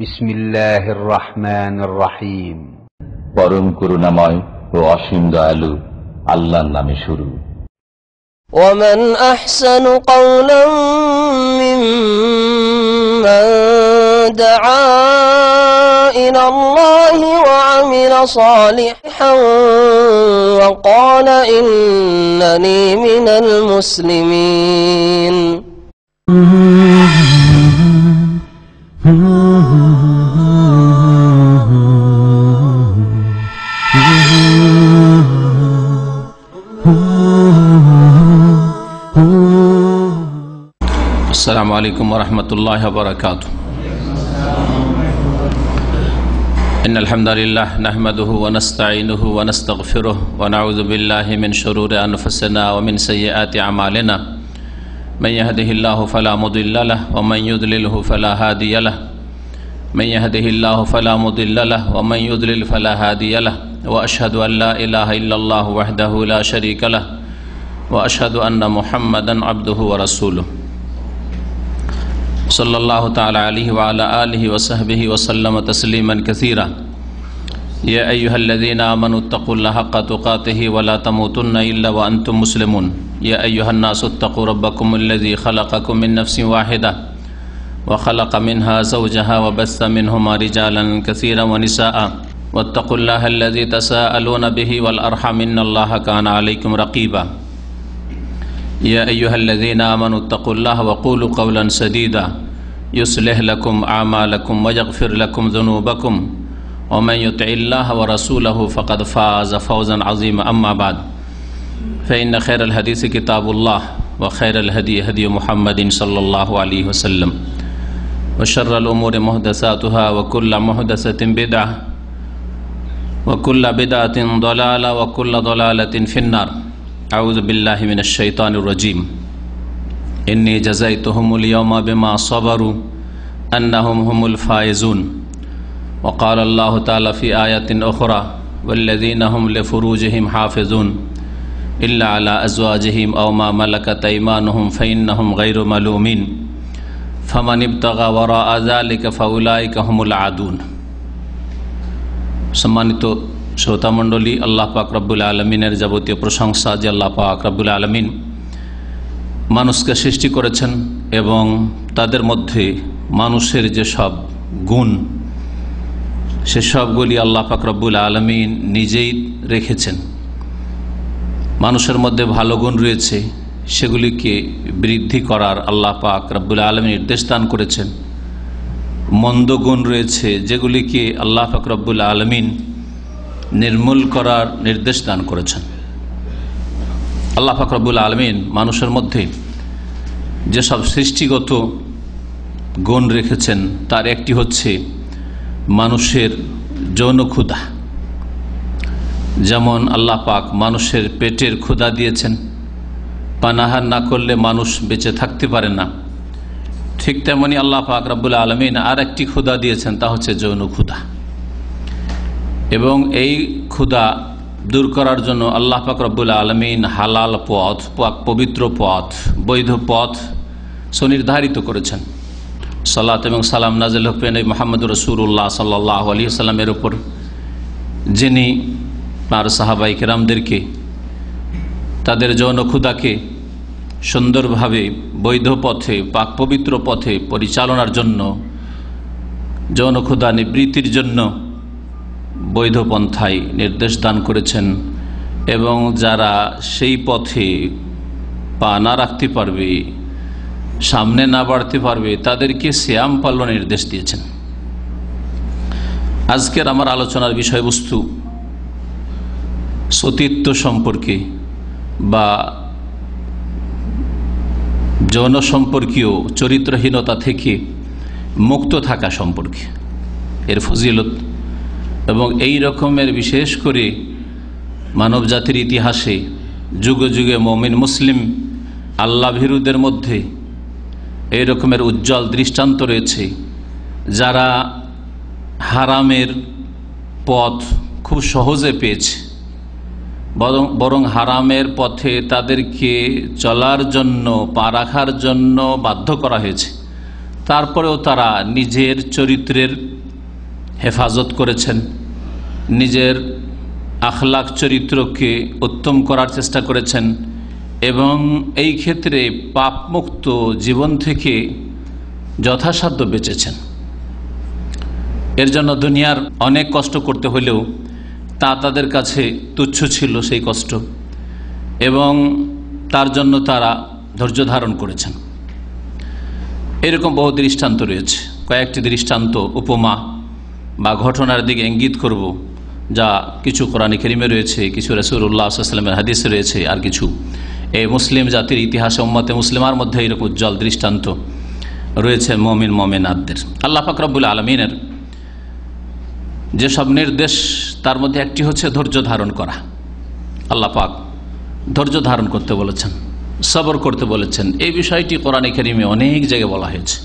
বিসমিল্লাহির রহমানির রহিম। পরম করুণাময় ও অসীম দয়ালু আল্লাহর নামে শুরু। ومن أحسن قولا ممن دعا إلى الله وعمل صالحا وقال إنني من المسلمين. السلام عليكم ورحمة الله وبركاته. إن الحمد لله نحمده ونستعينه ونستغفره ونعوذ بالله من شرور أنفسنا ومن سيئات أعمالنا من يهده الله فلا مضل له ومن يضلله فلا هادي له من يهده الله فلا مضل له ومن يضلل فلا هادي له وأشهد أن لا إله إلا الله وحده لا شريك له وأشهد أن محمدا عبده ورسوله صلى الله تعالى عليه وعلى آله وصحبه وسلم تسليما كثيرا. يا أيها الذين آمنوا اتقوا الله حق تقاته ولا تموتن إلا وأنتم مسلمون. يا أيها الناس اتقوا ربكم الذي خلقكم من نفس واحدة وخلق منها زوجها وبث منهما رجالا كثيرا ونساء واتقوا الله الذي تساءلون به والأرحم إن الله كان عليكم رقيبا. يا أيها الذين آمنوا اتقوا الله وقولوا قولا سديدا يصلح لكم أعمالكم ويغفر لكم ذنوبكم ومن يطع الله ورسوله فقد فاز فوزا عظيما. أما بعد فإن خير الحديث كتاب الله وخير الهدي هدي محمد صلى الله عليه وسلم وشر الأمور محدثاتها وكل محدثة بدعة وكل بدعة ضلالة وكل ضلالة في النار. أعوذ بالله من الشيطان الرجيم. إني جزيتهم اليوم بما صبروا أنهم هم الفائزون. وقال الله تعالى في آية أخرى والذين هم لفروجهم حافظون إلا على أزواجهم أو ما ملكت أيمانهم فإنهم غير ملومين فمن ابتغى وراء ذلك فأولئك هم العادون. সম্মানিত শ্রোতা মণ্ডলী, আল্লাহ পাক রব্বুল আলমিনের যাবতীয় প্রশংসা যে আল্লাহ পাক রব্বুল আলমিন মানুষকে সৃষ্টি করেছেন এবং তাদের মধ্যে মানুষের যে সব গুণ সে সবগুলি আল্লাহ পাক রব্বুল আলমিন নিজেই রেখেছেন। মানুষের মধ্যে ভালো গুণ রয়েছে, সেগুলিকে বৃদ্ধি করার আল্লাহ পাক রব্বুল আলমিন নির্দেশ দান করেছেন। মন্দ গুণ রয়েছে যেগুলিকে আল্লাহ পাক রব্বুল আলমিন নির্মূল করার নির্দেশ দান করেছেন। আল্লাহ পাক রব্বুল আলামিন মানুষের মধ্যে যেসব সৃষ্টিগত গুণ রেখেছেন তার একটি হচ্ছে মানুষের যৌন ক্ষুধা। যেমন আল্লাহ পাক মানুষের পেটের ক্ষুধা দিয়েছেন, পানাহার না করলে মানুষ বেঁচে থাকতে পারে না। ঠিক তেমনি আল্লাহ পাক রব্বুল আলামিন আর একটি ক্ষুধা দিয়েছেন, তা হচ্ছে যৌন ক্ষুধা। এবং এই ক্ষুধা দূর করার জন্য আল্লাহ পাক রব্বুল আলামিন হালাল পথ, পবিত্র পথ, বৈধ পথ সুনির্ধারিত করেছেন। সালাত এবং সালাম নাজিল হোক নবী মুহাম্মদ রাসূলুল্লাহ সাল্লাল্লাহু আলাইহি ওয়াসাল্লামের উপর, যিনি তার সাহাবায়ে কেরামদেরকে তাদের যৌন ক্ষুধাকে সুন্দরভাবে বৈধ পথে, পাক পবিত্র পথে পরিচালনার জন্য, যৌন ক্ষুধা নিবৃত্তির জন্য বৈধ পন্থায় নির্দেশ দান করেছেন। এবং যারা সেই পথে পা না রাখতে পারবে, সামনে না বাড়তে পারবে, তাদেরকে সিয়াম পালনের নির্দেশ দিয়েছেন। আজকের আমার আলোচনার বিষয়বস্তু সতীত্ব সম্পর্কে বা যৌন সম্পর্কীয় চরিত্রহীনতা থেকে মুক্ত থাকা সম্পর্কে, এর ফজিলত এবং এই রকমের বিশেষ করে মানব জাতির ইতিহাসে যুগে যুগে মুমিন মুসলিম আল্লাহ ভীরুদের মধ্যে এই রকমের উজ্জ্বল দৃষ্টান্ত রয়েছে, যারা হারামের পথ খুব সহজে পেয়েছে, বরং হারামের পথে তাদেরকে চলার জন্য, পা রাখার জন্য বাধ্য করা হয়েছে। তারপরেও তারা নিজের চরিত্রের হেফাজত করেছেন, নিজের আখলাক চরিত্রকে উত্তম করার চেষ্টা করেছেন এবং এই ক্ষেত্রে পাপমুক্ত জীবন থেকে যথাসাধ্য বেঁচেছেন। এর জন্য দুনিয়ার অনেক কষ্ট করতে হলেও তা তাদের কাছে তুচ্ছ ছিল সেই কষ্ট, এবং তার জন্য তারা ধৈর্য ধারণ করেছেন। এরকম বহু দৃষ্টান্ত রয়েছে। কয়েকটি দৃষ্টান্ত, উপমা বা ঘটনার দিকে ইঙ্গিত করব, যা কিছু কোরআনে কারিমে রয়েছে, কিছু রাসূলুল্লাহ সাল্লাল্লাহু আলাইহি ওয়াসাল্লামের হাদিসে রয়েছে, আর কিছু এই মুসলিম জাতির ইতিহাসে উম্মতে মুসলিমার মধ্যে এরকম উজ্জ্বল দৃষ্টান্ত রয়েছে মুমিন মুমিনাতদের। আল্লাহ পাক রব্বুল আলামিনের যেসব নির্দেশ, তার মধ্যে একটি হচ্ছে ধৈর্য ধারণ করা। আল্লাহ পাক ধৈর্য ধারণ করতে বলেছেন, সবর করতে বলেছেন। এই বিষয়টি কোরআনে কারিমে অনেক জায়গায় বলা হয়েছে।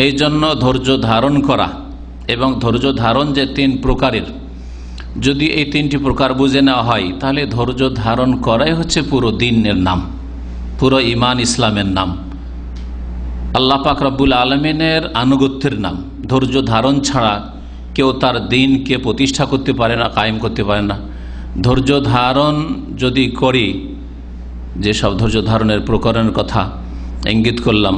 এই জন্য ধৈর্য ধারণ করা এবং ধৈর্য ধারণ যে তিন প্রকারের, যদি এই তিনটি প্রকার বুঝে নেওয়া হয়, তাহলে ধৈর্য ধারণ করাই হচ্ছে পুরো দ্বীনের নাম, পুরো ঈমান ইসলামের নাম, আল্লাহ পাক রব্বুল আলামিনের আনুগত্যের নাম। ধৈর্য ধারণ ছাড়া কেউ তার দ্বীনকে প্রতিষ্ঠা করতে পারে না, কায়েম করতে পারে না। ধৈর্য ধারণ যদি করি, যেসব ধৈর্য ধারণের প্রকরণের কথা ইঙ্গিত করলাম,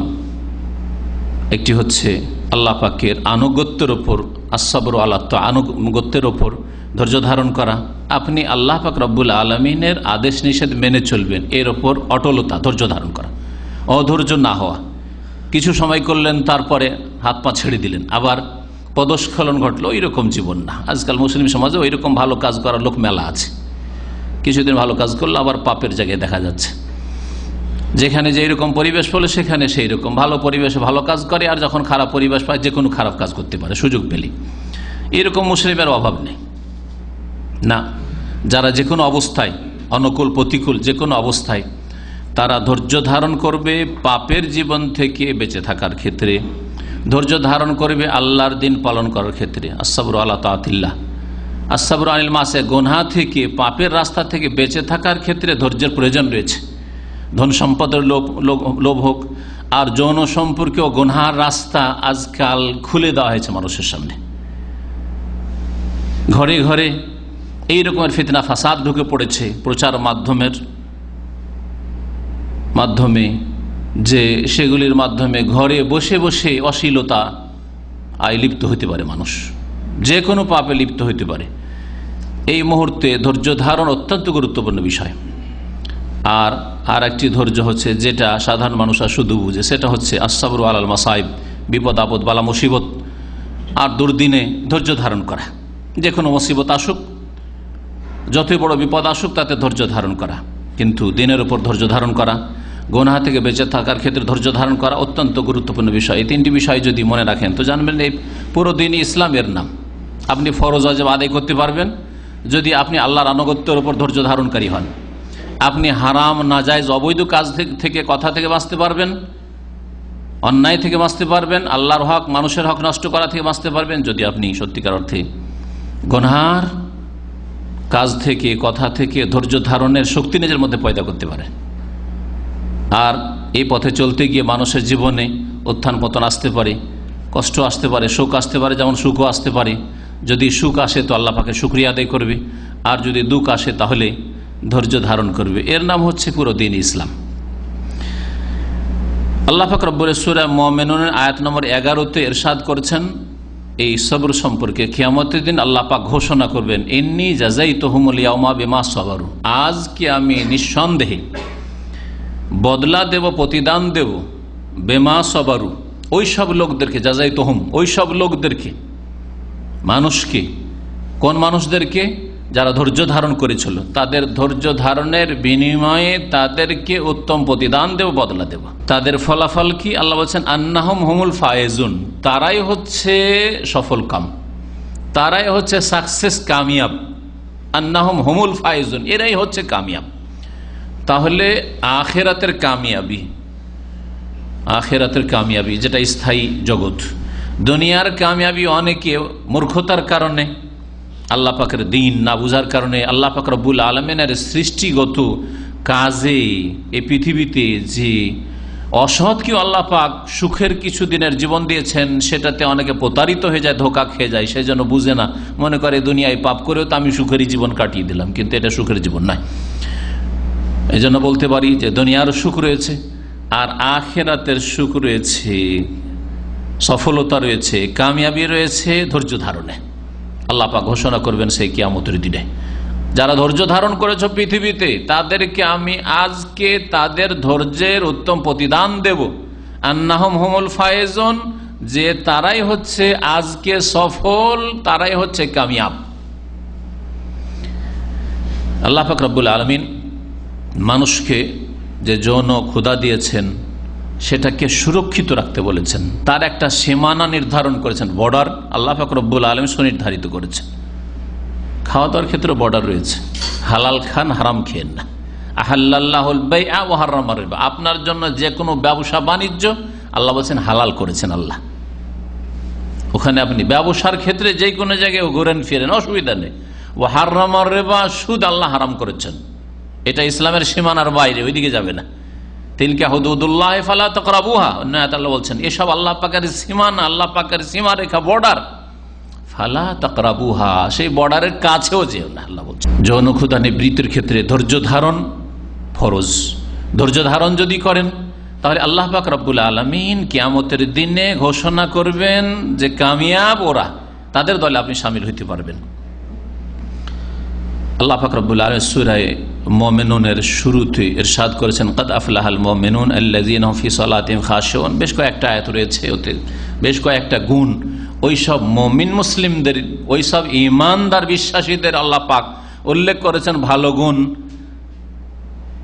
একটি হচ্ছে আল্লাহ পাকের আনুগত্যের ওপর, আসসাবরু আলা তাআ, আনুগত্যের ওপর ধৈর্য ধারণ করা। আপনি আল্লাহ পাক রব্বুল আলামিনের আদেশ নিষেধ মেনে চলবেন, এর ওপর অটলতা, ধৈর্য ধারণ করা। অধৈর্য না হওয়া, কিছু সময় করলেন তারপরে হাত পা ছেড়ে দিলেন, আবার পদস্খলন ঘটলো, এইরকম জীবন না। আজকাল মুসলিম সমাজে ওইরকম ভালো কাজ করার লোক মেলা আছে। কিছুদিন ভালো কাজ করলে আবার পাপের জায়গায় দেখা যাচ্ছে। যেখানে যে এরকম পরিবেশ পেলে সেখানে সেই রকম ভালো পরিবেশে ভালো কাজ করে, আর যখন খারাপ পরিবেশ পায় যে কোনো খারাপ কাজ করতে পারে সুযোগ পেলে। এরকম মুসলিমের অভাব নেই না। যারা যে কোনো অবস্থায়, অনুকূল প্রতিকূল যে কোনো অবস্থায় তারা ধৈর্য ধারণ করবে পাপের জীবন থেকে বেঁচে থাকার ক্ষেত্রে, ধৈর্য ধারণ করবে আল্লাহর দিন পালন করার ক্ষেত্রে। আসসাবরু আলা তাআতিল্লাহ, আসসাবরু আনিল মাসিয়া, গুনাহ থেকে, পাপের রাস্তা থেকে বেঁচে থাকার ক্ষেত্রে ধৈর্যের প্রয়োজন রয়েছে। ধন সম্পদের লোভ হোক আর যৌন সম্পর্কেও গুনাহর রাস্তা আজকাল খুলে দেওয়া হয়েছে মানুষের সামনে। ঘরে ঘরে এই রকমের ফিতনা ফাসাদ ঢুকে পড়েছে প্রচার মাধ্যমে, যে সেগুলির মাধ্যমে ঘরে বসে বসে অশ্লীলতা লিপ্ত হতে পারে, মানুষ যে কোনো পাপে লিপ্ত হতে পারে। এই মুহূর্তে ধৈর্য ধারণ অত্যন্ত গুরুত্বপূর্ণ বিষয়। আর একটি ধৈর্য হচ্ছে যেটা সাধারণ মানুষ শুধু বুঝে, সেটা হচ্ছে আসসাবরু আলাল মাসাইব, বিপদ আপদ বালা মুসিবত আর দুর্দিনে ধৈর্য ধারণ করা। যে কোনো মুসিবত আসুক, যতই বড় বিপদ আসুক, তাতে ধৈর্য ধারণ করা। কিন্তু দিনের উপর ধৈর্য ধারণ করা, গুনাহ থেকে বেঁচে থাকার ক্ষেত্রে ধৈর্য ধারণ করা অত্যন্ত গুরুত্বপূর্ণ বিষয়। এই তিনটি বিষয় যদি মনে রাখেন তো জানবেন এই পুরো দিন ইসলামের নাম। আপনি ফরজ ওয়াজিব আদায় করতে পারবেন যদি আপনি আল্লাহর আনুগত্যের উপর ধৈর্য ধারণকারী হন। আপনি হারাম, নাজায়েজ, অবৈধ কাজ থেকে, কথা থেকে বাঁচতে পারবেন, অন্যায় থেকে বাঁচতে পারবেন, আল্লাহর হক, মানুষের হক নষ্ট করা থেকে বাঁচতে পারবেন যদি আপনি সত্যিকার অর্থে গুনাহর কাজ থেকে, কথা থেকে ধৈর্য ধারণের শক্তি নিজের মধ্যে পয়দা করতে পারেন। আর এই পথে চলতে গিয়ে মানুষের জীবনে উত্থান পতন আসতে পারে, কষ্ট আসতে পারে, সুখ আসতে পারে, যেমন সুখও আসতে পারে। যদি সুখ আসে তো আল্লাহ পাকের শুকরিয়া আদায় করবে, আর যদি দুঃখ আসে তাহলে ধৈর্য ধারণ করবে। এর নাম হচ্ছে পুরো দিন ইসলাম। আল্লাহ পাক রব্বুল সূরা মুমিনুনের আয়াত নম্বর 11-তে ইরশাদ করেছেন এই সবর সম্পর্কে, কিয়ামতের দিন আল্লাহ পাক ঘোষণা করবেন, ইন্নী জাযাইতুহুমুল ইয়াওমা বিমা সাবারু, আজকে আমি নিঃসন্দেহে বদলা দেব, প্রতিদান দেব, বেমা সাবারু, ওই সব লোকদেরকে, জাযাইতুহুম, ওই সব লোকদেরকে, মানুষকে, কোন মানুষদেরকে? যারা ধৈর্য ধারণ করেছিল, তাদের ধৈর্য ধারণের বিনিময়ে তাদেরকে উত্তম প্রতিদান দেব, বদলা দেব। তাদের ফলাফল কি? আল্লাহ বলছেন আন্নাহুম হুমুল ফায়েজুন, তারাই হচ্ছে সফল কাম, তারাই হচ্ছে সাকসেস, কামিয়াব। আন্নাহুম হুমুল ফায়েজুন, এরাই হচ্ছে কামিয়াব। তাহলে আখিরাতের কামিয়াবি, আখিরাতের কামিয়াবি যেটা স্থায়ী জগৎ। দুনিয়ার কামিয়াবি অনেকে মূর্খতার কারণে, আল্লাহ পাকের দিন না বুঝার কারণে, আল্লাহ পাক রব্বুল আলামিনের সৃষ্টিগত কাজে এই পৃথিবীতে যে অসৎকেও আল্লাহ পাক সুখের কিছু দিনের জীবন দিয়েছেন, সেটাতে অনেকে প্রতারিত হয়ে যায়, ধোঁকা খেয়ে যায়, সেই জন্য বুঝে না, মনে করে দুনিয়ায় পাপ করেও তো আমি সুখেরই জীবন কাটিয়ে দিলাম, কিন্তু এটা সুখের জীবন নয়। এই জন্য বলতে পারি যে দুনিয়ার সুখ রয়েছে আর আখিরাতের সুখ রয়েছে, সফলতা রয়েছে, কামিয়াবি রয়েছে ধৈর্য ধারণে। আল্লাহ পাক ঘোষণা করবেন সেই কিয়ামতের দিনে, যারা ধৈর্য ধারণ করেছ পৃথিবীতে তাদেরকে আমি আজকে তাদের ধৈর্যের উত্তম প্রতিদান দেব। আন্নাহুম হুমুল ফায়েজুন, যে তারাই হচ্ছে আজকে সফল, তারাই হচ্ছে কামিয়াব। আল্লাহ পাক রব্বুল আলামিন মানুষকে যে যৌন ক্ষুধা দিয়েছেন সেটাকে সুরক্ষিত রাখতে বলেছেন, তার একটা সীমানা নির্ধারণ করেছেন, বর্ডার আল্লাহ পাক রব্বুল আলামিন সুনির্ধারিত করেছেন। খাওয়া দাওয়ার ক্ষেত্রে বর্ডার রয়েছে, হালাল খান, হারাম খেয়েন না। আহাল্লাল্লাহুল বাইআ ওয়া হাররামা রিবা, আপনার জন্য যে কোনো ব্যবসা বাণিজ্য আল্লাহ বলছেন হালাল করেছেন আল্লাহ। ওখানে আপনি ব্যবসার ক্ষেত্রে যে কোনো জায়গায় ঘুরেন ফিরেন, অসুবিধা নেই। ওয়া হাররামা রিবা, সুদ আল্লাহ হারাম করেছেন, এটা ইসলামের সীমানার বাইরে, ওইদিকে যাবে না। তিলকা হুদুদুল্লাহ ফালা তাকরাবুহা, অন্য আয়াতে আল্লাহ বলছেন এসব আল্লাহ পাকের সীমানা, আল্লাহ পাকের সীমারেখা, বর্ডার, ফালা তাকরাবুহা, সেই বর্ডারের কাছেও যেও না আল্লাহ বলছেন। যৌন ক্ষুধা নিবৃত্তির ক্ষেত্রে ধৈর্য ধারণ ফরজ। ধৈর্য ধারণ যদি করেন তাহলে আল্লাহ পাক রব্বুল আলামিন কিয়ামতের দিনে ঘোষণা করবেন যে কামিয়াব ওরা, তাদের দলে আপনি শামিল হইতে পারবেন। আল্লাহ পাক রব্বুল আলামিন সূরা মুমিনুনের শুরুতে ইরশাদ করেছেন, কাদ আফলাহাল মুমিনুন আল্লাযীনা হুম ফি সালাতিহিম খাশিউন। বেশ কয়েকটা আয়াত রয়েছে, ওতে বেশ কয়েকটা গুণ ওইসব মুমিন মুসলিমদের, ওইসব ঈমানদার বিশ্বাসীদের আল্লাহ পাক উল্লেখ করেছেন ভালো গুণ।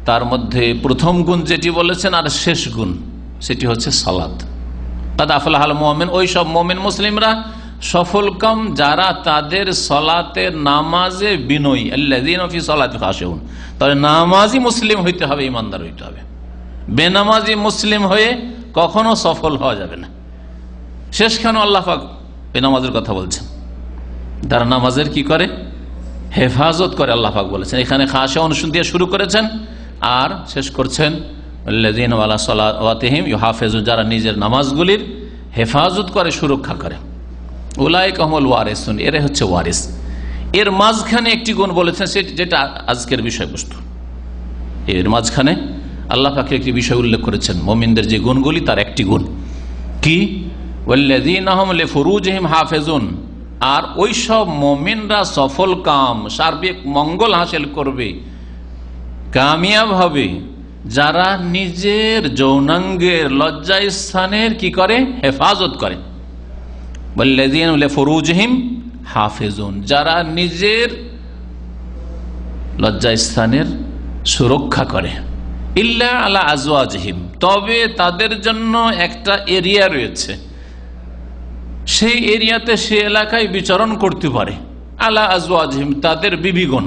তার মধ্যে প্রথম গুণ যেটি বলেছেন আর শেষ গুণ সেটি হচ্ছে সালাত। কাদ আফলাহাল মুমিন, ওইসব মুমিন মুসলিমরা সফলকাম যারা তাদের সলাতের নামাজে বিনয়ী, আল্লাযীনা ফি সালাতিহিম খাশিউন। তাহলে নামাজি মুসলিম হইতে হবে, ইমানদার হইতে হবে। বেনামাজি মুসলিম হয়ে কখনো সফল হওয়া যাবে না। শেষখানে আল্লাহ পাক এই নামাজের কথা বলছেন, যারা নামাজের কি করে, হেফাজত করে। আল্লাহ পাক বলেছেন এখানে খাশিউন দিয়ে শুরু করেছেন আর শেষ করছেন আল্লাযীনা আলা সালাওয়াতিহিম ইউহাফিজুন, যারা নিজের নামাজগুলির হেফাজত করে, সুরক্ষা করে। উলাইকা হুমুল ওয়ারিসুন, এরা হচ্ছে ওয়ারিস। এর মাঝখানে একটি গুণ বলেছেন, যেটা আজকের বিষয়বস্তু। এর মাঝখানে আল্লাহ পাক একটি বিষয় উল্লেখ করেছেন, মুমিনদের যে গুণগুলি তার একটি গুণ কি, ওয়াল্লাযীনা হুম লিফুরুজিহিম হাফিজুন, আর ওই সব মুমিনরা সফল কাম, সার্বিক মঙ্গল হাসিল করবে, কামিয়াব হবে, যারা নিজের যৌনাঙ্গের লজ্জাস্থানের কি করে, হেফাজত করে। ওয়াল্লাযীনা লিফুরুজিহিম হাফিজুন, যারা নিজের লজ্জাস্থানের সুরক্ষা করে। ইল্লা আলা আজওয়াজিহিম, তবে তাদের জন্য একটা এরিয়া রয়েছে, সেই এরিয়াতে, সে এলাকায় বিচরণ করতে পারে। আলা আজওয়াজিহিম, তাদের বিবিগণ।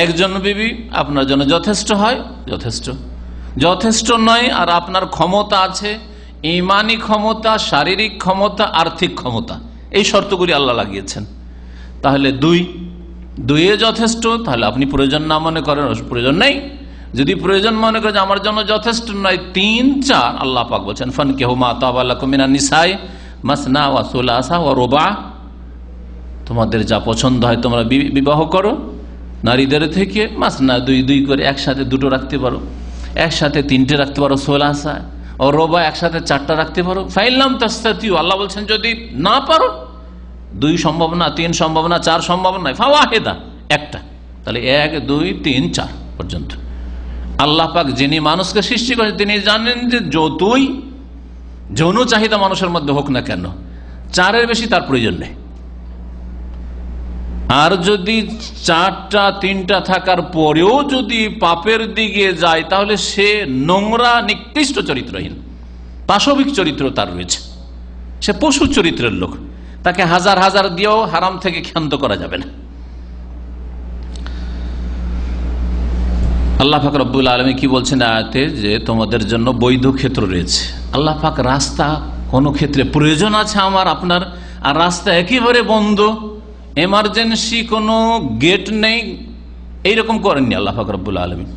একজন বিবি আপনার জন্য যথেষ্ট হয়, যথেষ্ট। যথেষ্ট নয় আর আপনার ক্ষমতা আছে, ঈমানি ক্ষমতা, শারীরিক ক্ষমতা, আর্থিক ক্ষমতা, এই শর্তগুলি আল্লাহ লাগিয়েছেন। তাহলে দুইয়ে যথেষ্ট, তাহলে আপনি প্রয়োজন না মনে করেন, প্রয়োজন নেই। যদি প্রয়োজন মনে করেন আমার জন্য যথেষ্ট নয়, 3, 4, আল্লাহ পাক বলছেন ফানকিহু মা তাবা লাকুম মিনান নিসাই মাসনা ওয়া সুলাসা ওয়া রুবা, তোমাদের যা পছন্দ হয় তোমরা বিবাহ করো নারীদের থেকে। মাসনা 2 করে, একসাথে 2 রাখতে পারো, একসাথে 3টে রাখতে পারো, সুলাসা ও রুবা একসাথে 4টা রাখতে পারো। ফাইলাম তাস্তাতিউ, আল্লাহ বলছেন যদি না পারো, 2 সম্ভব না, 3 সম্ভব না, 4 সম্ভব নয়, ফাওয়াহিদা, একটা। তাহলে 1, 2, 3, 4 পর্যন্ত। আল্লাহ পাক যিনি মানুষকে সৃষ্টি করেছেন তিনি জানেন যে যতই যৌন চাহিদা মানুষের মধ্যে হোক না কেন, 4-এর বেশি তার প্রয়োজন নেই। আর যদি 4টা 3টা থাকার পরেও যদি পাপের দিকে যায়, তাহলে সে নোংরা, নিকৃষ্ট চরিত্রহীন, পাশবিক চরিত্র তার রয়েছে, সে পশু চরিত্রের লোক। তাকে হাজার হাজার দিয়েও হারাম থেকে ক্ষান্ত করা যাবে না। আল্লাহ পাক রব্বুল আলামিন কি বলছেন আয়াতে, যে তোমাদের জন্য বৈধ ক্ষেত্র রয়েছে। আল্লাহ পাক রাস্তা, কোনো ক্ষেত্রে প্রয়োজন আছে আমার আপনার, আর রাস্তা একেবারে বন্ধ, এমার্জেন্সি কোনো গেট নেই, এইরকম করেননি আল্লাহ পাক রব্বুল আলামিন।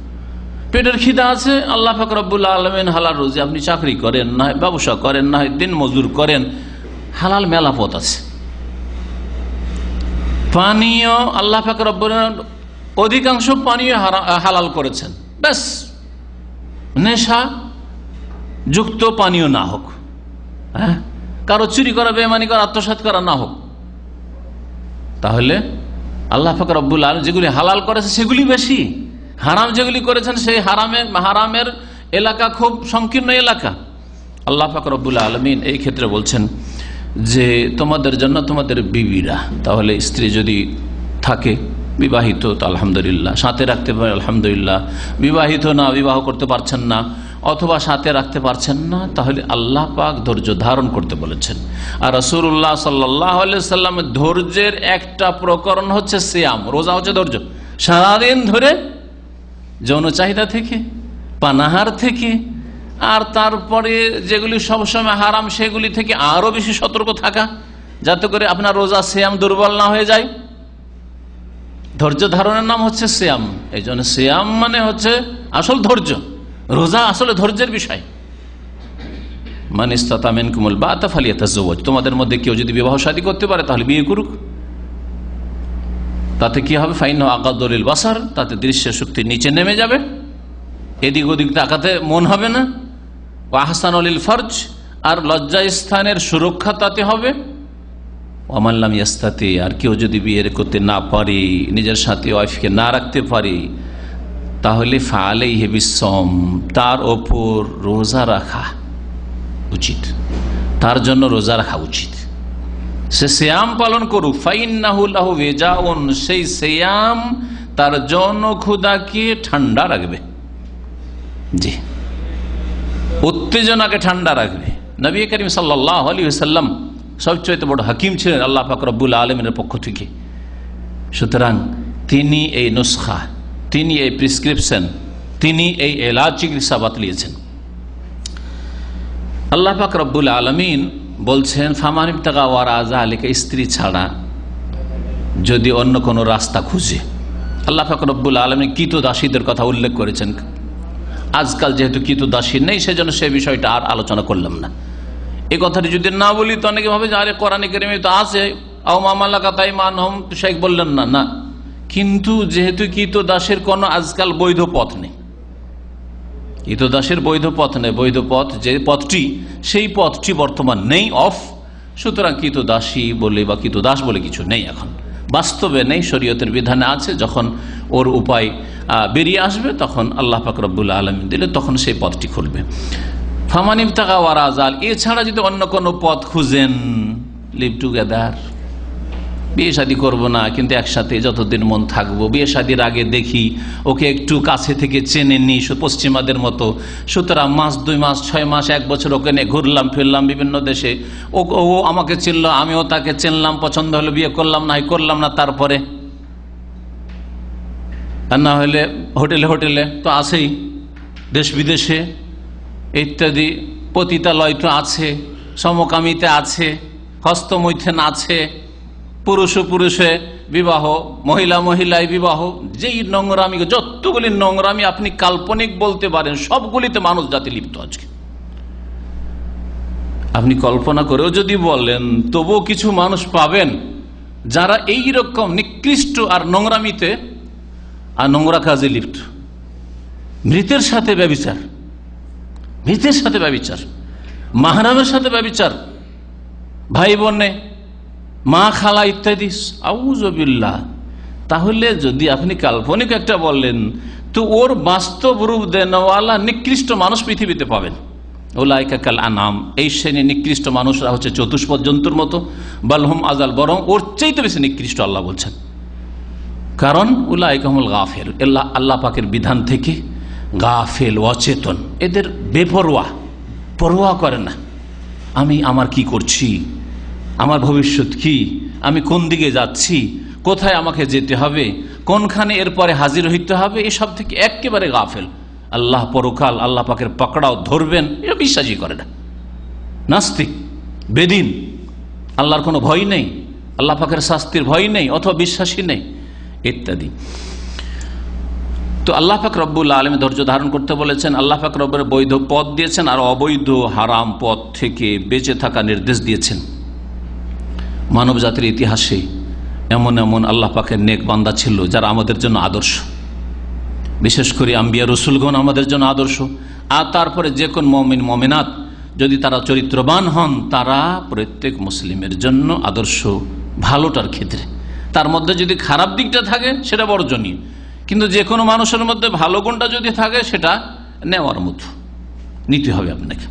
পেটের খিদা আছে, আল্লাহ পাক রব্বুল আলামিন হালাল রুজি, আপনি চাকরি করেন না হয় ব্যবসা করেন না হয় দিন মজুর করেন, হালাল মেলা পথ আছে। পানীয় আল্লাহ পাক রব্বুল অধিকাংশ পানীয় হালাল করেছেন, ব্যাস নেশা যুক্ত পানীয় না হোক, হ্যাঁ, কারো চুরি করা, বেঈমানি করা, আত্মসাৎ করা না হোক, তাহলে আল্লাহ পাক রব্বুল আলামিন যেগুলি হালাল করেছে সেগুলি বেশি। হারাম যেগুলি করেছেন সেই হারামের এলাকা খুব সংকীর্ণ এলাকা। আল্লাহ পাক রব্বুল আলামিন এই ক্ষেত্রে বলছেন যে তোমাদের জন্য তোমাদের বিবিরা, তাহলে স্ত্রী যদি থাকে বিবাহিত তো আলহামদুলিল্লাহ, সাথে রাখতে পারে আলহামদুলিল্লাহ, বিবাহিত না, বিবাহ করতে পারছেন না অথবা সাথে রাখতে পারছেন না, তাহলে আল্লাহ পাক ধৈর্য ধারণ করতে বলেছেন। আর রাসূলুল্লাহ সাল্লাল্লাহু আলাইহি সাল্লামের ধৈর্যের একটা প্রকরণ হচ্ছে সিয়াম, রোজা হচ্ছে ধৈর্য। সারাদিন ধরে যৌন চাহিদা থেকে, পানাহার থেকে, আর তারপরে যেগুলি সবসময় হারাম সেগুলি থেকে আরো বেশি সতর্ক থাকা, যাতে করে আপনার রোজা সিয়াম দুর্বল না হয়ে যায়। ধৈর্য ধারণের নাম হচ্ছে সিয়াম। এই জন্য সিয়াম মানে হচ্ছে আসল ধৈর্য, রোজা আসলে ধৈর্যের বিষয়। মান ইসতাতা মিনকুমুল বাআতা ফালিয়াতাযাওয়াজ, তোমাদের মধ্যে কেউ যদি বিবাহ শাদী করতে পারে তাহলে বিয়ে করুক। তাতে কি হবে? ফাইন্নাহু আগাদ্দু লিল বাসার, তাতে দৃশ্য শক্তি নিচে নেমে যাবে, এদিক ওদিক তাকাতে মন হবে না। ওয়া আহসানু লিল ফারজ, আর লজ্জা স্থানের সুরক্ষা তাতে হবে। ওয়া মান লাম ইয়াস্তাতি, আর কেউ যদি বিয়ে করতে না পারে, নিজের সাথে ওয়াইফকে না রাখতে পারে, তাহলে ফাআলাইহি বিসসাওম, তার ওপর রোজা রাখা উচিত, তার জন্য রোজা রাখা উচিত। সে সিয়াম পালন করুক। ফাইন্নাহু লাহু ওয়াজাউন, সেই সিয়াম তার জন্য ক্ষুধাকে ঠান্ডা রাখবে, জি, উত্তেজনাকে ঠান্ডা রাখবে। নবী করিম সাল্লাল্লাহু আলাইহি ওয়াসাল্লাম সবচেয়ে বড় হাকিম ছিলেন আল্লাহ পাক রব্বুল আলামিনের পক্ষ থেকে। সুতরাং তিনি এই নুসখা, তিনি এই প্রেসক্রিপশন, তিনি এই এলাজ চিকিৎসা বাতলিয়েছেন। আল্লাহ পাক রব্বুল আলামিন বলছেন ফামান ইবতাগা ওয়ারা যালিকা, স্ত্রী ছাড়া যদি অন্য কোনো রাস্তা খুঁজে। আল্লাহ পাক রব্বুল আলামিন কৃতদাসীদের কথা উল্লেখ করেছেন। আজকাল যেহেতু কৃতদাসী নেই, সেজন্য সে বিষয়টা আর আলোচনা করলাম না। এই কথাটি যদি না বলি তো অনেকে ভাবে যে আরে কোরআনে কারিমে তো আছে, আও মা মালাকাত আইমানুহুম, শেখ বললেন না, না। কিন্তু যেহেতু কৃতদাসের কোনো আজকাল বৈধ পথ নেই, কৃতদাসের বৈধ পথ নেই, বৈধ পথ যে পথটি, সেই পথটি বর্তমান নেই, অফ। সুতরাং কৃতদাসী বলে বা কৃতদাস বলে কিছু নেই, এখন বাস্তবে নেই, শরীয়তের বিধানে আছে। যখন ওর উপায় বেরিয়ে আসবে তখন আল্লাহ পাক রব্বুল আলামিন দিলে তখন সেই পথটি খুলবে। ফামান ইবতাগা ওয়ারা যাল, এছাড়া যদি অন্য কোনো পথ খুঁজেন, লিভ টুগেদার, বিয়ে শাদী করবো না কিন্তু একসাথে যতদিন মন থাকবো, বিয়ে শাদীর আগে দেখি ওকে একটু কাছে থেকে চেনে নি পশ্চিমাদের মতো, সুতরাং মাস 2 মাস 6 মাস 1 বছর ওকে নিয়ে ঘুরলাম ফিরলাম বিভিন্ন দেশে, ও আমাকে চিনলো, আমিও তাকে চিনলাম, পছন্দ হলো বিয়ে করলাম, না করলাম না, তারপরে আর না হলে হোটেলে হোটেলে তো আছেই, দেশ বিদেশে ইত্যাদি, পতিতালয় তো আছে, সমকামিতা আছে, হস্তমৈথুন আছে, পুরুষ পুরুষে বিবাহ, মহিলা মহিলায় বিবাহ, যেই নোংরামি, যতগুলি নোংরামি আপনি কাল্পনিক বলতে পারেন সবগুলিতে মানুষ জাতি লিপ্ত আজকে। আপনি কল্পনা করেও যদি বলেন তবুও কিছু মানুষ পাবেন যারা এই রকম নিকৃষ্ট আর নোংরামিতে আর নোংরা কাজে লিপ্ত। মৃতের সাথে ব্যভিচার, মৃতের সাথে ব্যভিচার, মাহরামের সাথে ব্যভিচার, ভাই বোনে, মা খালা ইত্যাদি, আউযুবিল্লাহ। তাহলে যদি আপনি কাল্পনিক একটা বললেন তো ওর বাস্তব রূপ দেনওয়ালা নিকৃষ্ট মানুষ পৃথিবীতে পাবেন। উলাইকা কাল আনাম, এই শ্রেণী নিকৃষ্ট মানুষরা হচ্ছে চতুষ্পদ জন্তুর মতো, বালহুম আজাল, বরং ওর চাইতে বেশি নিকৃষ্ট আল্লাহ বলছেন। কারণ উলাইকা হুমুল গাফিল, আল্লাহ পাকের বিধান থেকে গাফিল, অচেতন, এদের বেপরোয়া, পরোয়া করে না। আমি আমার কি করছি, আমার ভবিষ্যৎ কি, আমি কোন দিকে যাচ্ছি, কোথায় আমাকে যেতে হবে, কোনখানে এরপরে হাজির হইতে হবে, এসব থেকে একেবারে গাফেল। আল্লাহ পরকাল, আল্লাহ পাকের পাকড়াও ধরবেন, এটা বিশ্বাসই করে না, নাস্তিক, বেদিন, আল্লাহর কোনো ভয় নেই, আল্লাহ পাকের শাস্তির ভয় নেই, অথবা বিশ্বাসী নেই ইত্যাদি। তো আল্লাহ পাক রব্বুল আলামিন ধৈর্য ধারণ করতে বলেছেন। আল্লাহ পাক রব্বের বৈধ পথ দিয়েছেন আর অবৈধ হারাম পথ থেকে বেঁচে থাকা নির্দেশ দিয়েছেন। মানব জাতির ইতিহাসে এমন এমন আল্লাহ পাকের নেক বান্দা ছিল যারা আমাদের জন্য আদর্শ, বিশেষ করে আম্বিয়া রসুলগণ আমাদের জন্য আদর্শ। আর তারপরে যে কোন মুমিন মুমিনাত যদি তারা চরিত্রবান হন, তারা প্রত্যেক মুসলিমের জন্য আদর্শ ভালোটার ক্ষেত্রে। তার মধ্যে যদি খারাপ দিকটা থাকে সেটা বর্জনীয়, কিন্তু যে কোনো মানুষের মধ্যে ভালো গুণটা যদি থাকে সেটা নেওয়ার মতো নিতে হবে আপনাকে।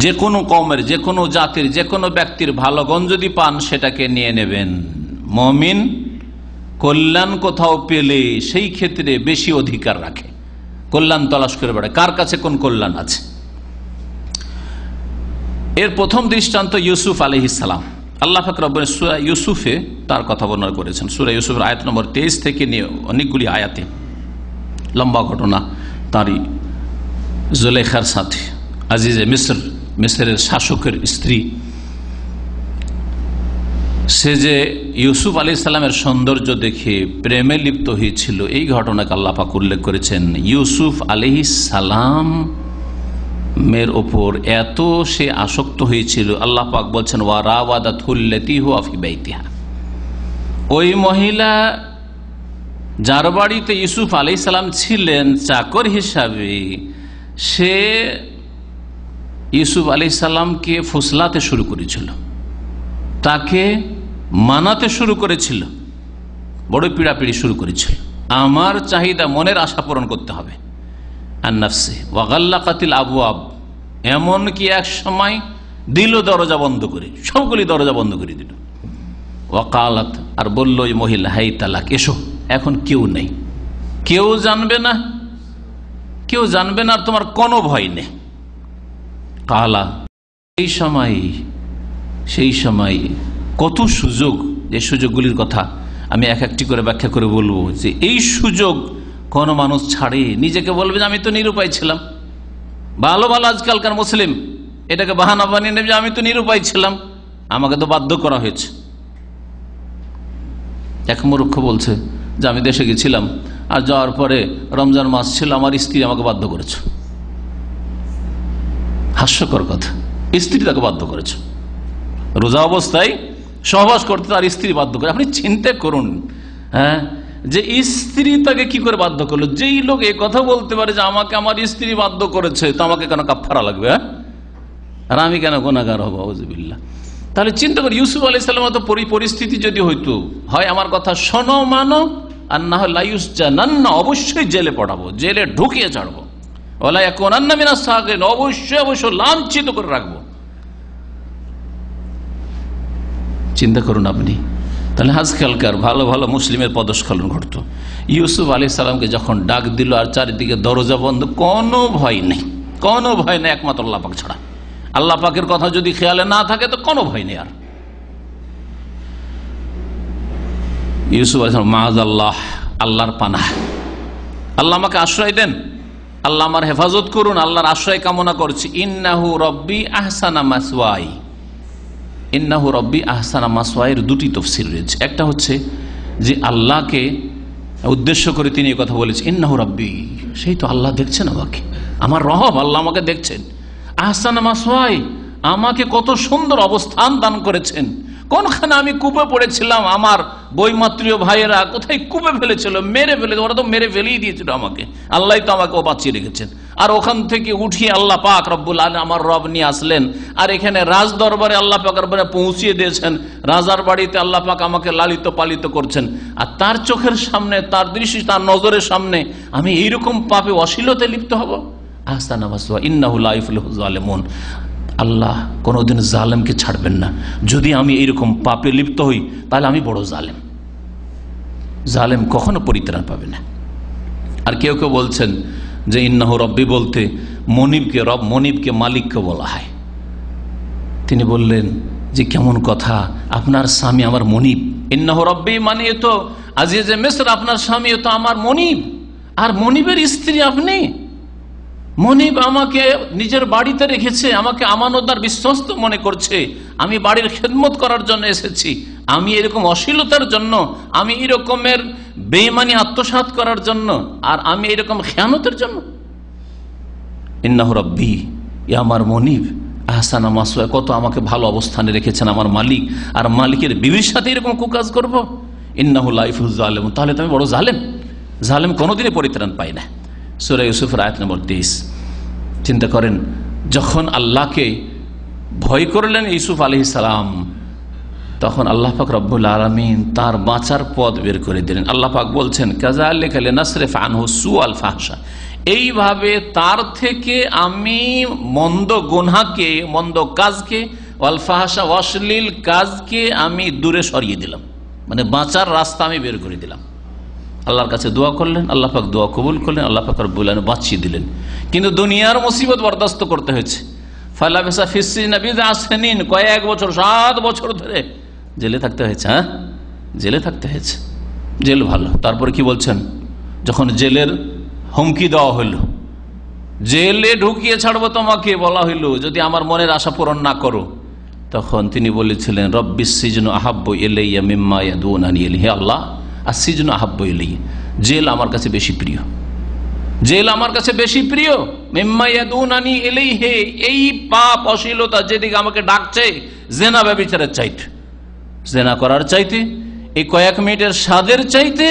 যে কোনো কওমের, যে কোনো জাতির, যে কোনো ব্যক্তির ভালো গুণ যদি পান সেটাকে নিয়ে নেবেন। মুমিন কল্যাণ কোথাও পেলে সেই ক্ষেত্রে বেশি অধিকার রাখে, কল্যাণ তলাশ করে বেড়ায় কার কাছে কোন কল্যাণ আছে। এর প্রথম দৃষ্টান্ত ইউসুফ আলাইহিস সালাম। আল্লাহ পাক রব্বুল সূরা ইউসুফে তার কথা বর্ণনা করেছেন। সূরা ইউসুফের আয়াত নম্বর 23 থেকে নিয়ে অনেকগুলি আয়াতে লম্বা ঘটনা। তারই জুলেখার সাথে আজিজে মিসরের শাসকের স্ত্রী, সে যে ইউসুফ আলাইহিস সালামের সৌন্দর্য দেখে প্রেমে লিপ্ত হয়েছিল, এই ঘটনাকে আল্লাহ পাক উল্লেখ করেছেন। ইউসুফ আলাইহিস সালাম মেয়ের ওপর এত সে আসক্ত হয়েছিল, আল্লাহ পাক বলছেন ওয়ারাওয়াদাতুল্লাতী হুয়া ফি বাইতিহা, ওই মহিলা যার বাড়িতে ইউসুফ আলাইহিস সালাম ছিলেন চাকর হিসাবে, সে ইউসুফ আলাইহিস সালামকে ফুসলাতে শুরু করেছিল, তাকে মানাতে শুরু করেছিল, বড় পীড়াপিড়ি শুরু করেছিল। আমার চাহিদা, মনের আশা পূরণ করতে হবে। আন-নাফসি ওয়া গাল্লাকাতিল আবওয়াব, এমন কি এক সময় দিল দরজা বন্ধ করে, সবগুলি দরজা বন্ধ করে দিল। ওয়াকালাত, আর বলল ওই মহিলা, হাই তালাক, এসো, এখন কেউ নেই, কেউ জানবে না, কেউ জানবে না, আর তোমার কোনো ভয় নেই। কালা, সেই সময় কত সুযোগ, যে সুযোগগুলির কথা আমি এক একটি করে ব্যাখ্যা করে বলবো, যে এই সুযোগ কোন মানুষ ছাড়ে, নিজেকে বলবে যে আমি তো নিরুপায় ছিলাম। ভালো ভালো আজকালকার মুসলিম এটাকে বাহানা বানিয়ে নেবে যে আমি তো নিরুপায় ছিলাম, আমাকে তো বাধ্য করা হয়েছে। এক মূর্খ বলছে যে আমি দেশে গেছিলাম, আর যাওয়ার পরে রমজান মাস ছিল, আমার স্ত্রী আমাকে বাধ্য করেছে। হাস্যকর কথা, স্ত্রী তাকে বাধ্য করেছে, রোজা অবস্থায় সহবাস করতে তার স্ত্রী বাধ্য করে। আপনি চিন্তা করুন, হ্যাঁ, যে স্ত্রী তাকে কি করে বাধ্য করলো। যেই লোক এই কথা বলতে পারে যে আমাকে আমার স্ত্রী বাধ্য করেছে, তো আমাকে কেন কাফারা লাগবে, আর আমি কেন গুনাহগার হব, আউযুবিল্লাহ। তাহলে চিন্তা করি, ইউসুফ আলাইহিস সালামের তো পরিস্থিতি যদি হইতো, হয় আমার কথা শোনো মানো, আর না হয় লাইয়ুসজানান্না, অবশ্যই জেলে পড়াবো, জেলে ঢুকিয়ে ছাড়বো, ওয়ালা ইয়াকুনান্না মিনাস সাগিরিন, অবশ্যই লাঞ্ছিত করে রাখবো। চিন্তা করুন আপনি। তাহলে আজকালকার ভালো ভালো মুসলিমের পদস্খলন ঘটত। ইউসুফ আলাইহিস সালামকে যখন ডাক দিল আর চারিদিকে দরজা বন্ধ, কোনো ভয় নেই, কোনো ভয় নেই একমাত্র আল্লাহ পাক ছাড়া। আল্লাহ পাকের কথা যদি খেয়ালে না থাকে তো কোনো ভয় নেই। আর ইউসুফ আলাইহিস সালাম, মাআযাল্লাহ, আল্লাহর পানাহ, আল্লাহ আমাকে আশ্রয় দেন, আল্লাহ আমার হেফাজত করুন, আল্লাহর আশ্রয় কামনা করছি। ইন্নাহু রব্বি আহসানা মাসওয়াই, ইন্নাহু রব্বি আহসানা মাসওয়াইয়ের দুটি তাফসীর রয়েছে। একটা হচ্ছে যে আল্লাহকে উদ্দেশ্য করে তিনি এই কথা বলেছেন, ইন্নাহু রব্বি, সেই তো আল্লাহ দেখছেন আমাকে, আমার রব আল্লাহ আমাকে দেখছেন। আহসানা মাসওয়াই, আমাকে কত সুন্দর অবস্থান দান করেছেন। কোনখানে আমি কূপে পড়েছিলাম, আমার বৈমাত্রীয় ভাইয়েরা কোথায় কূপে ফেলেছিল, মেরে ফেলেছে, ওরা তো মেরে ফেলেই দিয়েছিল আমাকে, আল্লাহ তো আমাকে বাঁচিয়ে রেখেছেন। আর ওখান থেকে উঠিয়ে আল্লাহ পাক রব্বুল আলামিন আমার রব নিয়ে আসলেন, আর এখানে রাজ দরবারে আল্লাহ পাক পৌঁছিয়ে দিয়েছেন, রাজার বাড়িতে আল্লাহ পাক আমাকে লালিত পালিত করছেন। আর তার চোখের সামনে, তার দৃষ্টি, তার নজরের সামনে আমি এইরকম পাপে অশ্লীলতায় লিপ্ত হব। আহসানা মাসওয়া ইন্নাহু লা ইফলিহু যালিমুন, আল্লাহ কোনোদিন জালেমকে ছাড়বেন না। যদি আমি এইরকম পাপে লিপ্ত হই তাহলে আমি বড় জালেম, জালেম কখনো পরিত্রাণ পাবে না। আর কেউ কেউ বলছেন যে ইন্নাহু রব্বি বলতে মনিবকে, রব মনিবকে মালিককে বলা হয়। তিনি বললেন যে কেমন কথা, আপনার স্বামী আমার মনিব। ইন্নাহু রব্বি মানে তো আজিজে মিসর, আপনার স্বামী তো আমার মনিব, আর মনিবের স্ত্রী আপনি। মনিব আমাকে নিজের বাড়িতে রেখেছে, আমাকে আমানতদার বিশ্বস্ত মনে করছে, আমি বাড়ির খেদমত করার জন্য এসেছি। আমি এরকম অশ্লীলতার জন্য, আমি এরকমের বেঈমানি আত্মসাৎ করার জন্য, আর আমি এরকম খেয়ানতের জন্য? ইন্নাহু রাব্বি, ইয়া আমার মনিব, আহসানা মাসওয়া, কত আমাকে ভালো অবস্থানে রেখেছেন আমার মালিক, আর মালিকের বিবির সাথে এরকম কুকাজ করব? ইন্নাহু লা ইফুজ জালিমুন, তাহলে তো আমি বড় জালেম। জালেম কোনোদিনই পরিত্রাণ পায় না। সূরা ইউসুফের আয়াত নম্বর 23। চিন্তা করেন, যখন আল্লাহকে ভয় করলেন ইউসুফ আলাইহিস সালাম, তখন আল্লাহ পাক রব্বুল আলামিন তার বাঁচার পথ বের করে দিলেন। আল্লাহ পাক বলছেন, কাযালিকা লিনাসরিফ আনহু সুআল ফাহশা, এইভাবে তার থেকে আমি মন্দ গুনাহকে, মন্দ কাজকে, ওয়াল ফাহশা, অশ্লীল কাজকে আমি দূরে সরিয়ে দিলাম, মানে বাঁচার রাস্তা আমি বের করে দিলাম। আল্লাহর কাছে দোয়া করলেন, আল্লাহ পাক দোয়া কবুল করলেন, আল্লাহ পাক রব্বুল আলামিন বাঁচিয়ে দিলেন। কিন্তু দুনিয়ার মুসিবত বরদাস্ত করতে হয়েছে। ফালাবিসা ফিসসিনা বিদআ সিনিন, কয়েক বছর, 7 বছর ধরে জেলে থাকতে হয়েছে। হ্যাঁ, জেলে থাকতে হয়েছে। জেল ভালো। তারপরে কি বলছেন, যখন জেলের হুমকি দেওয়া হইল, জেলে ঢুকিয়ে ছাড়বো তোমাকে, বলা হইল যদি আমার মনের আশা পূরণ না করো, তখন তিনি বলেছিলেন, রব্বিস সিজনু আহাব্বু ইলাইয়া মিম্মা ইয়াদুনানি ইলাইহি, হে আল্লাহ, আসিজনু আহাব্বু ইলাইয়া, জেল আমার কাছে বেশি প্রিয়, জেল আমার কাছে বেশি প্রিয়, মিম্মা ইয়াদুনানি ইলাইহি, এই পাপ অশ্লীলতা যেদিকে আমাকে ডাকছে, জেনা ব্যভিচারের চাইতে, জেনা করার চাইতে, এই কয়েক মিনিটের স্বাদের চাইতে,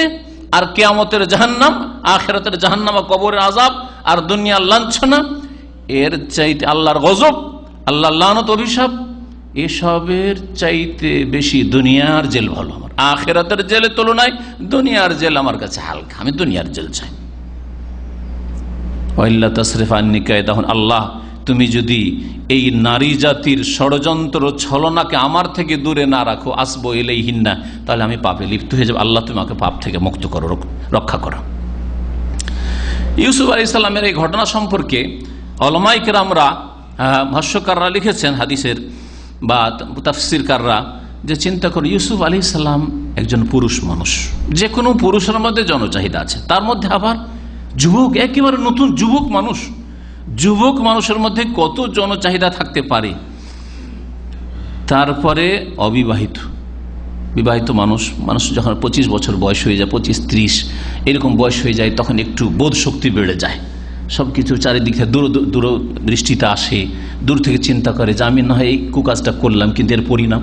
আর কিয়ামতের জাহান্নাম, আখিরাতের জাহান্নাম, কবরের আযাব, আর দুনিয়ার লাঞ্ছনা, এর চাইতে, আল্লাহর গজব, আল্লাহর লানত, অভিশাপ, এসবের চাইতে বেশি দুনিয়ার জেল ভালো আমার। আখিরাতের জেলের তুলনায় দুনিয়ার জেল আমার কাছে হালকা, আমি দুনিয়ার জেল চাই। ওয়াইল্লা তাসরিফ আন্নি কায়দাহুন, আল্লাহ তুমি যদি এই নারী জাতির ষড়যন্ত্র ছলনাকে আমার থেকে দূরে না রাখো, আসবো ইলাইহিন্না, তাহলে আমি পাপে লিপ্ত হয়ে যাব। আল্লাহ তুমি আমাকে পাপ থেকে মুক্ত করো, রক্ষা করো। ইউসুফ আলাইহিস সালামের এই ঘটনা সম্পর্কে উলামায়ে কেরামরা, ভাষ্যকাররা লিখেছেন, হাদিসের বা তাফসীরকাররা, যে চিন্তা করো, ইউসুফ আলাইহিস সালাম একজন পুরুষ মানুষ, যে কোনো পুরুষের মধ্যে জনচাহিদা আছে, তার মধ্যে আবার যুবক, একেবারে নতুন যুবক মানুষ, যুবক মানুষের মধ্যে কত জনচাহিদা থাকতে পারে। তারপরে অবিবাহিত, বিবাহিত মানুষ যখন 25 বছর বয়স হয়ে যায়, 25-30 এরকম বয়স হয়ে যায়, তখন একটু বোধ শক্তি বেড়ে যায়, সবকিছু চারিদিকে দূরদৃষ্টিতে আসে, দূর থেকে চিন্তা করে যে আমি না হয় এই কুকাজটা করলাম, কিন্তু এর পরিণাম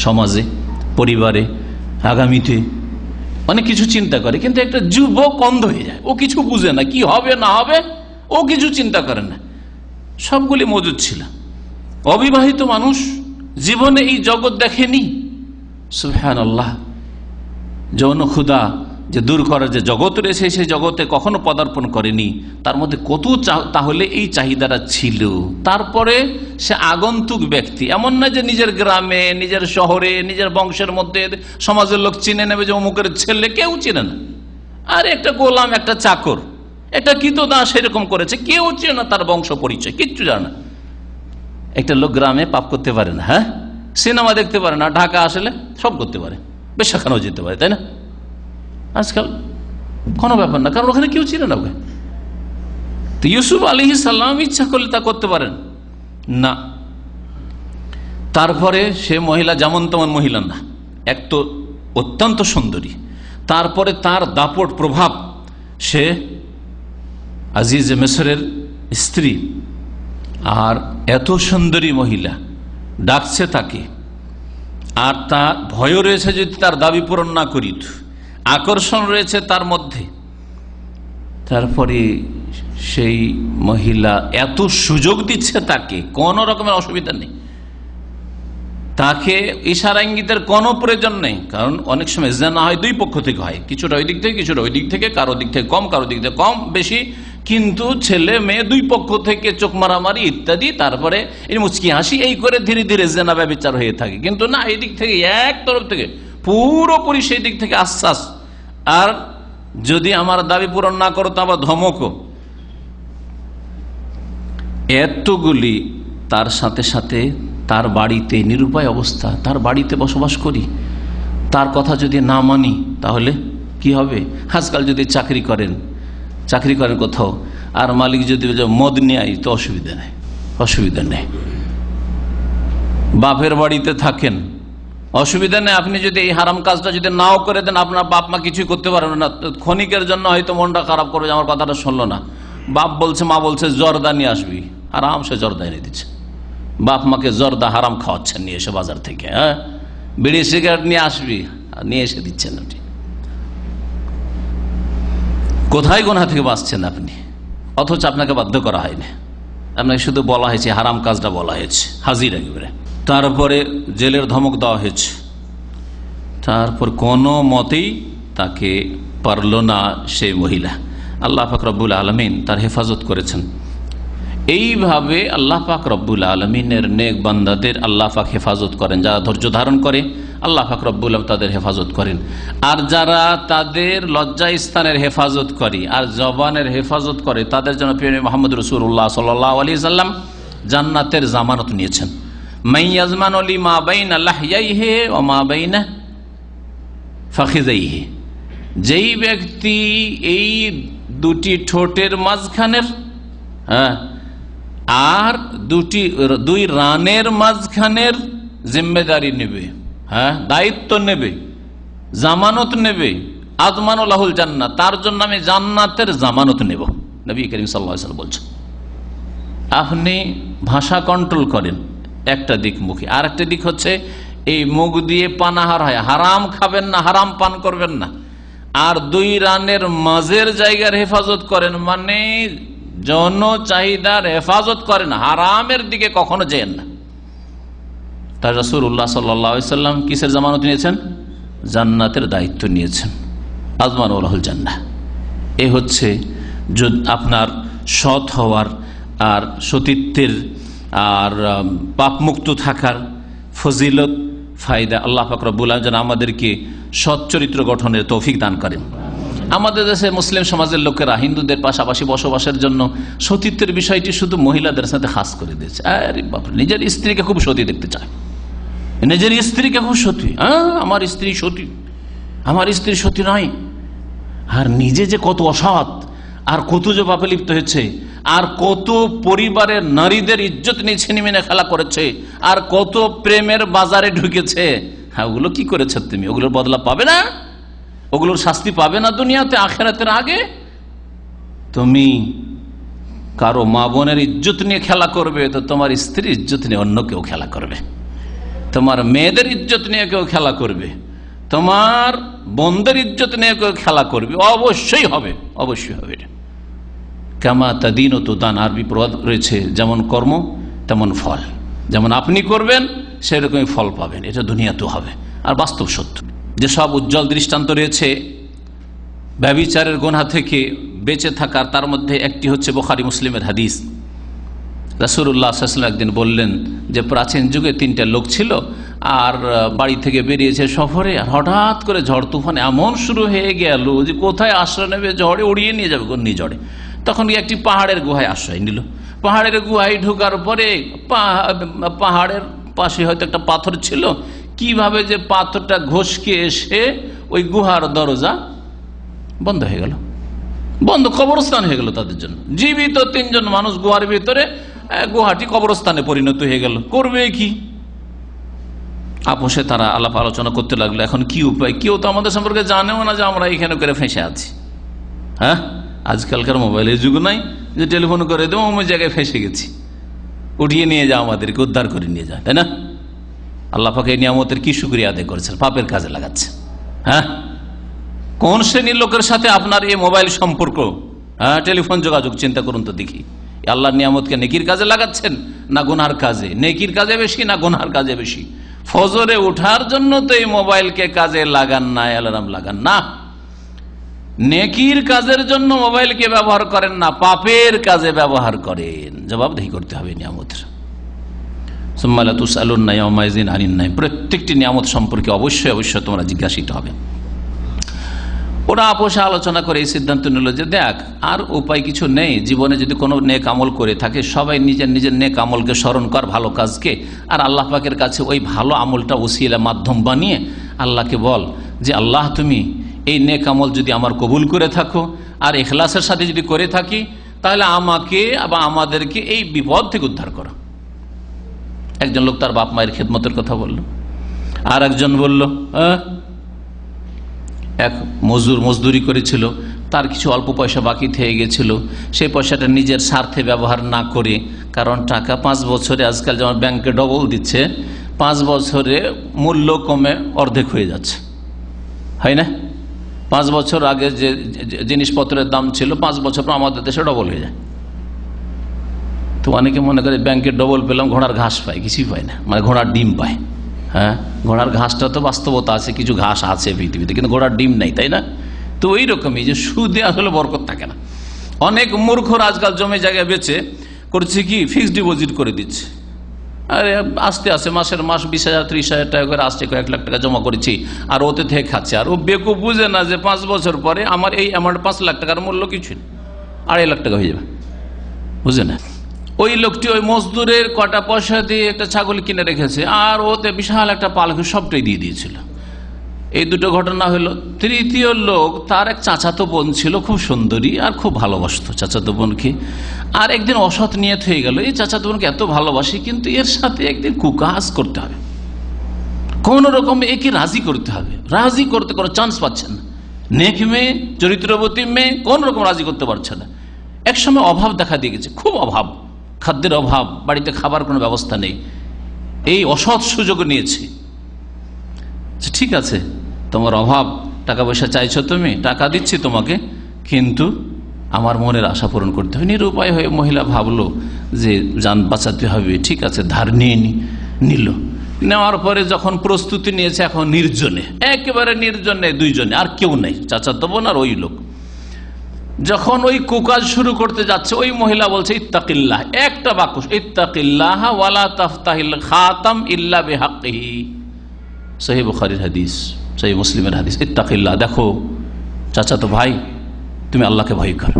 সমাজে, পরিবারে, আগামীতে অনেক কিছু চিন্তা করে। কিন্তু একটা যুবক অন্ধ হয়ে যায়, ও কিছু বুঝে না, কি হবে না হবে ও কিছু চিন্তা করে না। সবগুলি মজুদ ছিল। অবিবাহিত মানুষ জীবনে এই জগৎ দেখেনি, সুবহানাল্লাহ, যৌন ক্ষুধা যে দূর করার যে জগৎ রয়েছে, সেই জগতে কখনো পদার্পণ করেনি, তার মধ্যে কত তাহলে এই চাহিদাটা ছিল। তারপরে সে আগন্তুক ব্যক্তি, এমন না যে নিজের গ্রামে, নিজের শহরে, নিজের বংশের মধ্যে সমাজের লোক চিনে নেবে যে অমুকের ছেলে, কেউ চিনে না। আর একটা গোলাম, একটা চাকর, একটা কৃতদাস এরকম করেছে, কেউ চেনে না তার বংশ পরিচয়, কিচ্ছু জানে না। একটা লোক গ্রামে পাপ করতে পারে না, হ্যাঁ, সিনেমা দেখতে পারে না, ঢাকা আসলে সব করতে পারে, বেশাখানাও যেতে পারে, তাই না? আজকাল কোনো ব্যাপার না, কারণ ওখানে কেউ ছিল না ওকে। তো ইউসুফ আলাইহিস সালাম ইচ্ছা করলে তা করতে পারেন না। তারপরে সে মহিলা যেমন তেমন মহিলা না, এক তো অত্যন্ত সুন্দরী, তারপরে তার দাপট প্রভাব, সে আজিজ মিসরের স্ত্রী, আর এত সুন্দরী মহিলা ডাকছে তাকে, আর তার ভয় রয়েছে যদি তার দাবি পূরণ না করি, আকর্ষণ রয়েছে তার মধ্যে। তারপরে সেই মহিলা এত সুযোগ দিচ্ছে তাকে, কোনো রকমের অসুবিধা নেই, তাকে ইশারা ইঙ্গিতের কোনো প্রয়োজন নেই। কারণ অনেক সময় জিনা হয় দুই পক্ষ থেকে হয়, কিছুটা ওই দিক থেকে, কিছুটা ওই দিক থেকে, কারো দিক থেকে কম, কারো দিক থেকে কম বেশি, কিন্তু ছেলে মেয়ে দুই পক্ষ থেকে চোখ মারামারি ইত্যাদি, তারপরে এই মুচকি হাসি, এই করে ধীরে ধীরে জিনা ব্যভিচার হয়ে থাকে। কিন্তু না, এই দিক থেকে এক তরফ থেকে পুরোপুরি সেই দিক থেকে আশ্বাস, আর যদি আমার দাবি পূরণ না করো তো আবার ধমকও। এতগুলি, তার সাথে সাথে তার বাড়িতে নিরুপায় অবস্থা, তার বাড়িতে বসবাস করি, তার কথা যদি না মানি তাহলে কি হবে? আজকাল যদি চাকরি করেন কোথাও, আর মালিক যদি মদ নিয়ে আই তো অসুবিধা নেই। বাপের বাড়িতে থাকেন, অসুবিধা নেই। আপনি যদি এই হারাম কাজটা যদি নাও করে দেন, আপনার বাপ মা কিছুই করতে পারবে না। ক্ষণিকের জন্য হয়তো মনটা খারাপ করবে, আমার কথাটা শুনলো না, বাপ বলছে মা বলছে জর্দা নিয়ে আসবি, আরাম সে জর্দা এনে দিচ্ছে। বাপ মাকে জর্দা হারাম খাওয়াচ্ছেন নিয়ে এসে বাজার থেকে। হ্যাঁ, বিড়ি সিগারেট নিয়ে আসবি, নিয়ে এসে দিচ্ছেন আপনি। কোথায় গুনাহ থেকে বাঁচছেন আপনি? অথচ আপনাকে বাধ্য করা হয়নি, আপনাকে শুধু বলা হয়েছে, হারাম কাজটা বলা হয়েছে, হাজির একেবারে। তারপরে জেলের ধমক দেওয়া হয়েছে, তারপর কোনো মতেই তাকে পারল না সেই মহিলা। আল্লাহ পাক রব্বুল আলমিন তার হেফাজত করেছেন। এইভাবে আল্লাহ পাক রব্বুল আলমিনের নেক বান্দাদের আল্লাহ পাক হেফাজত করেন। যারা ধৈর্য ধারণ করে আল্লাহ পাক রব্বুল আলমিন তাদের হেফাজত করেন। আর যারা তাদের লজ্জা স্থানের হেফাজত করে আর জবানের হেফাজত করে, তাদের জন্য প্রিয় মুহাম্মদ রাসূলুল্লাহ সাল্লাল্লাহু আলাইহি সাল্লাম জান্নাতের জামানত নিয়েছেন। মাইয়াজমানু লিমা বাইনা লাহইয়াইহি ওয়া মা বাইনা ফাখিযাইহি, যেই ব্যক্তি এই দুটি ঠোঁটের মাঝখানের আর দুই রানের মাঝখানের জিম্মেদারি নেবে, দায়িত্ব নেবে, জামানত নেবে, আযমানু লাহুল জান্নাত, তার জন্য আমি জান্নাতের জামানত নেব, নবী করিম সাল্লাল্লাহু আলাইহি ওয়াসাল্লাম বলছেন। আপনি ভাষা কন্ট্রোল করেন একটা দিক মুখে, আর একটা দিক হচ্ছে এই মুখ দিয়ে পানাহার হয়, হারাম খাবেন না, হারাম পান করবেন না। আর দুই রানের মাঝের জায়গার হেফাজত করেন, মানে যৌন চাহিদার হেফাজত করেন, হারামের দিকে কখনো যেন না। তার রাসূলুল্লাহ সাল্লাল্লাহু আলাইহি ওয়াসাল্লাম কিসের জামানত নিয়েছেন? জান্নাতের দায়িত্ব নিয়েছেন, আযমানু লাহুল জান্নাহ। এই হচ্ছে আপনার সৎ হওয়ার আর সতীত্বের আর পাপমুক্ত থাকার ফজিলত, ফায়দা। আল্লাহ পাক রব্বুল আলামিন যেন আমাদেরকে সৎ চরিত্র গঠনের তৌফিক দান করেন। আমাদের দেশে মুসলিম সমাজের লোকেরা হিন্দুদের পাশাপাশি বসবাসের জন্য সতীত্বের বিষয়টি শুধু মহিলাদের সাথে খাস করে দিয়েছে। আরে বাপরে, নিজের স্ত্রীকে খুব সতী দেখতে চায়, নিজের স্ত্রীকে খুব সতী, আমার স্ত্রী সতী, আমার স্ত্রী সতী নয়। আর নিজে যে কত অসৎ, আর কত যে পাপে লিপ্ত হয়েছে, আর কত পরিবারের নারীদের ইজ্জত নিয়ে ছিনিমিনে খেলা করেছে, আর কত প্রেমের বাজারে ঢুকেছে। ওগুলো কি করেছে তুমি? ওগুলোর বদলা পাবে না, ওগুলোর শাস্তি পাবে না দুনিয়াতে, আখিরাতের আগে। তুমি কারো মা বোনের ইজ্জত নিয়ে খেলা করবে, তো তোমার স্ত্রীর ইজ্জত নিয়ে অন্য কেউ খেলা করবে, তোমার মেয়েদের ইজ্জত নিয়ে কেউ খেলা করবে, তোমার বোনদের ইজ্জত নিয়ে কেউ খেলা করবে, অবশ্যই হবে, অবশ্যই হবে। কামা তাদিন ও তুদান, আরবি প্রবাদ রয়েছে, যেমন কর্ম তেমন ফল, যেমন আপনি করবেন সেরকমই ফল পাবেন, এটা দুনিয়াতেও হবে। আর বাস্তব সত্য যেসব উজ্জ্বল দৃষ্টান্ত রয়েছে ব্যভিচারের গুনাহ থেকে বেঁচে থাকার, তার মধ্যে একটি হচ্ছে বুখারী মুসলিমের হাদিস। রাসূলুল্লাহ সাল্লাল্লাহু আলাইহি ওয়াসাল্লাম একদিন বললেন যে প্রাচীন যুগে তিনটা লোক ছিল, আর বাড়ি থেকে বেরিয়েছে সফরে, আর হঠাৎ করে ঝড় তুফান এমন শুরু হয়ে গেল যে কোথায় আশ্রয় নেবে, ঝড়ে উড়িয়ে নিয়ে যাবে ঘূর্ণিঝড়ে। তখন একটি পাহাড়ের গুহায় আশ্রয় নিল। পাহাড়ের গুহায় ঢোকার পরে পাহাড়ের পাশে হয়তো একটা পাথর ছিল, কিভাবে যে পাথরটা ঘষকে এসে ওই গুহার দরজা বন্ধ হয়ে গেল, বন্ধ, কবরস্থান হয়ে গেল তাদের জন্য। জীবিত তিনজন মানুষ গুহার ভিতরে, গুহাটি কবরস্থানে পরিণত হয়ে গেল। করবে কি? আপোষে তারা আলাপ আলোচনা করতে লাগলো, এখন কি উপায়? কেউ তো আমাদের সম্পর্কে জানেও না যে আমরা এখানে করে ফেঁসে আছি। হ্যাঁ, আজকালকার মোবাইলের যুগ নাই যে টেলিফোন করে দেবো ওই জায়গায় ফেঁসে গেছি, উঠিয়ে নিয়ে যাও, আমাদেরকে উদ্ধার করে নিয়ে যায়, তাই না? আল্লাহ পাক এই নিয়ামতের কি শুকরিয়া আদায় করেছেন, পাপের কাজে লাগাচ্ছে। হ্যাঁ, কোন শ্রেণীর লোকের সাথে আপনার এই মোবাইল সম্পর্ক, টেলিফোন যোগাযোগ, চিন্তা করুন তো দেখি। আল্লাহর নিয়ামতকে নেকির কাজে লাগাচ্ছেন না গুনহার কাজে? নেকির কাজে বেশি না গুনহার কাজে বেশি? ফজরে ওঠার জন্য তো এই মোবাইলকে কাজে লাগান না, অ্যালার্ম লাগান না। নেকির কাজের জন্য মোবাইলকে ব্যবহার করেন না, পাপের কাজে ব্যবহার করেন। জবাবদিহি করতে হবে নিয়ামতের। সুম্মা লা তুসআলুন্না ইয়াওমাইযিন আনিন নাঈম, প্রত্যেকটি নিয়ামত সম্পর্কে অবশ্যই অবশ্যই তোমরা জিজ্ঞাসিত হবে। ওরা আপোষে আলোচনা করে এই সিদ্ধান্ত নিল যে দেখ, আর উপায় কিছু নেই, জীবনে যদি কোনো নেক আমল করে থাকে সবাই নিজের নিজের নেক আমলকে স্মরণ কর, ভালো কাজকে, আর আল্লাহ পাকের কাছে ওই ভালো আমলটা ওসিলা মাধ্যম বানিয়ে আল্লাহকে বল যে আল্লাহ তুমি এই নেক আমল যদি আমার কবুল করে থাকো আর ইখলাসের সাথে যদি করে থাকি, তাহলে আমাকে বা আমাদেরকে এই বিপদ থেকে উদ্ধার করো। একজন লোক তার বাপ মায়ের খেদমতের কথা বলল, আর একজন বলল এক মজদুরি করেছিল, তার কিছু অল্প পয়সা বাকি থেকে গেছিল, সেই পয়সাটা নিজের স্বার্থে ব্যবহার না করে, কারণ টাকা 5 বছরে আজকাল যেমন ব্যাংকে ডবল দিচ্ছে, 5 বছরে মূল্য কমে অর্ধেক হয়ে যাচ্ছে, হয় না? 5 বছর আগে যে জিনিসপত্রের দাম ছিল 5 বছর পর আমাদের দেশে ডবল হয়ে যায়। তো অনেকে মনে করে ব্যাংকে ডবল পেলাম, ঘোড়ার ঘাস পায়, কিছুই পায় না, মানে ঘোড়ার ডিম পায়। হ্যাঁ, ঘোড়ার ঘাসটা তো বাস্তবতা আছে, কিছু ঘাস আছে পৃথিবীতে, কিন্তু ঘোড়ার ডিম নেই, তাই না? তো ওই রকমই যে সুদে আসলে বরকত থাকে না। অনেক মূর্খরা আজকাল জমি জায়গায় বেচে করছে কি, ফিক্সড ডিপোজিট করে দিচ্ছে। আরে আস্তে আস্তে মাসের মাস 20,000 30,000 টাকা করে আসছে, 1 লাখ টাকা জমা করেছি, আর ওতে থেকে খাচ্ছে। আর ও বেকুব বুঝে না যে 5 বছর পরে আমার এই অ্যামাউন্ট 5 লাখ টাকার মূল্য কিছু না, 2.5 লাখ টাকা হয়ে যাবে, বুঝে না। ওই লোকটি ওই মজদুরের কটা পয়সা দিয়ে একটা ছাগল কিনে রেখেছে, আর ওতে বিশাল একটা পালকি সবটাই দিয়ে দিয়েছিল। এই দুটো ঘটনা হলো। তৃতীয় লোক, তার এক চাচাতো বোন ছিল, খুব সুন্দরী আর খুব ভালোবাসতো চাচাতো বোনকে। আর একদিন অসৎ নিয়ত হয়ে গেল, এই চাচাতো বোনকে এত ভালোবাসি, কিন্তু এর সাথে একদিন কুকাজ করতে হবে, কোন রকম একে রাজি করতে হবে। রাজি করতে কোনো চান্স পাচ্ছেন না, নেক মেয়ে, চরিত্রবতী মেয়ে, কোন রকম রাজি করতে পারছে না। একসময় অভাব দেখা দিয়ে গেছে, খুব অভাব, খাদ্যের অভাব, বাড়িতে খাবার কোনো ব্যবস্থা নেই। এই অসৎ সুযোগ নিয়েছে। ঠিক আছে, তোমার অভাব, টাকা পয়সা চাইছো, তুমি টাকা দিচ্ছি তোমাকে, কিন্তু আমার মনের আশা পূরণ করতে হবে। নিরুপায় হয়ে মহিলা ভাবলো যে জান বাঁচাতে হবে, ঠিক আছে, ধার নিয়ে নিল। নেওয়ার পরে যখন প্রস্তুতি নিয়েছে, এখন নির্জনে, একেবারে নির্জনে, 2 জনে, আর কেউ নেই, চাচাতো বোন আর ওই লোক। যখন ওই কুকাজ শুরু করতে যাচ্ছে, ওই মহিলা বলছে ইত্তাকিল্লাহ, একটা বাক্য, ইত্তাকিল্লাহ ওয়ালা তাফতাহিল খাতাম ইল্লা বিহাক্কিহি। সহিহ বুখারীর হাদিস, সহিহ মুসলিমের হাদিস। ইত্তাকিল্লাহ, দেখো চাচাতো ভাই, তুমি আল্লাহকে ভয় করো,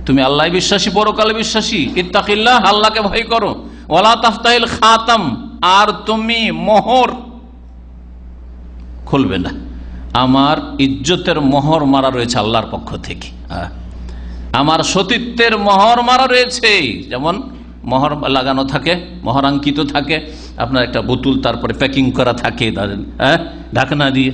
তুমি আল্লাহ বিশ্বাসী, পরকালে বিশ্বাসী, ইত্তাকিল্লাহ, আল্লাহকে ভয় করো, ওয়ালা তাফতাহিল খাতাম, আর তুমি মোহর খুলবে না। আমার ইজ্জতের মোহর মারা রয়েছে আল্লাহর পক্ষ থেকে, আমার সতীত্বের মোহর মারা রয়েছে। যেমন মোহর লাগানো থাকে, মোহরাঙ্কিত থাকে, আপনার একটা বোতল, তারপরে প্যাকিং করা থাকে ঢাকনা দিয়ে।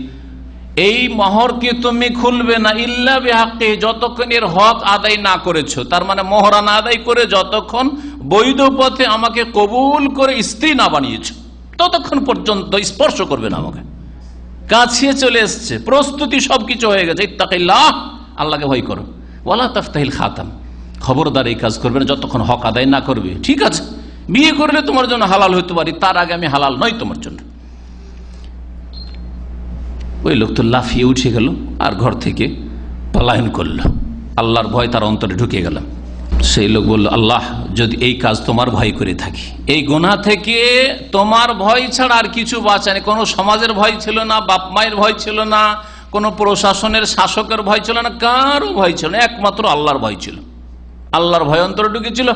এই মোহরকে তুমি খুলবে না ইল্লা বিহাক্কি, যতক্ষণ এর হক আদায় না করেছো। তার মানে মোহরানা আদায় করে যতক্ষণ বৈধ পথে আমাকে কবুল করে স্ত্রী না বানিয়েছো, ততক্ষণ পর্যন্ত স্পর্শ করবে না আমাকে। কাছে চলে এসছে, প্রস্তুতি সবকিছু হয়ে গেছে, ইত্তাকিল্লাহ, আল্লাহকে ভয় করো, ওয়ালা তাফতাহিল খাতাম, খবরদার এই কাজ করবে না যতক্ষণ হক আদায় না করবে। ঠিক আছে, বিয়ে করলে তোমার জন্য হালাল হইতে পারি, তার আগে আমি হালাল নই তোমার জন্য। ওই লোক তো লাফিয়ে উঠে গেল আর ঘর থেকে পলায়ন করল। আল্লাহর ভয় তার অন্তরে ঢুকে গেল। সেই লোক বলল, আল্লাহ, যদি এই কাজ তোমার ভয় করে থাকি, এই গুনাহ থেকে তোমার ভয় ছাড়া আর কিছু বাঁচায়নি। কোনো সমাজের ভয় ছিল না, বাপ মায়ের ভয় ছিল না, কোনো প্রশাসনের শাসকের ভয় ছিল না, কারো ভয় ছিল না, একমাত্র আল্লাহর ভয় ছিল। আল্লাহর ভয় অন্তরে ঢুকেছিল,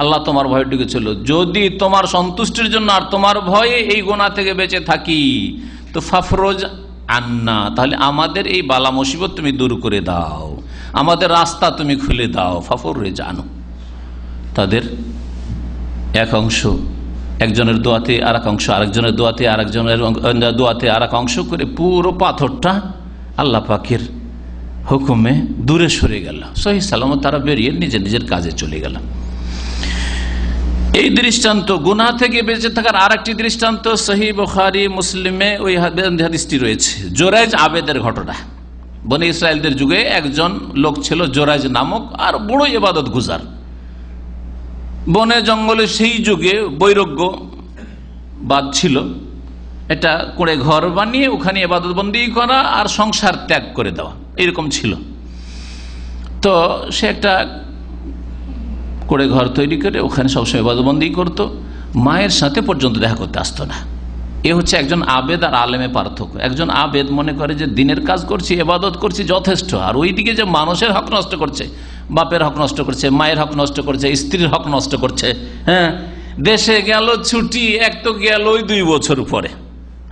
আল্লাহ তোমার ভয় ঢুকেছিল। যদি তোমার সন্তুষ্টির জন্য আর তোমার ভয়ে এই গুনাহ থেকে বেঁচে থাকি, তো ফাফরোজ আন্না, তাহলে আমাদের এই বালা মুসিবত তুমি দূর করে দাও, আমাদের রাস্তা তুমি খুলে দাও। ফাফরোজ আনো, তাদের এক অংশ একজনের দোয়াতে আর এক অংশ, আরেকজনের দোয়াতে আরেকজনের দোয়াতে আর এক অংশ করে পুরো পাথরটা আল্লাহ পাকের হুকুমে দূরে সরে গেল। সহিহ সালামত তারা বেরিয়ে নিজের নিজের কাজে চলে গেল। এই দৃষ্টান্ত, গুনাহ থেকে বেঁচে থাকার আর একটি দৃষ্টান্ত সহিহ বুখারী মুসলিমে ওই হাদিসটি রয়েছে, জোরাইজ আবেদের ঘটনা। বনি ইসরায়েলদের যুগে একজন লোক ছিল জোরাইজ নামক, আর বড় ইবাদত গুজার। বনে জঙ্গলে সেই যুগে বৈরাগ্যবাদ ছিল, এটা করে ঘর বানিয়ে ওখানে ইবাদত বন্দি করা আর সংসার ত্যাগ করে দেওয়া, এরকম ছিল। তো সে একটা করে ঘর তৈরি করে ওখানে সবসময় ইবাদতবন্দি করতো, মায়ের সাথে পর্যন্ত দেখা করতে আসতো না। এ হচ্ছে একজন আবেদ আর আলেমে পার্থক্য। একজন আবেদ মনে করে যে দিনের কাজ করছি, ইবাদত করছি, যথেষ্ট। আর ওইদিকে যে মানুষের হক নষ্ট করছে, বাপের হক নষ্ট করছে, মায়ের হক নষ্ট করছে, স্ত্রীর হক নষ্ট করছে। হ্যাঁ, দেশে গেল ছুটি, এক তো গেল 2 বছর পরে,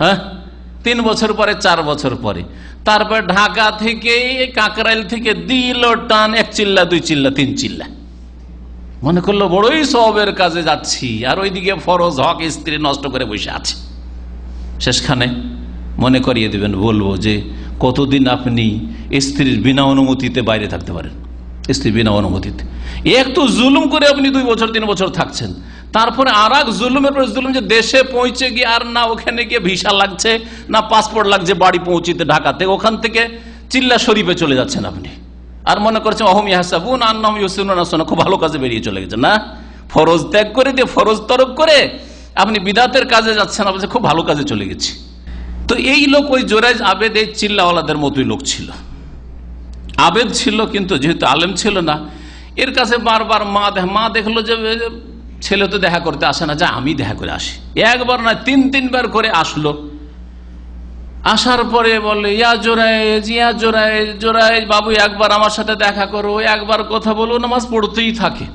হ্যাঁ 3 বছর পরে, 4 বছর পরে, তারপর ঢাকা থেকে কাকরাইল থেকে দিল টান 1 চিল্লা 2 চিল্লা 3 চিল্লা, মনে করলো বড়ই সওয়াবের কাজে যাচ্ছি, আর ওইদিকে ফরজ হক স্ত্রী নষ্ট করে বসে আছে। শেষখানে মনে করিয়ে দেবেন, বলবো যে কতদিন আপনি স্ত্রীর বিনা অনুমতিতে বাইরে থাকতে পারেন, স্ত্রীর বিনা অনুমতিতে। এক তো জুলুম করে আপনি 2 বছর 3 বছর থাকছেন, তারপরে আর এক জুলুমের পর জুলুম, যে দেশে পৌঁছে গিয়ে আর না ওখানে গিয়ে ভিসা লাগছে না পাসপোর্ট লাগছে বাড়ি পৌঁছিতে ঢাকাতে, ওখান থেকে চিল্লা শরীফে চলে যাচ্ছেন আপনি, আর মনে করছেন অহম ইয়াহসাবুন আন্নাহুম ইউহসিনুনা সুন্নাহ, খুব ভালো কাজে বেরিয়ে চলে গেছেন। না, ফরজ ত্যাগ করে দিয়ে ফরজ তরক করে আপনি বিদাতের কাজে যাচ্ছেন, আপনি খুব ভালো কাজে চলে গেছি। তো এই লোক ওই জোরাইজ আবেদ এই চিল্লাওয়ালাদের মতোই লোক ছিল, আবেদ ছিল, কিন্তু যেহেতু আলেম ছিল না, এর কাছে বারবার মা দেখলো যে ছেলে তো দেখা করতে আসে না, যা আমি দেখা করে আসি। একবার না 3 বার করে আসলো। আসার পরে বলে, ইয়া জোরাইজ, ইয়া জোরাইজ, জোরাইজ বাবু একবার আমার সাথে দেখা করো, একবার কথা বলো। নামাজ পড়তেই থাকে।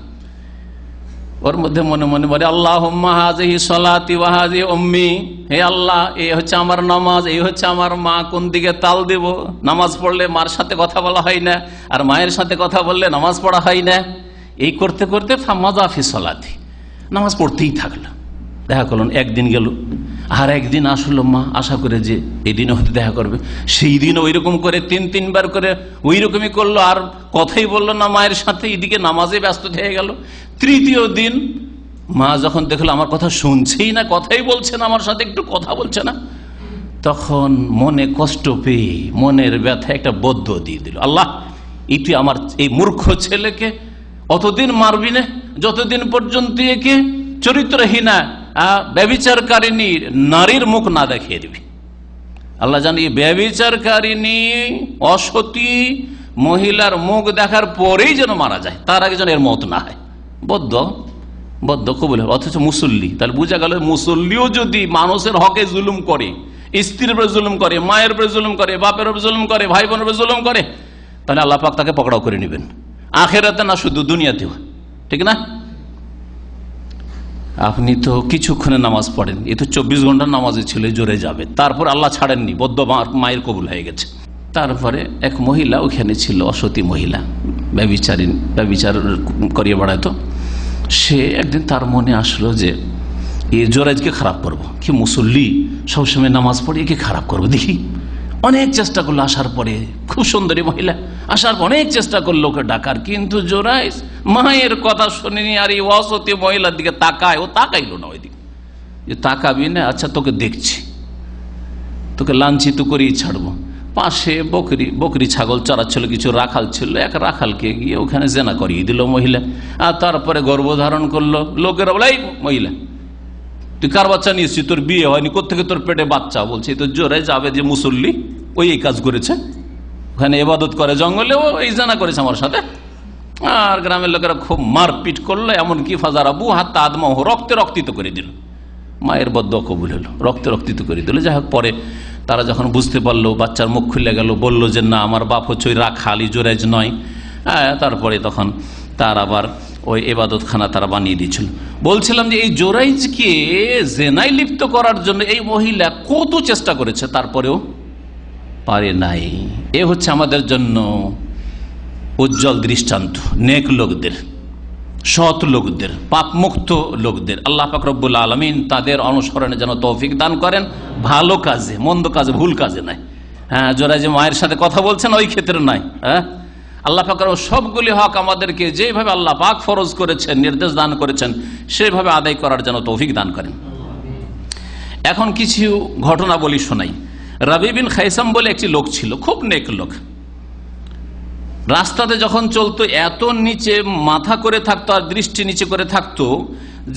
ওর মধ্যে মনে মনে বলে, আল্লাহুম্মা হাযিহি সলাতি ওয়া হাযিহি উম্মি, হে আল্লাহ, এই হচ্ছে আমার নামাজ, এই হচ্ছে আমার মা, কোন দিকে তাল দেব? নামাজ পড়লে মার সাথে কথা বলা হয় না, আর মায়ের সাথে কথা বললে নামাজ পড়া হয় না। এই করতে করতে ফামাযা ফি সলাতি, নামাজ পড়তেই থাকলো। দেখা করলেন, একদিন গেল, আর একদিন আসলো মা, আশা করে যে এই দিনও হয়তো দেখা করবে। সেই দিন ওই রকম করে 3 বার করে ওই রকমই করলো, আর কথাই বললো না মায়ের সাথে, এদিকে নামাজে ব্যস্ত হয়ে গেল। তৃতীয় দিন মা যখন দেখলো আমার কথা শুনছেই না, কথাই বলছে না আমার সাথে, একটু কথা বলছে না, তখন মনে কষ্ট পেয়ে মনের ব্যথা একটা বদ্ধ দিয়ে দিল, আল্লাহ এটি আমার এই মূর্খ ছেলেকে অতদিন মারবি না যতদিন পর্যন্ত একে চরিত্রহীনা ব্যভিচারকারিণী নারীর মুখ না দেখিয়ে দিবি। আল্লাহ জানি ব্যভিচারকারিণী অসতী মহিলার মুখ দেখার পরেই যেন মারা যায়, তার আগে যেন এর মত না হয়। বদ্ধ কবুল, অথচ মুসল্লি। তাহলে বোঝা গেল মুসল্লিও যদি মানুষের হকে জুলুম করে, স্ত্রীর উপরে জুলুম করে, মায়ের উপরে জুলুম করে, বাপের উপরে জুলুম করে, ভাই বোনের উপরে জুলুম করে, তাহলে আল্লাহ পাক তাকে পকড়াও করে নেবেন, আখেরাতে না শুধু দুনিয়াতেও। ঠিক না? আপনি তো কিছুক্ষণে নামাজ পড়েন, এ তো 24 ঘন্টার নামাজে ছিল, জোরে যাবে। তারপর আল্লাহ ছাড়েননি, বদ্ধ মায়ের কবুল হয়ে গেছে। তারপরে এক মহিলা ওখানে ছিল, অসতী মহিলা, ব্যভিচার করিয়ে বেড়াতো। সে একদিন তার মনে আসলো যে এই জোরাইজকে খারাপ করবো, কি মুসল্লি সবসময় নামাজ পড়ে, একে খারাপ করবো দেখি। অনেক চেষ্টা করলো, আসার পরে খুব সুন্দরী মহিলা, আসার পর অনেক চেষ্টা করলো ওকে ডাকার, কিন্তু জোরাইজ মায়ের কথা শুনিনি। আর এই অসতী মহিলার দিকে তাকায়, ও তাকাইলো না ওইদিকে, যে তাকাবি না, আচ্ছা তোকে দেখছি, তোকে লাঞ্ছিত করেই ছাড়বো। পাশে বকরি ছাগল চড়াচ্ছিল, কিছু রাখাল ছিল, এক রাখালকে গিয়ে ওখানে জেনা করিয়ে দিল মহিলা। আর তারপরে গর্ভধারণ করলো। লোকেরা বলে, এই মহিলা তুই কার বাচ্চা নিয়েছিস, তোর বিয়ে হয়নি, কোত্থেকে তোর পেটে বাচ্চা? বলছে তো জোরে যাবে যে মুসল্লি, ওই এই কাজ করেছে, ওখানে ইবাদত করে জঙ্গলে, ও এই জেনা করেছে আমার সাথে। আর গ্রামের লোকেরা খুব মারপিট করলো, এমনকি ফাজারাবু হাত্তা আদমাহ, রক্তে রক্তিত করে দিল। মায়ের বদ্দুয়া কবুল হলো, রক্তে রক্তিত করে দিল। যাই হোক, পরে তারা যখন বুঝতে পারলো, বাচ্চার মুখ খুলে গেল, বললো যে না, আমার বাপ হচ্ছে ওই রাখালি, জোরাইজ নয়। তারপরে তখন তার আবার ওই ইবাদতখানা তারা বানিয়ে দিয়েছিল। বলছিলাম যে এই জোরাইজকে জেনায় লিপ্ত করার জন্য এই মহিলা কত চেষ্টা করেছে, তারপরেও পারে নাই। এ হচ্ছে আমাদের জন্য উজ্জ্বল দৃষ্টান্ত, নেক লোকদের, সৎ লোকদের, পাপমুক্ত লোকদের। আল্লাহ পাক রব্বুল আলামিন তাদের অনুসরণে যেন তৌফিক দান করেন, ভালো কাজে, মন্দ কাজে, ভুল কাজে নাই। হ্যাঁ, জোরাই যে মায়ের সাথে কথা বলছেন ওই ক্ষেত্রে নাই। হ্যাঁ, আল্লাহ পাক সবগুলি হক আমাদেরকে যেভাবে আল্লাহ পাক ফরজ করেছেন, নির্দেশ দান করেছেন, সেভাবে আদায় করার যেন তৌফিক দান করেন। এখন কিছু ঘটনা বলি, শোনাই। রাবি বিন খাইসাম বলে একটি লোক ছিল, খুব নেক লোক। রাস্তাতে যখন চলতো এত নিচে মাথা করে থাকতো আর দৃষ্টি নিচে করে থাকতো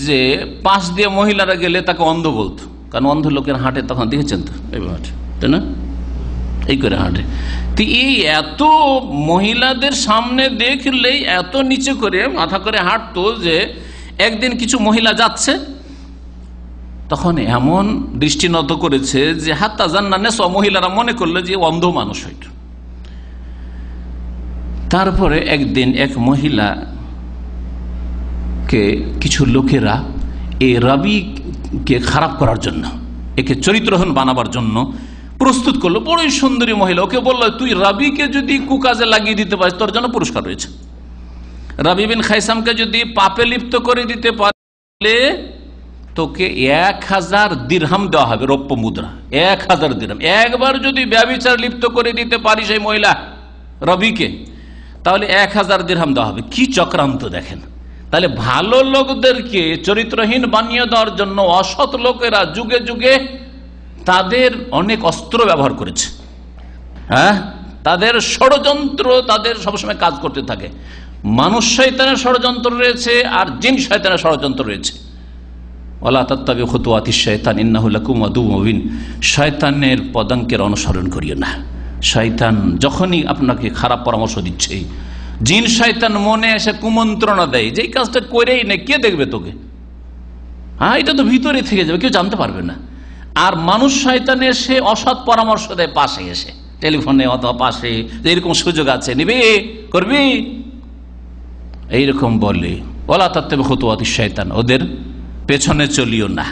যে পাশ দিয়ে মহিলারা গেলে তাকে অন্ধ বলতো। কারণ অন্ধ লোকের হাঁটে, তখন দেখেছেন তো, এইভাবে হাঁটে, তাই না, এই করে হাঁটে। তো এই এত মহিলাদের সামনে দেখলেই এত নিচে করে মাথা করে হাঁটতো যে একদিন কিছু মহিলা যাচ্ছে, তখন এমন দৃষ্টি নত করেছে যে হাত্তা জান্নানে সব মহিলারা মনে করলো যে অন্ধ মানুষ হইতো। তারপরে একদিন এক মহিলাকে কিছু লোকেরা এই রাবিকে খারাপ করার জন্য, একে চরিত্রহীন বানাবার জন্য প্রস্তুত করলো। বড়ই সুন্দরী মহিলা, ওকে বললো তুই রাবিকে যদি কুকাজে লাগিয়ে দিতে পারিস তোর জন্য পুরস্কার রয়েছে। রাবি বিন খাইসামকে যদি পাপে লিপ্ত করে দিতে পারলে তোকে 1000 দিরহাম দেওয়া হবে, রৌপ্য মুদ্রা 1000 দিরহাম। একবার যদি ব্যভিচার লিপ্ত করে দিতে পারি সেই মহিলা রবিকে, তাহলে 1000 দিরহাম দেওয়া হবে। কি চক্রান্ত দেখেন! তাহলে ভালো লোকদেরকে চরিত্রহীন বানিয়ে দেওয়ার জন্য অসৎ লোকেরা যুগে যুগে তাদের অনেক অস্ত্র ব্যবহার করেছে। হ্যাঁ, তাদের ষড়যন্ত্র তাদের সবসময় কাজ করতে থাকে। মানুষ শয়তানের ষড়যন্ত্র রয়েছে আর জিন শয়তানের ষড়যন্ত্র রয়েছে। ওয়ালা তাত্তাবিউ খুতুওয়াতিশ শাইতান ইন্নাহু লাকুম আদুউম মুবিন। শয়তানের পদাঙ্কের অনুসরণ করিও না। শয়তান যখনই আপনাকে খারাপ পরামর্শ দিচ্ছে, জিন শয়তান মনে এসে কুমন্ত্রণা দেয় যে এই কাজটা করেই না, কে দেখবে তোকে? হ্যাঁ, এটা তো ভিতরে থেকে যাবে, কেউ জানতে পারবে না। আর মানুষ শয়তান এসে অসৎ পরামর্শ দেয় পাশে এসে, টেলিফোনে অথবা পাশে, এরকম সুযোগ আছে, নিবি, করবি, এইরকম বলে। ওয়ালা তাত্তাবিউ খুতুওয়াতিশ শাইতান, ওদের পেছনে চলিও না,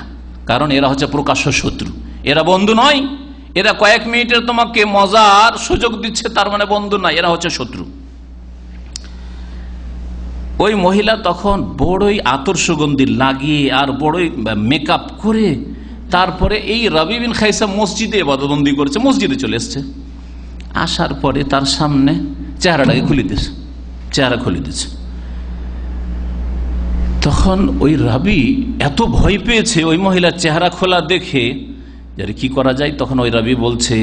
কারণ এরা হচ্ছে প্রকাশ্য শত্রু। এরা বন্ধু নয়, এরা কয়েক মিনিটের তোমাকে মজার সুযোগ দিচ্ছে, তার মানে বন্ধু নয়, এরা হচ্ছে শত্রু। ওই মহিলা তখন বড়ই আতর সুগন্ধি লাগিয়ে আর বড়ই মেকআপ করে তারপরে এই রবি বিন খাইসা মসজিদে ইবাদতবন্দি করেছে, মসজিদে চলে এসছে। আসার পরে তার সামনে চেহারাটাকে খুলে দিয়েছে, চেহারা খুলে দিয়েছে। তখন ওই রাবি এত ভয় পেয়েছে ওই মহিলার চেহারা খোলা দেখে, যে কি করা যায়। তখন ওই রাবি বলছে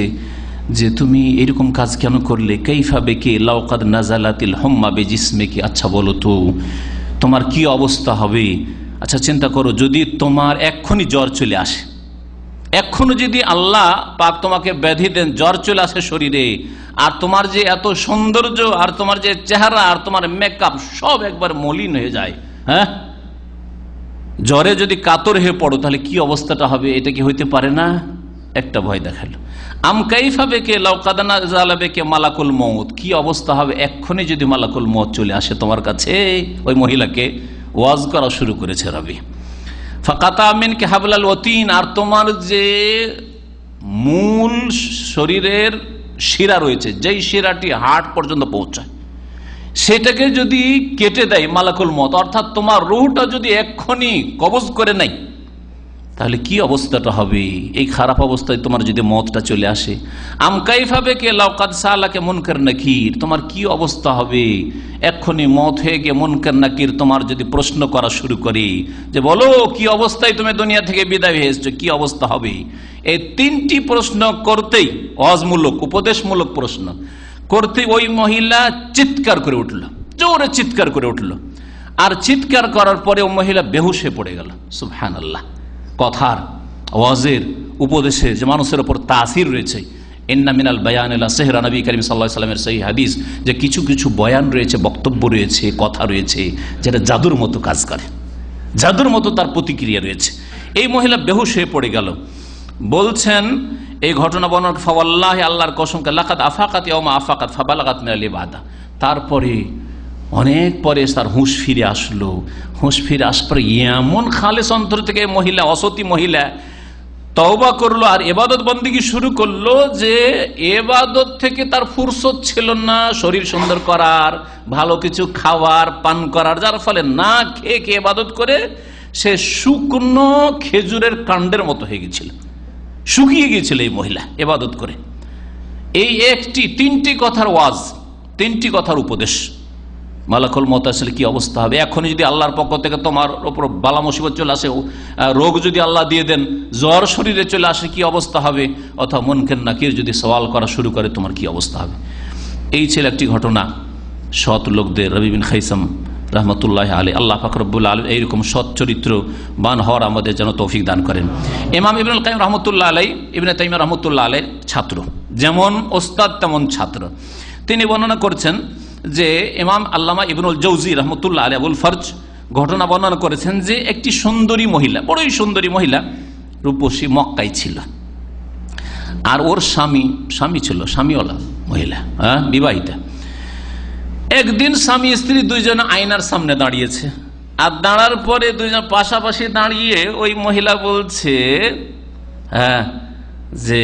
যে তুমি এরকম কাজ কেন করলে? কাইফা বিকি লাউ কাদ নাযালাতিল হুম্মা বিজিসমিকি। আচ্ছা বলো তো তোমার কি অবস্থা হবে? আচ্ছা চিন্তা করো, যদি তোমার এক্ষুনি জ্বর চলে আসে, এক্ষুনি যদি আল্লাহ পাক তোমাকে ব্যাধি দেন, জ্বর চলে আসে শরীরে, আর তোমার যে এত সৌন্দর্য আর তোমার যে চেহারা আর তোমার মেকআপ সব একবার মলিন হয়ে যায়, হ্যাঁ, জ্বরে যদি কাতর হয়ে পড়ো, তাহলে কি অবস্থাটা হবে? এটা কি হইতে পারে না? একটা ভয় দেখালো। আম কাইফা বিকি লাউ কাদ নাযালা বিকি মালাকুল মউত। কি অবস্থা হবে এক্ষুনি যদি মালাকুল মউত চলে আসে তোমার কাছে? ওই মহিলাকে ওয়াজ করা শুরু করেছে রবি। ফাকাতা মিনকি হাবলাল ওয়াতিন, আর তোমার যে মূল শরীরের শিরা রয়েছে, যেই শিরাটি হার্ট পর্যন্ত পৌঁছায়, সেটাকে যদি কেটে দেয় মালাকুল মউত, অর্থাৎ তোমার রূহটা যদি এক্ষুনি কবজ করে নেয়, তাহলে কি অবস্থাটা হবে? এই খারাপ অবস্থায় তোমার যদি মওতটা চলে আসে। আম কাইফা বিকি লাউ কাদ সালাকে মুনকার নাকির, তোমার কি অবস্থা হবে এক্ষুনি মওত হয়ে গিয়ে মুনকার নাকির তোমার যদি প্রশ্ন করা শুরু করে, যে বলো কি অবস্থায় তুমি দুনিয়া থেকে বিদায় হয়ে এসেছো, কি অবস্থা হবে? এই তিনটি প্রশ্ন করতেই, ওয়াজমূলক উপদেশমূলক প্রশ্ন করতে, ওই মহিলা চিৎকার করে উঠল, জোরে চিৎকার করে উঠল। আর চিৎকার করার পরে ওই মহিলা বেহুশ হয়ে পড়ে গেল। সুবহানাল্লাহ! কথার, ওয়াজের, উপদেশের যে মানুষের উপর তাসির রয়েছে। ইন্না মিনাল বায়ান লা সিহরা, নবী করিম সাল্লাল্লাহু আলাইহি ওয়াসাল্লামের সহিহ হাদিস, যে কিছু কিছু বয়ান রয়েছে, বক্তব্য রয়েছে, কথা রয়েছে, যেটা জাদুর মতো কাজ করে, জাদুর মতো তার প্রতিক্রিয়া রয়েছে। এই মহিলা বেহুশ হয়ে পড়ে গেল। বলছেন এই ঘটনা বর্ণনা, ফাওয়াল্লাহি, আল্লাহর কসম, লাকাদ আফাকাত ইয়াউমা আফাকাত ফাবালাগাত মিনাল ইবাদা। তারপরে অনেক পরে তার হুঁশ ফিরে আসলো। হুঁশ ফিরে আসার পরে এমন খালেস অন্তর থেকে মহিলা, অসতী মহিলা তওবা করলো আর ইবাদত বন্দেগী শুরু করলো, যে ইবাদত থেকে তার ফুরসত ছিল না শরীর সুন্দর করার, ভালো কিছু খাওয়ার, পান করার, যার ফলে না খেয়ে খেয়ে ইবাদত করে সে শুকনো খেজুরের কাণ্ডের মতো হয়ে গেছিল, শুকিয়ে গিয়েছিল এই মহিলা ইবাদত করে। এই তিনটি কথার ওয়াজ, তিনটি কথার উপদেশ। মালাকুল মওত আসলে কি অবস্থা হবে? এখনই যদি আল্লাহর পক্ষ থেকে তোমার উপর বালা মুসিবত চলে আসে, রোগ যদি আল্লাহ দিয়ে দেন, জ্বর শরীরে চলে আসে, কি অবস্থা হবে? অথবা মুনকার নাকির যদি সওয়াল করা শুরু করে, তোমার কি অবস্থা হবে? এই ছিল একটি ঘটনা সৎ লোকদের। রবি বিন খাইসাম রহমতুল্লাহ আলাইহি, আল্লাহ পাক রব্বুল আলামিন এইরকম সৎ চরিত্রবান হওয়ার আমাদের যেন তৌফিক দান করেন। ইমাম ইবনুল কাইয়িম রহমতুল্লাহ আলাইহি, ইবনে তাইমিয়া রহমতুল্লাহ আলাইহির ছাত্র, যেমন ওস্তাদ তেমন ছাত্র। তিনি বর্ণনা করছেন যে ইমাম আল্লামা ইবনুল জৌজি রহমতুল্লাহ আলাইহি আবুল ফরজ ঘটনা বর্ণনা করেছেন যে একটি সুন্দরী মহিলা, বড়ই সুন্দরী মহিলা, রূপসী, মক্কায় ছিল। আর ওর স্বামী ছিল স্বামীওয়ালা মহিলা, হ্যাঁ, বিবাহিতা। একদিন স্বামী স্ত্রী দুইজন আয়নার সামনে দাঁড়িয়েছে, আর দাঁড়ার পরে দুইজন পাশাপাশি দাঁড়িয়ে ওই মহিলা বলছে, হ্যাঁ, যে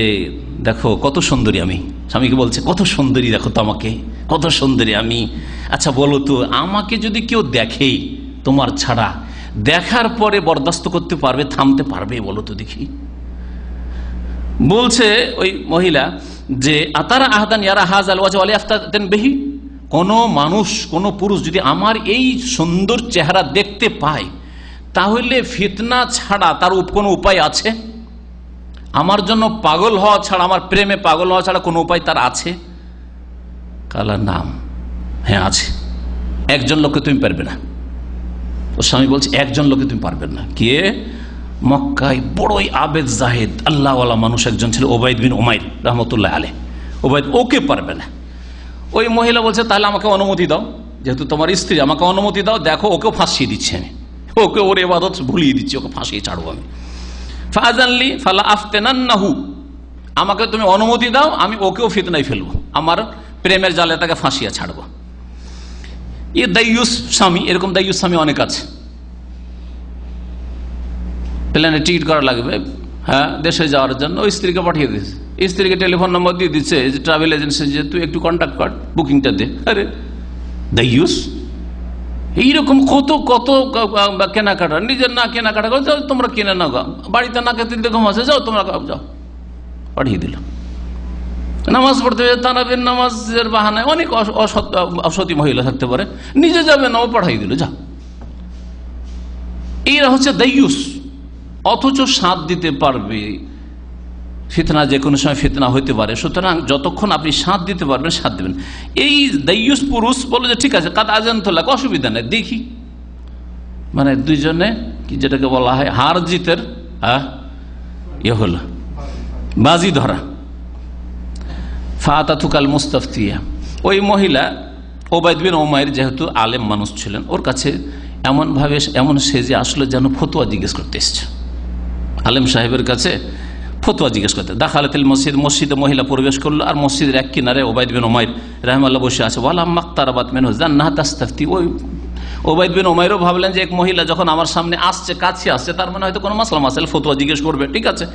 দেখো কত সুন্দরী আমি। স্বামীকে বলছে, কত সুন্দরী দেখো তো আমাকে, কত সুন্দরী আমি। আচ্ছা বলো তো, আমাকে যদি কেউ দেখে তোমার ছাড়া, দেখার পরে বরদাস্ত করতে পারবে, থামতে পারবে? বলো তো দেখি। বলছে ওই মহিলা যে আতারা আহদান ইয়ারা হাজাল ওয়াজহ ওয়া ইয়াফতাতান বিহি, কোন মানুষ, কোন পুরুষ যদি আমার এই সুন্দর চেহারা দেখতে পায় তাহলে ফিতনা ছাড়া তার কোনো উপায় আছে? আমার জন্য পাগল হওয়া ছাড়া, আমার প্রেমে পাগল হওয়া ছাড়া কোনো উপায় তার আছে? কালা নাম, হ্যাঁ আছে। একজন লোককে তুমি পারবে না। ওর স্বামী বলছে একজন লোককে তুমি পারবে না। কে? মক্কায় বড়ই আবেদ জাহেদ আল্লাহওয়ালা মানুষ একজন ছিল, ওবায়দ বিন উমাইর রহমতুল্লাহ আলাইহ। ওবায়দ, ওকে পারবে না। ওই মহিলা বলছে তাহলে আমাকে অনুমতি দাও, যেহেতু তোমার স্ত্রী, আমাকে অনুমতি দাও, দেখো ওকেও ফাঁসিয়ে দিচ্ছি আমি, ওকে ওর ইবাদত ভুলিয়ে দিচ্ছি, ওকে ফাঁসিয়ে ছাড়বো আমি। ফাজানলি ফালা আফতেনান্নাহু, আমাকে তুমি অনুমতি দাও, আমি ওকেও ফিতনায় ফেলবো, আমার প্রেমের জালে তাকে ফাঁসিয়ে ছাড়বো। এ দাইয়ুস স্বামী, এরকম দাইয়ুস স্বামী অনেক আছে। প্লেনে টিকিট করা লাগবে, হ্যাঁ, দেশে যাওয়ার জন্য ওই স্ত্রীকে পাঠিয়ে দিচ্ছে, স্ত্রীকে টেলিফোন নম্বর দিয়ে দিচ্ছে যে ট্রাভেল এজেন্সি, যে তুই একটু কন্ট্যাক্ট কর, বুকিংটা দে। আরে দাইয়ুস, এইরকম কত কত কেনাকাটা, নিজের না কেনাকাটা করে যাও, তোমরা কিনে না গো, বাড়িতে না খেতে ঘুম আছে, যাও তোমরা যাও, পাঠিয়ে দিল। নামাজ পড়তে তারাবির নামাজের বাহানায় অনেক অসতী মহিলা থাকতে পারে, নিজে যাবে না, ও পাঠিয়ে দিল, যা। এইরা হচ্ছে দাইয়ুস, অথচ সাথ দিতে পারবে। ফিতনা যে কোনো সময় ফিতনা হইতে পারে, সুতরাং যতক্ষণ আপনি সাথ দিতে পারবেন সাথ দেবেন। এই দাইয়ুস পুরুষ বলে যে ঠিক আছে, কাদ আজান তো লাগে, অসুবিধা নেই, দেখি। মানে দুইজনে কি যেটাকে বলা হয় হার জিতের ইয়ে হলো, বাজি ধরা। ফাতাতুকাল মুস্তাফতিয়া, ওই মহিলা ওবায়দ বিন উমাইর যেহেতু আলেম মানুষ ছিলেন, ওর কাছে এমন সেজে আসলো যেন ফতোয়া জিজ্ঞেস করতে এসছে, আলেম সাহেবের কাছে ফতোয়া জিজ্ঞেস করতে। দাখালাতিল মসজিদ, মসজিদে মহিলা প্রবেশ করলো, আর মসজিদের এক কিনারে ওবায়দ বিন উমাইর রাহিমাহুল্লাহ বসে আছে। ওয়ালা মাক্তারাবাত মিনহু জান্নাহ তাস্তাফতি, ওই ওবায়দ বিন উমাইরও ভাবলেন যে এক মহিলা যখন আমার সামনে আসছে, কাছে আসছে, তার মানে হয়তো কোনো মাসলা মাসাইল ফতোয়া জিজ্ঞেস করবে, ঠিক আছে।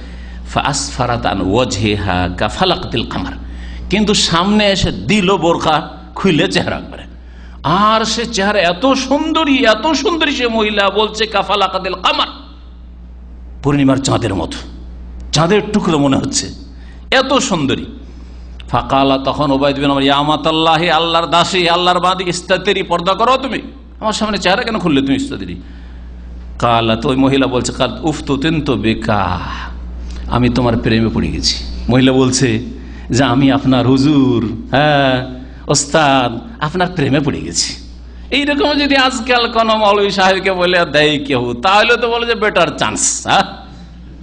ফাসফারাত আন ওয়াজহিহা কাফালাকাতিল কামার, কিন্তু সামনে এসে দিল বোরকা খুলে চেহারা করে, আর সে চেহারা এত সুন্দরী, এত সুন্দরী সে মহিলা, বলছে কাফালাকাতিল কামার, পূর্ণিমার চাঁদের মতো, চাঁদের টুকরো মনে হচ্ছে, এত সুন্দরী। ফাকালা, তখন ওবায়দ বিন উমাইর, ইয়া আমাতাল্লাহি, আল্লাহর দাসী, আল্লাহর বাদী, ইস্তাতিরি, পর্দা করো, তুমি আমার সামনে চেহারা কেন খুললে তুমি, ইস্তাতিরি। কালা, তো ওই মহিলা বলছে কাদ উফতুতিন তো বেকা, আমি তোমার প্রেমে পড়ে গেছি। মহিলা বলছে যে আমি আপনার হুজুর, হ্যাঁ ওস্তাদ, আপনার প্রেমে পড়ে গেছি। এইরকম যদি আজকাল কোন মৌলভী সাহেবকে বলে দেয় কেউ, তাহলে তো বলে যে বেটার চান্স, হ্যাঁ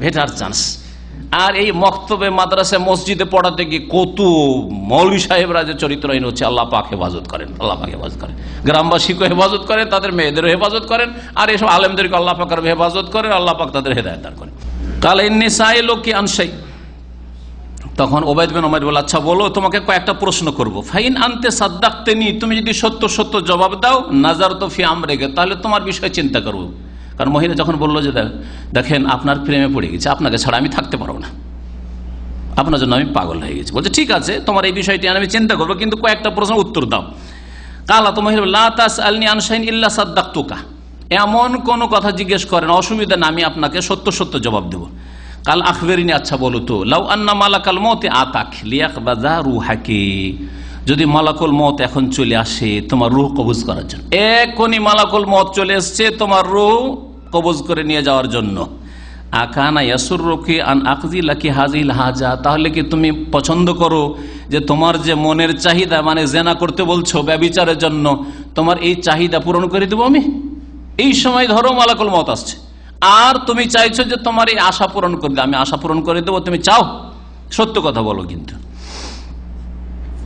বেটার চান্স। আর এই মক্তবে, মাদ্রাসা, মসজিদে পড়াতে গিয়ে কত মৌলভী সাহেবরা যে চরিত্রহীন হচ্ছে, আল্লাহ পাক হেফাজত করেন, আল্লাহ পাক হেফাজত করেন, গ্রামবাসীকে হেফাজত করেন, তাদের মেয়েদেরও হেফাজত করেন, আর এসব আলেমদেরকে আল্লাহ পাক হেফাজত করেন, আল্লাহ পাক তাদের হেদায়েত দান করেন। কালা ইন্নিসায়ে লোকি আনসাই, তখন ওবায়দ বিন উমাইর বলে, আচ্ছা বলো, তোমাকে কয়েকটা প্রশ্ন করব। ফাইন আনতে সাদ্দাকতেনি, তুমি যদি সত্য সত্য জবাব দাও, নাজারতু ফি আমরিকা, তাহলে তোমার বিষয়ে চিন্তা করব। কারণ মহিলা যখন বললো যে দেখেন আপনার প্রেমে পড়ে গেছে, আপনাকে ছাড়া আমি থাকতে পারবো না, আপনার জন্য আমি পাগল হয়ে গেছি, বলছে ঠিক আছে তোমার এই বিষয়টি আমি চিন্তা করবো, কিন্তু কয়েকটা প্রশ্ন উত্তর দাও। কালা, তো মহিলা লা তাসআলনি আন শাইইন ইল্লা সাদ্দাকতুকা, এমন কোন কথা জিজ্ঞেস করেন, অসুবিধা না, আমি আপনাকে সত্য সত্য জবাব দেব। কাল আখবেরিনি, আচ্ছা বলো তো, লাউ আন্না মালাকাল মউত আতাক লিয়াকবাযা রূহাকি, যদি মালাকুল মউত এখন চলে আসে তোমার রূহ কবজ করার জন্য, এখনই মালাকুল মউত চলে এসছে তোমার রূহ কবজ করে নিয়ে যাওয়ার জন্য, আকানা ইয়াসুররুকি আন আকজি লাকি হাযিল হাজা, তাহলে কি তুমি পছন্দ করো যে তোমার যে মনের চাহিদা, মানে জেনা করতে বলছো ব্যভিচারের জন্য, তোমার এই চাহিদা পূরণ করে দেবো আমি? এই সময় ধরো মালাকুল মউত আসছে, আর তুমি চাইছো যে তোমার এই আশা পূরণ করে দেবো, আমি আশা পূরণ করে দেবো, তুমি চাও? সত্য কথা বলো কিন্তু।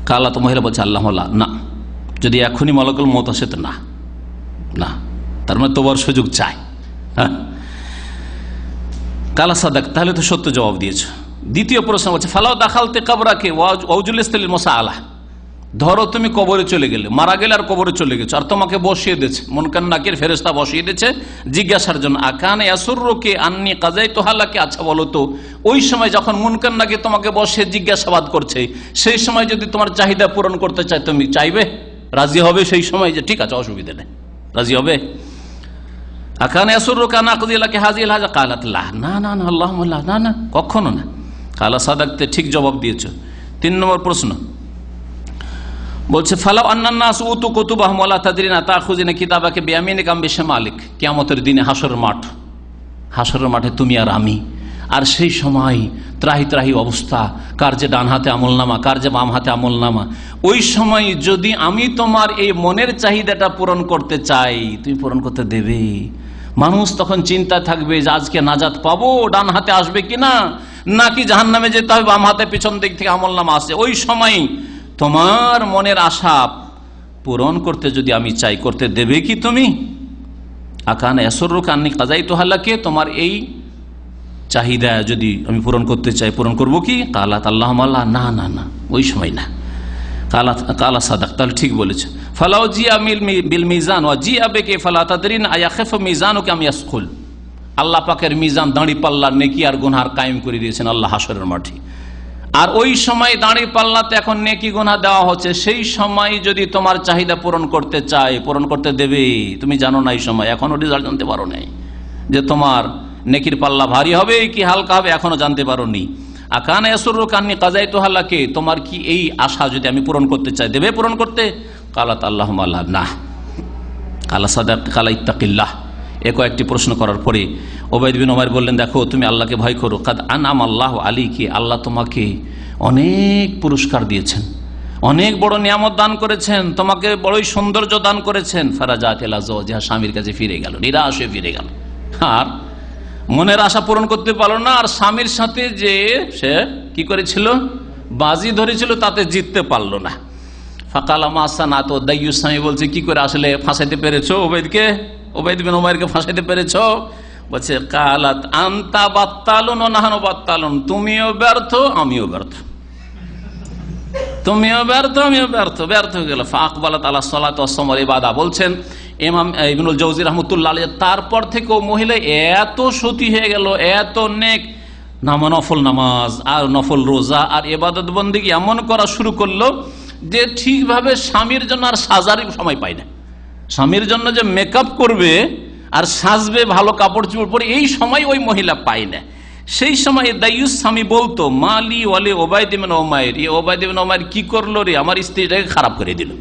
কালা, তো মহিলা বলছে আল্লাহ না, যদি এখনই মালাকুল মউত আসে তো না, না, তার মানে তোমার সুযোগ চাই। হ্যাঁ, কালা সাদাক, তাহলে তো সত্য জবাব দিয়েছো। দ্বিতীয় প্রশ্ন বলছে ফালাও দাখালতে কাবরাকে ওয়াজুলিস্তালিল মুসাআলা, ধরো তুমি কবরে চলে গেলে, মারা গেলে আর কবরে চলে গেছো, আর তোমাকে বসিয়ে দিয়েছে, মুনকার নাকির ফেরেশতা বসিয়ে দিয়েছে জিজ্ঞাসার জন্য। আকানা ইয়াসুররুকি আন্নী কাযাইতুহা লাকি, আচ্ছা বলো তো ওই সময় যখন মুনকার নাকির তোমাকে বসিয়ে জিজ্ঞাসাবাদ করছে, সেই সময় যদি তোমার চাহিদা পূরণ করতে চাই, তুমি চাইবে, রাজি হবে সেই সময় যে ঠিক আছে অসুবিধা নেই, রাজি হবে? আকান ইয়াসুরুকা আন আকযি লাকা হাযিহিল হাজা ক্বালাত লা, না না না আল্লাহুম্মা লা, না না কখনো না। কালা সাদাকতে, ঠিক জবাব দিয়েছো। 3 নম্বর প্রশ্ন বলছে ফালাউ আন্নান নাস উতু কুতুবাহুম ওয়া লা তাদরিনা তাখুযিনা কিতাবাকা বিয়ামিনিকা আম বিশিমালিক। কিয়ামতের দিনে হাসরের মাঠে তুমি আর আমি, আর সেই সময় ত্রাহি ত্রাহি অবস্থা, কার যে ডান হাতে আমলনামা, কার যে বাম হাতে আমলনামা। ওই সময় যদি আমি তোমার এই মনের চাহিদাটা পূরণ করতে চাই, তুমি পূরণ করতে দেবে? মানুষ তখন চিন্তা থাকবে যে আজকে নাজাত পাবো, ডান হাতে আসবে কিনা, নাকি জাহান্নামে যেতে হবে বাম হাতে পিছন দিক থেকে আমলনামা আসছে। ওই সময় তোমার মনের আশা পূরণ করতে যদি আমি চাই, করতে দেবে কি তুমি? আকান ইয়াসুরুকা আন্নী কাযাইতুহা লাকা, তোমার এই চাহিদা যদি আমি পূরণ করতে চাই, পূরণ করবো কি? কালাত আল্লাহুম্মা লা, না না না ওই সময় না। কালা সাদাক, তাহলে ঠিক বলেছে। ফালাউ জিয়া বিল মিজান ওয়া জিয়া বিকা ফালা তাদরিন আয়াখিফু মিজানুকা আম ইয়াসকুল। আল্লাহ পাকের মিজান, দাঁড়ি পাল্লা, নেকি আর গুনাহ কায়েম করে দিয়েছেন আল্লাহ হাসরের মাঠে। আর ওই সময় দাঁড়ি পাল্লাতে এখন নেকি গুনাহ দেওয়া হচ্ছে। সেই সময় যদি তোমার চাহিদা পূরণ করতে চাই, পূরণ করতে দেবে? তুমি জানো না এই সময়, এখনো রেজাল্ট জানতে পারো নাই যে তোমার নেকির পাল্লা ভারী হবে কি হালকা হবে, এখনো জানতে পারো নি। আকান ইয়াসুরুকা আন্নী কাযাইতুহা লাকা, তোমার কি এই আশা যদি আমি পূরণ করতে চাই, দেবে পূরণ করতে? কালাত আল্লাহুম্মা লা, না। কালা সাদাক কালা ইত্তাকিল্লাহ। এ কয়েকটি প্রশ্ন করার পরে উবাইদ বিন উমাইর বললেন, দেখো তুমি আল্লাহকে ভয় করো। কাদ আনআম আল্লাহু আলাইকি, আল্লাহ তোমাকে অনেক পুরস্কার দিয়েছেন, অনেক বড় নিয়ামত দান করেছেন, তোমাকে বড়ই সৌন্দর্য দান করেছেন। ফারাজাত ইলা যাওজিহা, স্বামীর কাছে ফিরে গেল, নিরাশ হয়ে ফিরে গেল, আর মনের আশা পূরণ করতে পারলো না। আর স্বামীর সাথে যে সে কি করেছিল, বাজি ধরেছিল, তাতে জিততে পারলো না। ফাকালা মা সানাত, দাইয়ুস স্বামী বলছে, কি করে আসলে ফাঁসাইতে পেরেছো ওবাইদকে, উবাইদ বিন উমাইরকে ফাঁসাইতে পেরেছো? বলছে কালাত আনতা বাত্তালুন ওয়া নাহনু বাত্তালুন, তুমিও ব্যর্থ আমিও ব্যর্থ, তুমিও ব্যর্থ আমিও ব্যর্থ, ব্যর্থ হয়ে গেল। ফাকবালাত আলা সালাত ওয়াস সাওম ওয়াল ইবাদা। বলছেন ইমাম ইবনুল জাওজি রাহমাতুল্লাহ আলাইহি, তারপর থেকে ও মহিলা এত সতী হয়ে গেল, এত নেক নফল নামাজ আর নফল রোজা আর ইবাদত বন্দেগী এমন করা শুরু করলো যে ঠিকভাবে স্বামীর জন্য আর সাজারই সময় পায় না। স্বামীর জন্য যে মেকআপ করবে আর সাজবে, ভালো কাপড় চোপড় পরে, এই সময় ওই মহিলা পায় না। সেই সময় দাইয়ুস স্বামী বলতো, মালি ওয়ালি উবাইদ বিন উমাইর, এই উবাইদ বিন উমাইর কি করলো রে, আমার স্ত্রীটাকে খারাপ করে দিল।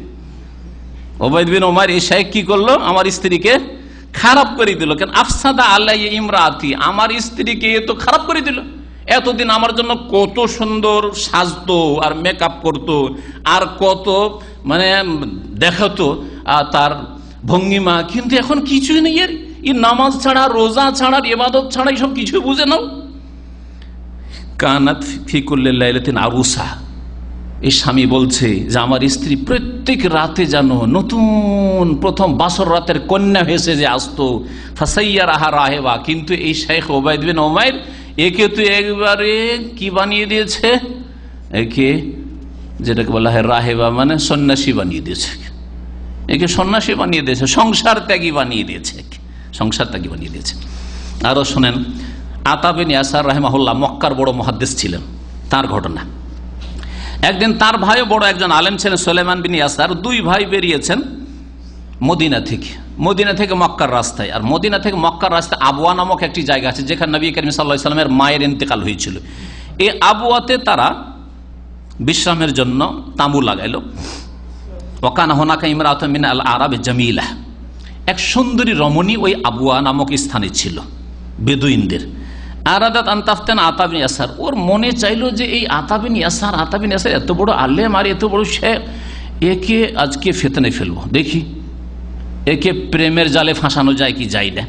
উবাইদ বিন উমাইর এই শাইখ কি করলো, আমার স্ত্রীকে খারাপ করে দিল। কেন? আফসাদা আলাইয়া ইমরাতি, আমার স্ত্রীকে এ তো খারাপ করে দিল। এতদিন আমার জন্য কত সুন্দর সাজতো আর মেকআপ করতো আর কত মানে দেখাতো তার ভঙ্গিমা, কিন্তু এখন কিছুই নেই। এর নামাজ ছাড়া, রোজা ছাড়া, ইবাদত ছাড়া সব কিছু বুঝে নাও। কানাত ফি কুল্লি লাইলাতিন আরুসা, এই স্বামী বলছে যে আমার স্ত্রী প্রত্যেক রাতে যেন নতুন প্রথম বাসর রাতের কন্যা ভেসে যে আসতো। ফাসাইয়ারাহা রাহেবা, কিন্তু এই শেখ উবাইদ বিন উমাইর একে তো একবারে কি বানিয়ে দিয়েছে, একে যেটাকে বলা হয় রাহেবা মানে সন্ন্যাসী বানিয়ে দিয়েছে, একে সন্ন্যাসী বানিয়ে দিয়েছে, সংসার ত্যাগী বানিয়ে দিয়েছে, সংসার ত্যাগী বানিয়ে দিয়েছে। আরো শোনেন, আতা বিন ইয়াসার রাহিমাহুল্লাহ মক্কার বড় মুহাদ্দিস ছিলেন। তার ঘটনা, একদিন তার ভাইও বড় একজন আলেম ছিলেন সুলাইমান বিন ইয়াসার, দুই ভাই বেরিয়েছেন মদিনা থেকে মক্কার রাস্তায়। আর মদিনা থেকে মক্কার রাস্তায় আবওয়া নামক একটি জায়গা আছে, যেখানে নবী করিম সাল্লাল্লাহু আলাইহি ওয়াসাল্লামের মায়ের ইন্তেকাল হয়েছিল। এই আবওয়াতে তারা বিশ্রামের জন্য তাঁবু লাগাইল। ওয়াকানা হুনাকা ইমরাতুন মিন আল আরাব জামিলা, এক সুন্দরী রমণী ওই আবওয়া নামক স্থানে ছিল বেদুইনদের। আরাদাত আন তাফতান আতা বিন ইয়াসার, ওর মনে চাইলো যে এই আতা বিন ইয়াসার এত বড় আলেম আর এত বড় শেখ, একে আজকে ফিতনায় ফেলবো, দেখি একে প্রেমের জালে ফাঁসানো যায় কি যায় না,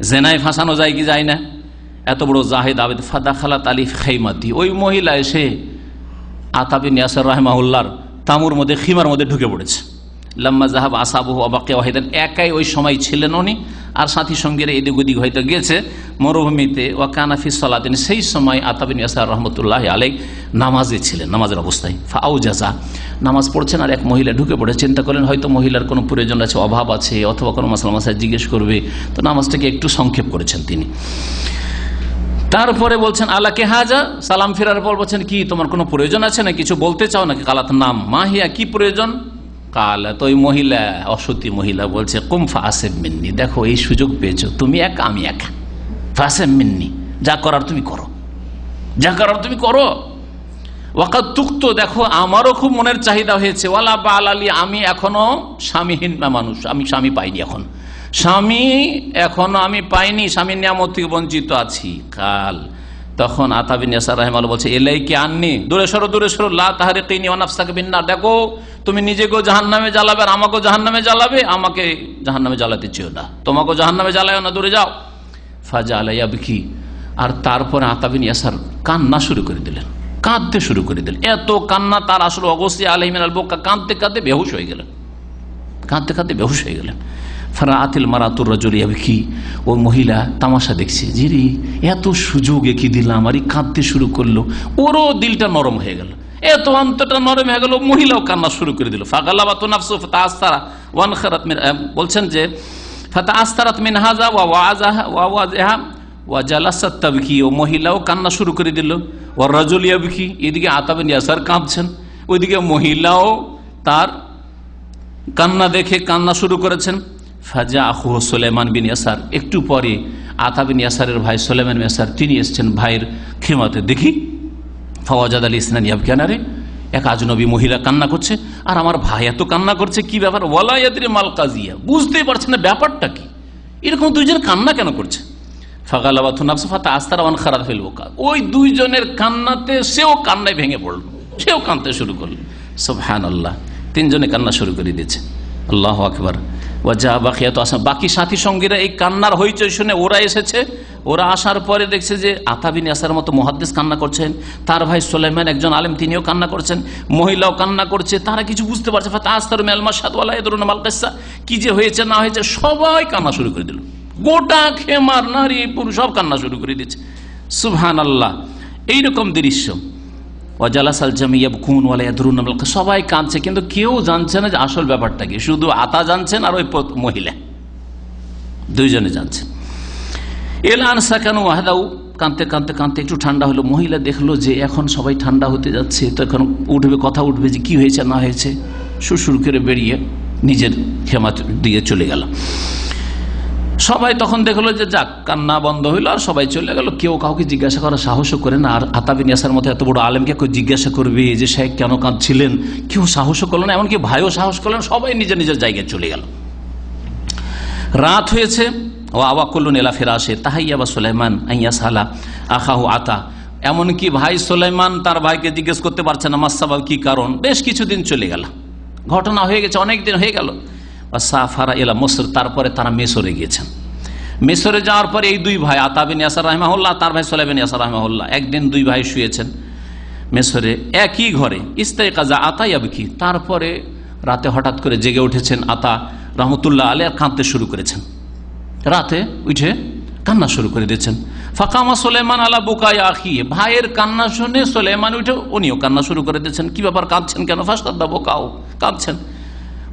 জেনায় ফাঁসানো যায় কি যায় না, এত বড় জাহেদ আবেদ। ফাদাখালাত আলী খাইমাতি, ওই মহিলা এসে আতা বিন ইয়াসার রাহিমাহুল্লাহর তামুর মধ্যে, খিমার মধ্যে ঢুকে পড়েছে। লাম্মা জাহাব আসাবহু আবাকিয়া ওয়াহিদান, একাই ওই সময় ছিলেন উনি, আর সাথী সঙ্গীরা এদিক ওদিক হয়তো গেছে মরুভূমিতে। ওয়া কানা ফি সালাতিন, সেই সময় আতা বিন ইয়াসার রাহমাতুল্লাহি আলাইহি নামাজে ছিলেন, নামাজের অবস্থায়। ফাআউজাজা, নামাজ পড়ছেন আর এক মহিলা ঢুকে পড়ে। চিন্তা করেন হয়তো মহিলার কোনো প্রয়োজন আছে, অভাব আছে, অথবা কোনো মাসলা মাসাইল জিজ্ঞেস করবে, তো নামাজটাকে একটু সংক্ষেপ করেছেন তিনি। তারপরে বলছেন আলা কে হাজা, সালাম ফেরার পর বলছেন কি তোমার কোনো প্রয়োজন আছে না, কিছু বলতে চাও নাকি? কালাত নাম মাহিয়া, কি প্রয়োজন? কাল তো ওই মহিলা, অসতী মহিলা বলছে, কুম ফাসেম মিন্নি, দেখো এই সুযোগ পেয়েছো, তুমি একা আমি একা, ফাসেম মিন্নি, যা করার তুমি করো, যা করার তুমি করো। ওয়াকাদ তুক্ত, দেখো আমারও খুব মনের চাহিদা হয়েছে, ওয়ালা বাল আলী, আমি এখনো স্বামীহীন মানুষ, আমি স্বামী পাইনি, এখন স্বামী এখনো আমি পাইনি, স্বামীর নিয়ামত থেকে বঞ্চিত আছি। কাল তখন আতা বিন ইয়াসার রাহিমাহুল্লাহ বলছে, এলাইকি আননি, দূরে সরো দূরে সরো, লা তাহরিকিনি ওয়া নাফসাকা বিন্নার, দেখো তুমি নিজেকেও জাহান্নামে জ্বালাবে আর আমাকেও জাহান্নামে জ্বালাবে, আমাকে জাহান্নামে জ্বালাতে চেও না, তোমাকেও জাহান্নামে জ্বালায়ও না, দূরে যাও। ফাজাআলা ইয়াবকি, আর তারপরে আতা বিন ইয়াসার কান্না শুরু করে দিলেন, কাঁদতে শুরু করে দিলেন, এত কান্না তার আসলে অগস্তি আলাইহি মিনাল বুকা, কাঁদতে কাঁদতে বেহুশ হয়ে গেলেন, কাঁদতে কাঁদতে বেহুশ হয়ে গেলেন। ফারাআতিল মারাতুর রাজুল ইয়াবকি, ও মহিলা তামাশা দেখছে, জিরি এত সুযোগ কি দিলাম, আর কাঁদতে শুরু করলো, ওরও দিলটা নরম হয়ে গেল, এত অন্তরটা নরম হয়ে গেল, মহিলাও কান্না শুরু করে দিল। ফাগালাবাতু নাফসু ফাতাআসসারা ওয়ানখারাত মিন, বলছেন যে ফাতাআসসারাত মিন হাযা ওয়া ওয়াজাহা ওয়া ওয়াজাহা ওয়া জালাসাত তাবকি, ও মহিলাও কান্না শুরু করে দিল। ওয়া রাজুল ইয়াবকি, এদিকে আতা বিন ইয়াসার কাঁদছেন, ওইদিকে মহিলাও তার কান্না দেখে কান্না শুরু করেছেন। ফাজা আখুহু সুলাইমান বিন ইয়াসার, একটু পরে আতা বিন ইয়াসারের ভাই সুলাইমান বিন ইয়াসার তিনি এসছেন ভাইয়ের খেমাতে, দেখি ফাওয়াজাদ আলী ইসনান ইয়াবকানারে, এক আজনবী মহিলা কান্না করছে আর আমার ভাই এত কান্না করছে, কি ব্যাপার? ওয়ালা ইয়াদরি মাল কাজিয়া, বুঝতেই পারছে না ব্যাপারটা কি, এরকম দুইজন কান্না কেন করছে। ফাগালাবাতু নাফসু ফাতাআসসারা ওয়ানখারাত ফিল বুকা, ওই দুইজনের কান্নাতে সেও কান্নায় ভেঙে পড়ল, সেও কাঁদতে শুরু করল। সুবহানাল্লাহ, তিনজনে কান্না শুরু করে দিয়েছে। আল্লাহু আকবার। ওয়াজা বাকিয়াতু আসা, বাকি সাথী সঙ্গীরা এই কান্নার হইচই শুনে ওরা এসেছে, ওরা আসার পরে দেখছে যে আতা বিন ইয়াসার মতো মুহাদ্দিস কান্না করছেন, তার ভাই সুলাইমান একজন আলেম তিনিও কান্না করছেন, মহিলাও কান্না করছে, তারা কিছু বুঝতে পারছে। ফাতাআসসারু মিনাল মাশহাদ ওয়ালা ইয়াদরুনা মাল কিসসা, কি যে হয়েছে না হয়েছে, সবাই কান্না শুরু করে দিল, গোটা খেমার নারী পুরুষ সব কান্না শুরু করে দিচ্ছে। সুবহানাল্লাহ, এইরকম দৃশ্য। ওয়াজালাসাল জামি ইয়াবকুন ওয়ালা ইয়াদরুনা মাল কিসসা, সবাই কাঁদছে কিন্তু কেউ জানছে না যে আসল ব্যাপারটা কি, শুধু আতা জানছেন আর ওই মহিলা দুইজনে জানছেন। এলান সাকানু ওয়াহদাউ, কাঁদতে কাঁদতে কাঁদতে একটু ঠান্ডা হলো, মহিলা দেখলো যে এখন সবাই ঠান্ডা হতে যাচ্ছে, তো এখন উঠবে, কথা উঠবে যে কি হয়েছে না হয়েছে, সুরসুর করে বেরিয়ে নিজের খেমা দিয়ে চলে গেল। সবাই তখন দেখলো যে যাক কান্না বন্ধ হইলো আর সবাই চলে গেল, কেউ কাউকে জিজ্ঞাসা করার সাহসও করে না। আর আতা বিন ইয়াসার মতো এত বড় আলেমকে কেউ জিজ্ঞাসা করবে যে শেখ কেন কাঁদছিলেন, কেউ সাহসও করলো না, এমনকি ভাইও সাহস করলেন, সবাই নিজের নিজের জায়গায় চলে গেল। রাত হয়েছে, ও আওয়াকুল্লুন ইলা ফিরাশে তাহাইয়াবা সুলাইমান আইয়া সালা আখাহু আতা, এমনকি ভাই সুলাইমান তার ভাইকে জিজ্ঞেস করতে পারছে না মাসসাবাব কি কারণ। বেশ কিছুদিন চলে গেল, ঘটনা হয়ে গেছে, অনেক দিন হয়ে গেল। সাফারা ইলা মিসর, তারপরে তারা মিসরে গিয়েছেন। মিসরে যাওয়ার পরে এই দুই ভাই আতা বিন ইয়াসার রাহিমাহুল্লাহ, তার ভাই সুলাইমান বিন ইয়াসার রাহিমাহুল্লাহ, একদিন দুই ভাই শুয়েছেন মিসরে একই ঘরে। ইস্তাইকাজা আতা ইয়াবকি, তারপরে রাতে হঠাৎ করে জেগে উঠেছেন আতা রহমতুল্লাহ আলাইহি, আর কাঁদতে শুরু করেছেন, রাতে উঠে কান্না শুরু করে দিয়েছেন। ফাকামা সুলাইমান আলা বুকাই আখি, ভাইয়ের কান্না শুনে সুলাইমান উঠে উনিও কান্না শুরু করে দিয়েছেন। কি ব্যাপার, কাঁদছেন কেন? ফাস্তাদা বুকাও, কাঁদছেন।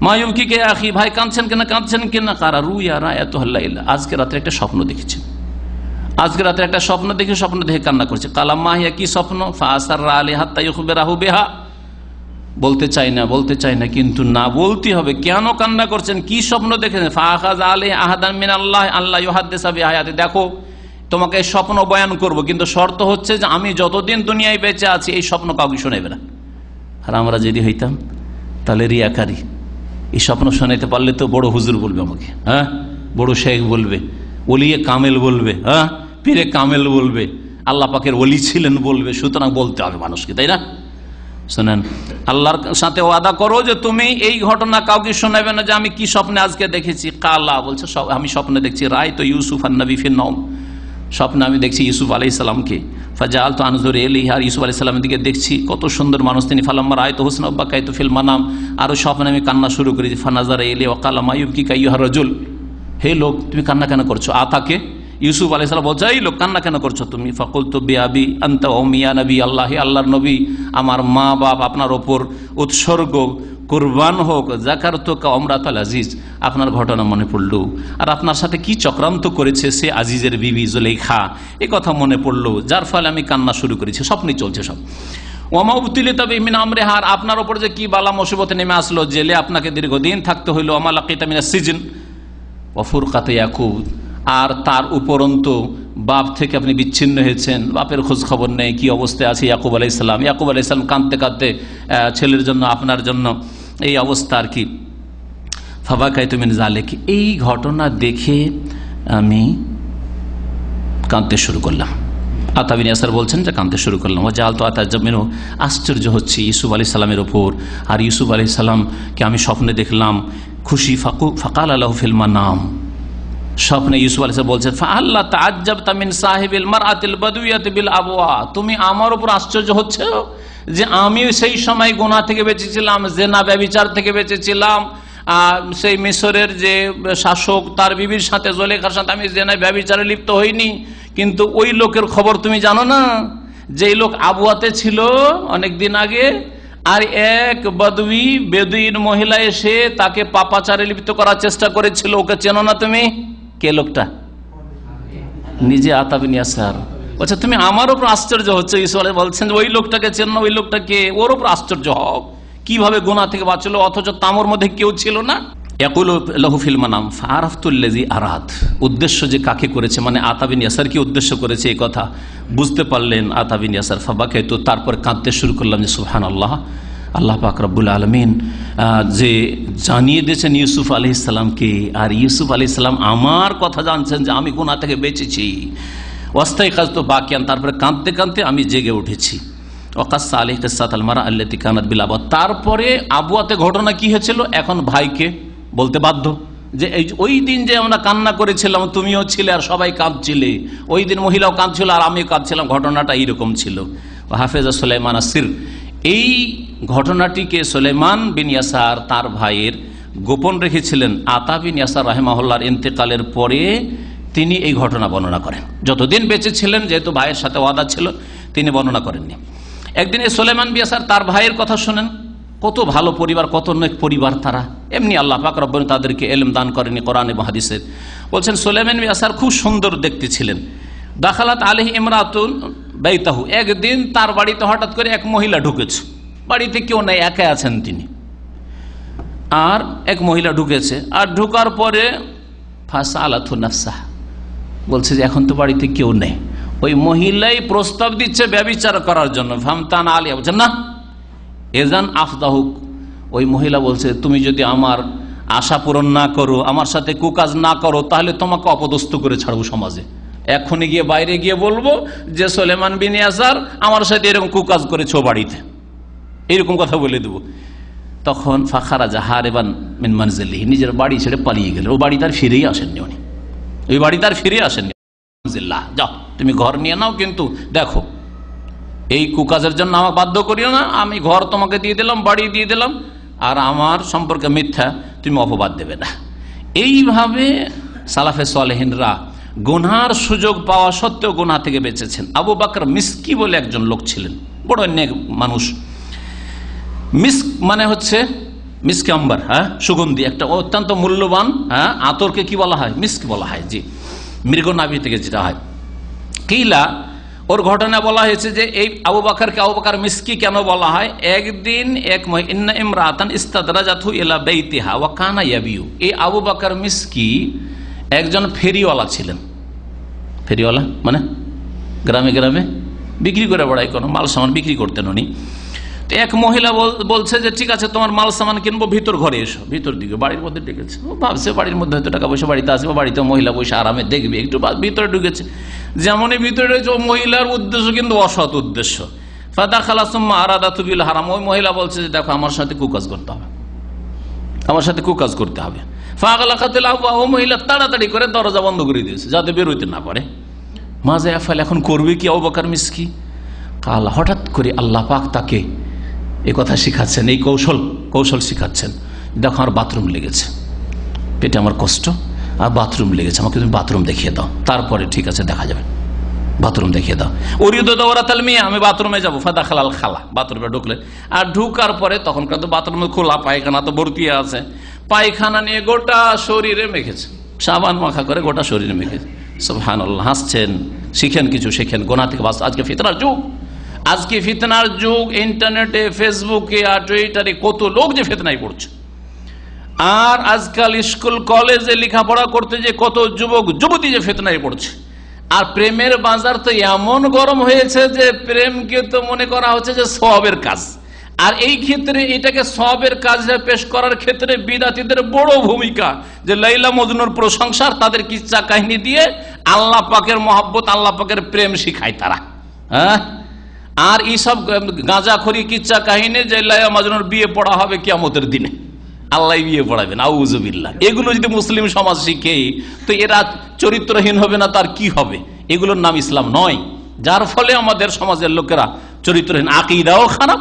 মায়ুবকি কে আখি, ভাই কাঁদছেন কেন, কাঁদছেন কেনা? কারা রুইয়া রায়াতুল লাইলা, আজকে রাতে একটা স্বপ্ন দেখেছেন, আজকে রাতে একটা স্বপ্ন দেখে স্বপ্ন দেখে কান্না করছে। কালাম মাহিয়া, কি স্বপ্ন? ফাআসাররা আলাইহা হাত্তা ইখবিরাহু বিহা, বলতে চাই না কিন্তু না বলতে হবে। কেন কান্না করছেন, কি স্বপ্ন দেখেছেন? ফাআখাযা আলাইহি আহাদান মিনাল্লাহ আল্লা ইউহাদ্দিসা বিহায়াতি, দেখো তোমাকে এই স্বপ্ন বয়ান করব, কিন্তু শর্ত হচ্ছে যে আমি যতদিন দুনিয়ায় বেঁচে আছি এই স্বপ্ন কাউকে শোনাবে না। আর আমরা যদি হইতাম তাহলে রিয়াকারী, এই স্বপ্ন শোনাইতে পারলে তো বড় হুজুর বলবে আমাকে, হ্যাঁ বড় শেখ বলবে, ওলিয়ে কামেল বলবে, হ্যাঁ পীরে কামেল বলবে, আল্লাহ পাকের ওলি ছিলেন বলবে। সুতরাং বলতে হবে মানুষকে, তাই না? শোনেন, আল্লাহর সাথে ওয়াদা করো যে তুমি এই ঘটনা কাউকে শোনাবে না যে আমি কি স্বপ্নে আজকে দেখেছি। কালা বলছে, আমি স্বপ্নে দেখছি রায় তো ইউসুফ আন নবী ফিন নওম, স্বপ্নে আমি দেখছি ইউসুফ আলাইহিস সালামকে। ফাজাল তো আনজুর ইলাইহি, আর ইউসুফ আলাইহিস সালামের দিকে দেখছি, কত সুন্দর মানুষ তিনি। ফালাম্মা রায় তো হুসনা বাকাইতু ফিল মানাম, আরো স্বপ্নে আমি কান্না শুরু করেছি। ফানাজারা ইলাইহি ওয়া কালা মায়ুবকি কাইয়ুহা রাজুল, হে লোক তুমি কান্না কেন করছো? আতাকে ইউসুফ আলাইহিস সালাম বলছে, এই লোক কান্না কেন করছো তুমি? ফাকুলতু বিআবি আনতা ওয়া উম্মি ইয়া নবী আল্লাহ, আল্লাহর নবী আমার মা বাপ আপনার ওপর উৎসর্গ কুরবান হোক। যাকারতুকা ইমরাতাল আজিজ, আপনার ঘটনা মনে পড়লো, আর আপনার সাথে কি চক্রান্ত করেছে সে আজিজের বিবি জুলেখা, এই কথা মনে পড়লো, যার ফলে আমি কান্না শুরু করেছি। স্বপ্নই চলছে সব। ওমা উবতিলি তবে মিন আমরিহার, আপনার উপর যে কি বালা মুসিবত নেমে আসলো, জেলে আপনাকে দীর্ঘদিন থাকতে হইল। ওমা লাকিতা মিনাস সিজন ওয়া ফুরকাতে ইয়াকুব, আর তার উপরন্তু বাপ থেকে আপনি বিচ্ছিন্ন হয়েছেন, বাপের খোঁজ খবর নেই, কি অবস্থায় আছে ইয়াকুব আলাইহিস সালাম। ইয়াকুব আলাইহিস সালাম কাঁদতে কাঁদতে ছেলের জন্য, আপনার জন্য এই অবস্থা আর কি। ফাবাকাইতু মিন যালিক, এই ঘটনা দেখে আমি কাঁদতে শুরু করলাম। আতা বিন ইয়াসার বলছেন যে কাঁদতে শুরু করলাম। ও জাল তো আতাজ্জাব মিনহু, আশ্চর্য হচ্ছে ইউসুফ আলাইহিস সালামের ওপর। আর ইউসুফ আলাইহিস সালামকে আমি স্বপ্নে দেখলাম খুশি। ফাকাল লাহু ফিল মানাম, স্বপ্নে ইউসুফ আলাইহিস সালাম বলছেন ফাআল্লা তাআজ্জাবতা মিন সাহিবিল মারআতিল বাদুইয়াতি বিল আবওয়া, তুমি আমার উপর আশ্চর্য হচ্ছে যে আমি সেই সময় গুনাহ থেকে বেঁচেছিলাম, জিনা ব্যভিচার থেকে বেঁচেছিলাম। সেই মিশরের যে শাসক তার বিবির সাথে, জুলেখার সাথে আমি জিনা ব্যভিচারে লিপ্ত হইনি, কিন্তু ওই লোকের খবর তুমি জানো না, যেই লোক আবওয়াতে ছিল অনেক দিন আগে, আর এক বেদুইন মহিলা এসে তাকে পাপাচারে লিপ্ত করার চেষ্টা করেছিল, ওকে চেনো না তুমি? কে লোকটা? নিজে আতা বিন ইয়াসার। আচ্ছা, তুমি আমার উপর আশ্চর্য হচ্ছে? ঈশ্বর বলছেন ওই লোকটাকে চেনো, ওই লোকটাকে, ওর উপর আশ্চর্য হও, কিভাবে গুনাহ থেকে বাঁচলো, অথচ তামর মধ্যে কেউ ছিল না। ইয়াকুলু লাহু ফিল মানাম ফাআরাফতুল্লাযী আরাদ, উদ্দেশ্য যে কাকে করেছে, মানে আতা বিন ইয়াসার কি উদ্দেশ্য করেছে এই কথা বুঝতে পারলেন আতা বিন ইয়াসার। ফাবাকাইতু, তারপর কাঁদতে শুরু করলাম যে সুবহানাল্লাহ, আল্লাহ পাক রব্বুল আলামিন যে জানিয়ে দিয়েছেন ইউসুফ আলাইহিস সালামকে, আর ইউসুফ আলাইহিস সালাম আমার কথা জানছেন যে আমি গুনাহ থেকে বেঁচেছি। ওয়াস্তাইকাযতু বাকিয়ান, তারপরে কাঁদতে কাঁদতে আমি জেগে উঠেছি। ওয়াকাসসা আলাইহি কিসসাতাল মারআ আল্লাতী কানাত বিল আবওয়া, তারপরে আবওয়াতে ঘটনা কি হয়েছিল এখন ভাইকে বলতে বাধ্য যে এই ওই দিন যে আমরা কান্না করেছিলাম, তুমিও ছিলে আর সবাই কাঁদছিলে, ওই দিন মহিলাও কাঁদছিল আর আমিও কাঁদছিলাম, ঘটনাটা এইরকম ছিল। হাফেজা সুলাইমান আসির, এই ঘটনাটিকে সুলাইমান বিন ইয়াসার তার ভাইয়ের গোপন রেখেছিলেন। আতা বিন ইয়াসার রাহিমাহুল্লাহর ইন্তেকালের পরে তিনি এই ঘটনা বর্ণনা করেন। যতদিন বেঁচে ছিলেন, যেহেতু ভাইয়ের সাথে ওয়াদা ছিল, তিনি বর্ণনা করেননি। একদিন এই সুলাইমান বিন ইয়াসার তার ভাইয়ের কথা শোনেন, কত ভালো পরিবার, কত নেক পরিবার তারা, এমনি আল্লাহ পাক রব্বুল তাদেরকে ইলম দান করেনি কোরআন এবং হাদিসের। বলছেন সুলাইমান বিন ইয়াসার খুব সুন্দর দেখতে ছিলেন। দাখালাত আলাইহি ইমরাতুন বাইতাহু, একদিন তার বাড়িতে হঠাৎ করে এক মহিলা ঢুকেছে, বাড়িতে কেউ নেই, একা আছেন তিনি, আর এক মহিলা ঢুকেছে। আর ঢুকার পরে ফাসালাতু নাফসাহ, বলছে যে এখন তো বাড়িতে কেউ নেই। ওই মহিলাই প্রস্তাব দিচ্ছে ব্যভিচার করার জন্য। ফামতান আলিয়া, বলছেন না, এজান আফদাহুক, ওই মহিলা বলছে তুমি যদি আমার আশা পূরণ না করো, আমার সাথে কুকাজ না করো, তাহলে তোমাকে অপদস্থ করে ছাড়বো সমাজে। এখনই গিয়ে বাইরে গিয়ে বলবো যে সুলাইমান বিন ইয়াসার আমার সাথে এরকম কুকাজ করেছো বাড়িতে, এরকম কথা বলে দেবো। তখন ফাখারাজা হারিবান মিন মানজিলিহি, নিজের বাড়ি ছেড়ে পালিয়ে গেল। ও বাড়ি তার ফিরেই আসেননি, উনি ওই বাড়ি তার ফিরে আসেননি। যাও তুমি ঘর নিয়ে নাও, কিন্তু দেখো এই কুকাজের জন্য আমাকে বাধ্য করিও না, আমি ঘর তোমাকে দিয়ে দিলাম, বাড়ি দিয়ে দিলাম, আর আমার সম্পর্কে মিথ্যা তুমি অপবাদ দেবে না। এইভাবে সালাফে সালেহিনরা গুনার সুযোগ পাওয়া সত্ত্বেও গুনাহ থেকে বেঁচেছেন। আবু বকর মিসকি বলে একজন লোক ছিলেন, বড় নেক মানুষ। মিস্ক মানে হচ্ছে মিস্ক আম্বার, হ্যাঁ, সুগন্ধি, একটা অত্যন্ত মূল্যবান, হ্যাঁ, আতরকে কি বলা হয়? মিস্ক বলা হয়। জি, মৃগনাভি থেকে যেটা হয়। কিলা, ওর ঘটনা বলা হয়েছে যে এই আবু বকরকে আবু বকর মিসকি কেন বলা হয়? একদিন এক ইন্না ইমরাতান ইস্তাদরাজাতহু ইলা বাইতিহা ওয়া কানা ইয়াবিউ, এই আবু বকর মিসকি একজন ফেরিওয়ালা ছিলেন। ফেরিওয়ালা মানে গ্রামে গ্রামে বিক্রি করে বেড়ায়, কোনো মাল সামান বিক্রি করতেন উনি। তো এক মহিলা বলছে যে ঠিক আছে তোমার মাল সামান কিনবো, ভিতর ঘরে এসো। ভিতর দিকে বাড়ির মধ্যে ডেকেছে, ও ভাবছে বাড়ির মধ্যে হয়তো টাকা পয়সা বাড়িতে আসবে, বাড়িতে মহিলা বসে আরামে দেখবে, একটু ভিতরে ঢুকেছে। যেমনই ভিতরে রয়েছে, ও মহিলার উদ্দেশ্য কিন্তু অসৎ উদ্দেশ্য। ফাদাখালা সুম্মা আরাদাতু বিল হারাম, ওই মহিলা বলছে যে দেখো আমার সাথে কুকাজ করতে হবে, আমার সাথে কুকাজ করতে হবে। ফাগলাকাতিল আবওয়া, ও মহিলা তাড়াতাড়ি করে দরজা বন্ধ করে দিয়েছে যাতে বেরোতে না পারে। মাঝে আফাল, এখন করবে কি আবু বকর মিসকি? কাল, হঠাৎ করে আল্লাহ পাক তাকে এই কথা শিখাচ্ছেন, এই কৌশল শিখাচ্ছেন। দেখো আমার বাথরুম লেগেছে, পেটে আমার কষ্ট, আর বাথরুম লেগেছে, আমাকে তুমি বাথরুম দেখিয়ে দাও, তারপরে ঠিক আছে দেখা যাবে, বাথরুম দেখিয়ে দাও। ওরিদু দাওরাতাল মিয়া, আমি বাথরুমে যাবো। ফাদাখালাল খালা, বাথরুমে ঢুকলে, আর ঢুকার পরে তখনকার তো বাথরুমে খোলা, পায়খানা তো ভর্তি আছে, পায়খানা নিয়ে গোটা শরীরে মেখেছে, সাবান মাখা করে গোটা শরীরে মেখেছে। সুবহানাল্লাহ, হাসছেন। শিখেন কিছু, শিখেন, গোনা থেকে বাঁচ। আজকে ফিতরার যুগ, আজকে ফিতনার যুগ, ইন্টারনেটে, ফেসবুকে আর টুইটারে কত লোক যে ফিতনায় পড়ছে। আর আজকাল স্কুল কলেজে লেখাপড়া করতে যে কত যুবক যুবতী যে ফিতনায় পড়ছে। আর প্রেমের বাজার তো এমন গরম হয়েছে যে প্রেমকে তো মনে করা হচ্ছে যে সওয়াবের কাজ। আর এই ক্ষেত্রে এটাকে সওয়াবের কাজে পেশ করার ক্ষেত্রে বিদাতীদের বড় ভূমিকা, যে লাইলা মজনুর প্রশংসার তাদের কিচ্ছা কাহিনী দিয়ে আল্লাহ পাকের মহব্বত, আল্লাহ পাকের প্রেম শিখায় তারা। হ্যাঁ, আর এইসব গাঁজাখড়ি কিচ্ছা কাহিনী যে লাইলা মজনুর বিয়ে পড়া হবে কিয়ামতের দিনে, আল্লাহ বিয়ে পড়াবেন, আউযুবিল্লাহ। এগুলো যদি মুসলিম সমাজ শিখে তো এরা চরিত্রহীন হবে না, তার কি হবে? এগুলোর নাম ইসলাম নয়। যার ফলে আমাদের সমাজের লোকেরা চরিত্রহীন, আকীদাও খারাপ,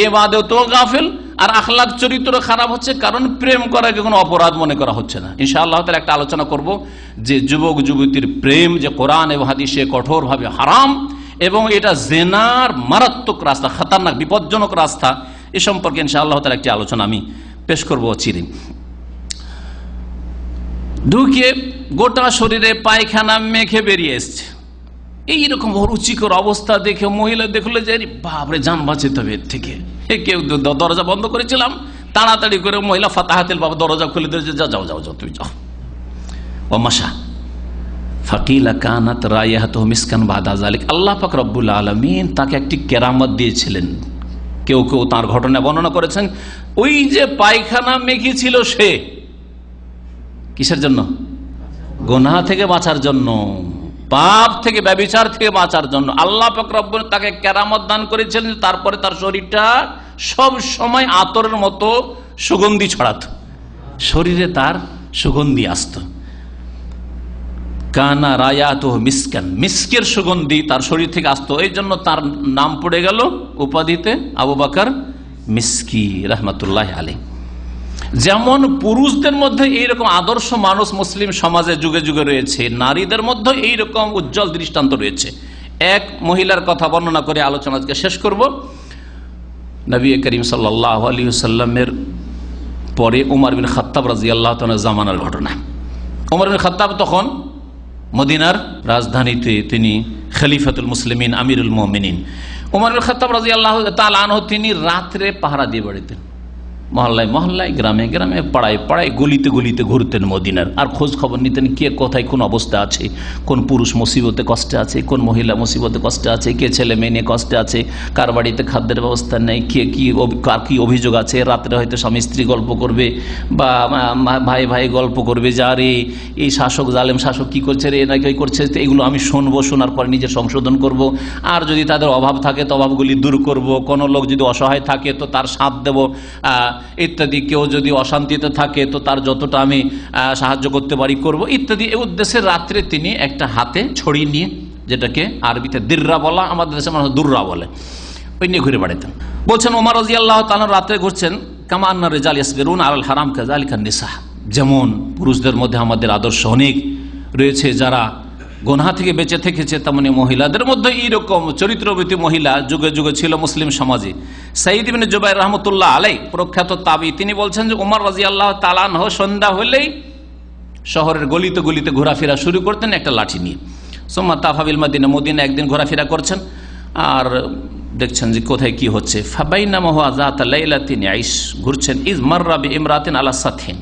ইবাদতও গাফেল, আর আখলাক চরিত্র খারাপ হচ্ছে, কারণ প্রেম করাকে কোনো অপরাধ মনে করা হচ্ছে না। ইনশাআল্লাহ তাআলা একটা আলোচনা করব যে যুবক যুবতীর প্রেম যে কোরআন এবং হাদিসে কঠোরভাবে হারাম, এবং এটা জিনার মারাত্মক রাস্তা, খতরনাক বিপজ্জনক রাস্তা, এ সম্পর্কে ইনশাআল্লাহ তাআলা একটি আলোচনা আমি পেশ করবো চিরি। ঢুকে গোটা শরীরে পায়খানা মেখে বেরিয়ে এসছে, এইরকম রুচিকর অবস্থা দেখে মহিলা দেখলো যে বাপরে, জান বাঁচাতে হবে এর থেকে। কেউ দরজা বন্ধ করেছিলাম, তাড়াতাড়ি করে মহিলা ফাতাহাতিল বাবা দরজা খুলে দিয়েছে, যাও যাও যাও তুমি যাও। ও মাশা ফাকিলা কানাত রায়াতুহু মিসকান বাদা যালিক। আল্লাহ পাক রব্বুল আলামিন তাকে একটি কেরামত দিয়েছিলেন। কেউ কেউ তার ঘটনা বর্ণনা করেছেন, ওই যে পায়খানা মেখেছিল সে কিসের জন্য? গুনাহ থেকে বাঁচার জন্য, পাপ থেকে, ব্যভিচার থেকে বাঁচার জন্য। আল্লাহ পাক রব্বুল তাকে কেরামত দান করেছিলেন, তারপরে তার শরীরটা সব সময় আতরের মতো সুগন্ধি ছড়াতো, শরীরে তার সুগন্ধি আসতো। কানা রায়াতুহু মিসকান, মিসকের সুগন্ধি তার শরীর থেকে আসতো, এই জন্য তার নাম পড়ে গেল উপাধিতে আবু বকর মিসকি রাহমাতুল্লাহ আলাইহি। যেমন পুরুষদের মধ্যে এইরকম আদর্শ মানুষ মুসলিম সমাজে যুগে যুগে রয়েছে, নারীদের মধ্যে এইরকম উজ্জ্বল দৃষ্টান্ত রয়েছে। এক মহিলার কথা বর্ণনা করে আলোচনা আজকে শেষ করব। নবী করিম সাল্লাল্লাহু আলাইহি ওয়াসাল্লামের পরে উমর বিন খাত্তাব রাদিয়াল্লাহু তাআলা জামানার ঘটনা। উমর বিন খাত্তাব তখন মদিনার রাজধানীতে তিনি খলিফাতুল মুসলিমিন, আমিরুল মুমিনিন। উমর বিন খাত্তাব রাদিয়াল্লাহু তাআলা আনহু তিনি রাত্রে পাহারা দিয়ে বেড়াতেন, মহল্লায় মহল্লায়, গ্রামে গ্রামে, পাড়ায় পাড়ায়, গলিতে গলিতে ঘুরতেন মদিনার, আর খোঁজ খবর নিতেন কে কোথায় কোন অবস্থা আছে, কোন পুরুষ মুসিবতে কষ্টে আছে, কোন মহিলা মুসিবতে কষ্টে আছে, কে ছেলে মেয়ে নিয়ে কষ্টে আছে, কার বাড়িতে খাদ্যের ব্যবস্থা নেই, কার কি অভিযোগ আছে। রাত্রে হয়তো স্বামী স্ত্রী গল্প করবে, বা ভাই ভাই গল্প করবে, যা রে এই শাসক, জালেম শাসক কি করছে রে, না কি করছে, এগুলো আমি শুনবো, শোনার পর নিজের সংশোধন করব। আর যদি তাদের অভাব থাকে তো অভাবগুলি দূর করব, কোনো লোক যদি অসহায় থাকে তো তার সাথ দেব ইত্যাদি। কেউ যদি অশান্তিতে থাকে তো তার যতটা আমি সাহায্য করতে পারি করব ইত্যাদি। এই উদ্দেশ্যে রাত্রে তিনি একটা হাতে ছড়ি নিয়ে, যেটাকে আরবিতে দিররা বলা, আমাদের দেশে মানুষ দুররা বলে, ওই নিয়ে ঘুরে বেড়াতেন। বলছেন ওমর রাদিয়াল্লাহু তাআলা রাত্রে ঘুরছেন, কামা আন্না রিজাল ইয়াসবিরুন আলাল হারাম কাযালিকা নিসা। যেমন পুরুষদের মধ্যে আমাদের আদর্শ অনেক রয়েছে যারা গুনাহ থেকে বেঁচে থেকেছে, তেমনি মহিলাদের মধ্যে এইরকম চরিত্রবতী মহিলা যুগে যুগে ছিল মুসলিম সমাজে। সাঈদ ইবনে জুবাইর রাহমাতুল্লাহ আলাইহি, প্রখ্যাত তাবী, তিনি বলছেন যে ওমর রাদিয়াল্লাহু তাআলা আনহু সন্ধ্যা হলেই শহরের গলিতে গলিতে ঘোরাফেরা শুরু করতেন একটা লাঠি নিয়ে। সুম্মা তাফাবিল মদিনা, মদিনা একদিন ঘোরাফেরা করছেন আর দেখছেন যে কোথায় কি হচ্ছে। ফাবাইনামা হুয়া যাতা লাইলাতিন ইয়াইশ, ঘুরছেন, ইজ মাররা বিইমরাতিন আলা সাথিন,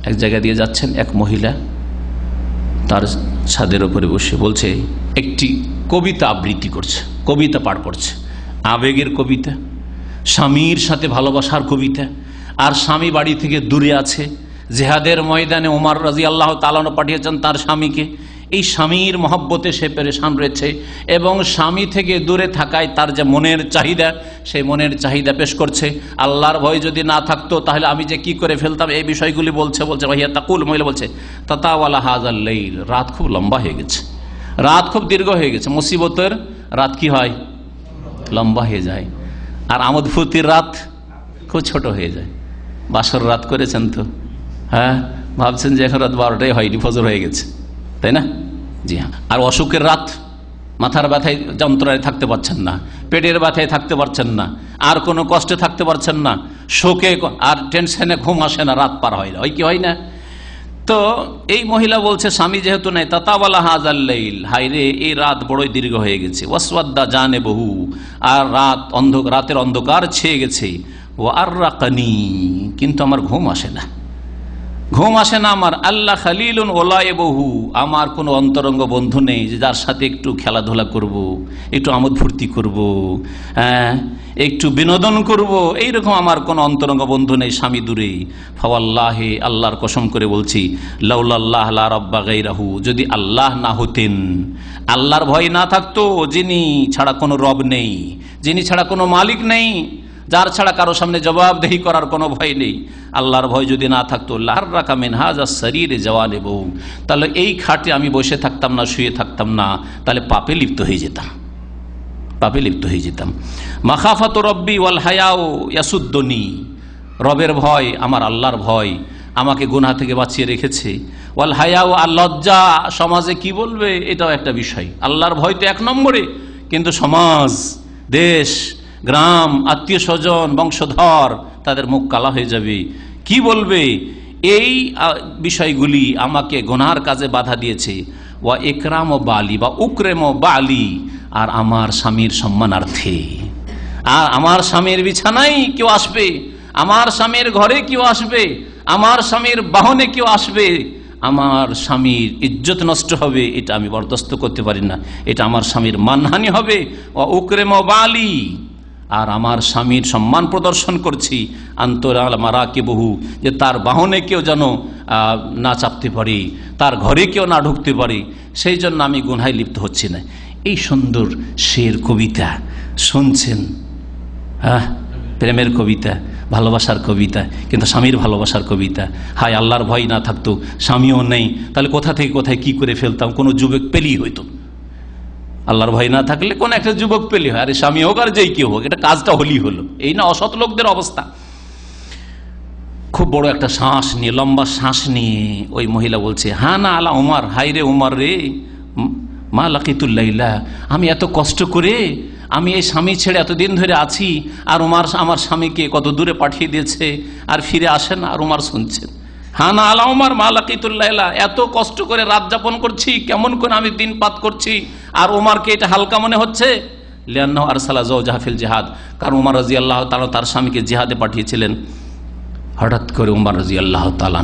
এক জায়গা দিয়ে যাচ্ছেন, এক মহিলা তার ছাদের উপরে বসে বলছে, একটি কবিতা আবৃত্তি করছে, কবিতা পাঠ করছে, আবেগের কবিতা, স্বামীর সাথে ভালোবাসার কবিতা। আর স্বামী বাড়ি থেকে দূরে আছে, জেহাদের ময়দানে ওমর রাদিয়াল্লাহু তাআলা পাঠিয়েছেন তার স্বামীকে, এই স্বামীর মহব্বতে সে পেরেশান রয়েছে, এবং স্বামী থেকে দূরে থাকায় তার যে মনের চাহিদা, সেই মনের চাহিদা পেশ করছে। আল্লাহর ভয় যদি না থাকতো তাহলে আমি যে কি করে ফেলতাম, এই বিষয়গুলি বলছে। ভাইয়া তাকুল, মহিলা বলছে, তাতাওয়ালা হাযাল লাইল, রাত খুব লম্বা হয়ে গেছে, রাত খুব দীর্ঘ হয়ে গেছে। মুসিবতের রাত কি হয়? লম্বা হয়ে যায়। আর আমোদ ফুর্তির রাত খুব ছোট হয়ে যায়। বাসর রাত করেছেন তো, হ্যাঁ, ভাবছেন যে এখন রাত 12টাই হয়নি, ফজর হয়ে গেছে, তাই না? জি হ্যাঁ। আর অসুখের রাত, মাথার ব্যথায় যন্ত্রণায় থাকতে পারছেন না, পেটের ব্যথায় থাকতে পারছেন না, আর কোনো কষ্টে থাকতে পারছেন না, শোকে আর টেনশনে ঘুম আসে না, রাত পার হয় না, ওই কি হয় না? তো এই মহিলা বলছে স্বামী যেহেতু নাই, তাতাওয়ালা হাজাল্লাইল, হায়রে এই রাত বড়ই দীর্ঘ হয়ে গেছে, ওয়াসওয়াদ্দা জানে বহু, আর রাতের অন্ধকার ছেয়ে গেছে, ও আররাকানি, কিন্তু আমার ঘুম আসে না, ঘুম আসে না আমার। আল্লাহ খালিলুন ওলায়ে বহু, আমার কোনো অন্তরঙ্গ বন্ধু নেই যে যার সাথে একটু খেলাধুলা করব, একটু আমোদ ফুর্তি করব, হ্যাঁ একটু বিনোদন করব, এইরকম আমার কোনো অন্তরঙ্গ বন্ধু নেই, স্বামী দূরে। ফাওয়াল্লাহি, আল্লাহর কসম করে বলছি, লাউলাল্লাহ লা রাব্বা গায়রাহু, যদি আল্লাহ না হতেন, আল্লাহর ভয় না থাকতো, যিনি ছাড়া কোনো রব নেই, যিনি ছাড়া কোনো মালিক নেই, যার ছাড়া কারো সামনে জবাবদেহি করার কোনো ভয় নেই, আল্লাহর ভয় যদি না থাকতো, লাররাকা মিন হাযা শরীরে জাওয়ানিবু, তাহলে এই খাটে আমি বসে থাকতাম না, শুয়ে থাকতাম না, তাহলে পাপে লিপ্ত হয়ে যেতাম, পাপে লিপ্ত হয়ে যেতাম। মাখাফাতু রব্বি ওয়াল হায়াউ ইয়াসুদ্দুনি, রবের ভয়, আমার আল্লাহর ভয় আমাকে গুনাহ থেকে বাঁচিয়ে রেখেছে। ওয়াল হায়াউ, আর লজ্জা, সমাজে কি বলবে এটাও একটা বিষয়। আল্লাহর ভয় তো এক নম্বরে, কিন্তু সমাজ, দেশ, গ্রাম, আত্মীয় স্বজন, বংশধর, তাদের মুখ কালা হয়ে যাবে, কি বলবে, এই বিষয়গুলি আমাকে গুনার কাজে বাধা দিয়েছে। ওয়া ইকরাম ও বালি বা উকরেম ও বালি, আর আমার স্বামীর সম্মানার্থে, আর আমার স্বামীর বিছানায় কেউ আসবে, আমার স্বামীর ঘরে কেউ আসবে, আমার স্বামীর বাহনে কেউ আসবে, আমার স্বামীর ইজ্জত নষ্ট হবে, এটা আমি বরদাস্ত করতে পারি না, এটা আমার স্বামীর মানহানি হবে। ওয়া উকরেম ও বালি, আর আমার স্বামীর সম্মান প্রদর্শন করছি, আন্তরাল মারাকে বহু, যে তার বাহনে কেউ যেন না চাপতে পারি, তার ঘরে কেউ না ঢুকতে পারি, সেই জন্য আমি গুনাহে লিপ্ত হচ্ছি না। এই সুন্দর শের কবিতা শুনছেন, হ্যাঁ, প্রেমের কবিতা, ভালোবাসার কবিতা, কিন্তু স্বামীর ভালোবাসার কবিতা। হায়, আল্লাহর ভয় না থাকতো, স্বামীও নেই, তাহলে কোথা থেকে কোথায় কি করে ফেলতাম, কোনো যুবক পেলেই হইতো। আল্লাহর ভয় না থাকলে কোন একটা যুবক পেলে হয়, আরে স্বামী হোক আর যেই কেউ হোক, এটা কাজটা হলেই হলো। এই না অসৎ লোকদের অবস্থা। খুব বড় একটা শ্বাস নিয়ে, লম্বা শ্বাস নিয়ে ওই মহিলা বলছে, হ্যাঁ না আলা উমার, হাই রে উমার রে, মা লাকিতুল্লাইলা, আমি এত কষ্ট করে আমি এই স্বামী ছেড়ে এতদিন ধরে আছি, আর উমার আমার স্বামীকে কত দূরে পাঠিয়ে দিয়েছে, আর ফিরে আসেন, আর উমার শুনছেন। হ্যাঁ না আলা উমার মা লাকিতুল্লাইলা, এত কষ্ট করে রাত যাপন করছি, কেমন করে আমি দিন পাত করছি, আর উমারকে এটা হালকা মনে হচ্ছে। লিআন্নাহু আরসালা যাওজাহা ফিল জিহাদ, কারণ উমর রাদিয়াল্লাহু তাআলা তার স্বামীকে জিহাদে পাঠিয়েছিলেন। হঠাৎ করে উমর রাদিয়াল্লাহু তাআলা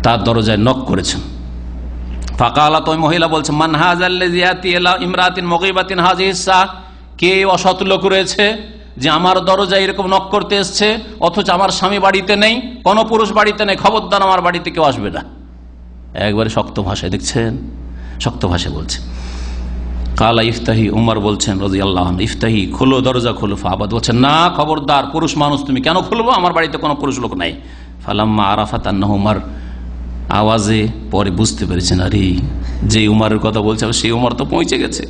তার দরজায় নক করেছেন। ফাকালাত, ওই মহিলা বলছে, মান হাযাল্লাযী ইয়াতি ইলা ইমরাতিন মুগীবাতিন হাযিহিস সা, কে অসৎ লোক রয়েছে যে আমার দরজায় এরকম নক করতে এসছে, অথচ আমার স্বামী বাড়িতে নেই, কোন পুরুষ বাড়িতে নেই, খবরদার আমার বাড়িতে কেউ আসবে না। একবারে শক্ত ভাষায়, দেখছেন, শক্ত ভাষায় বলছে। কালা ইফতাহি, উমর বলছেন রাদিয়াল্লাহু আনহু, ইফতাহি, খোলো, দরজা খোলো। ফাবাদ বলছেন, না, খবরদার, পুরুষ মানুষ তুমি, কেন খুলবো, আমার বাড়িতে কোনো পুরুষ লোক নাই। ফালাম্মা আরাফাত আন্নাহু উমর, আওয়াজে পরে বুঝতে পেরেছেন, আরে যে উমরের কথা বলছে সেই উমর তো পৌঁছে গেছে।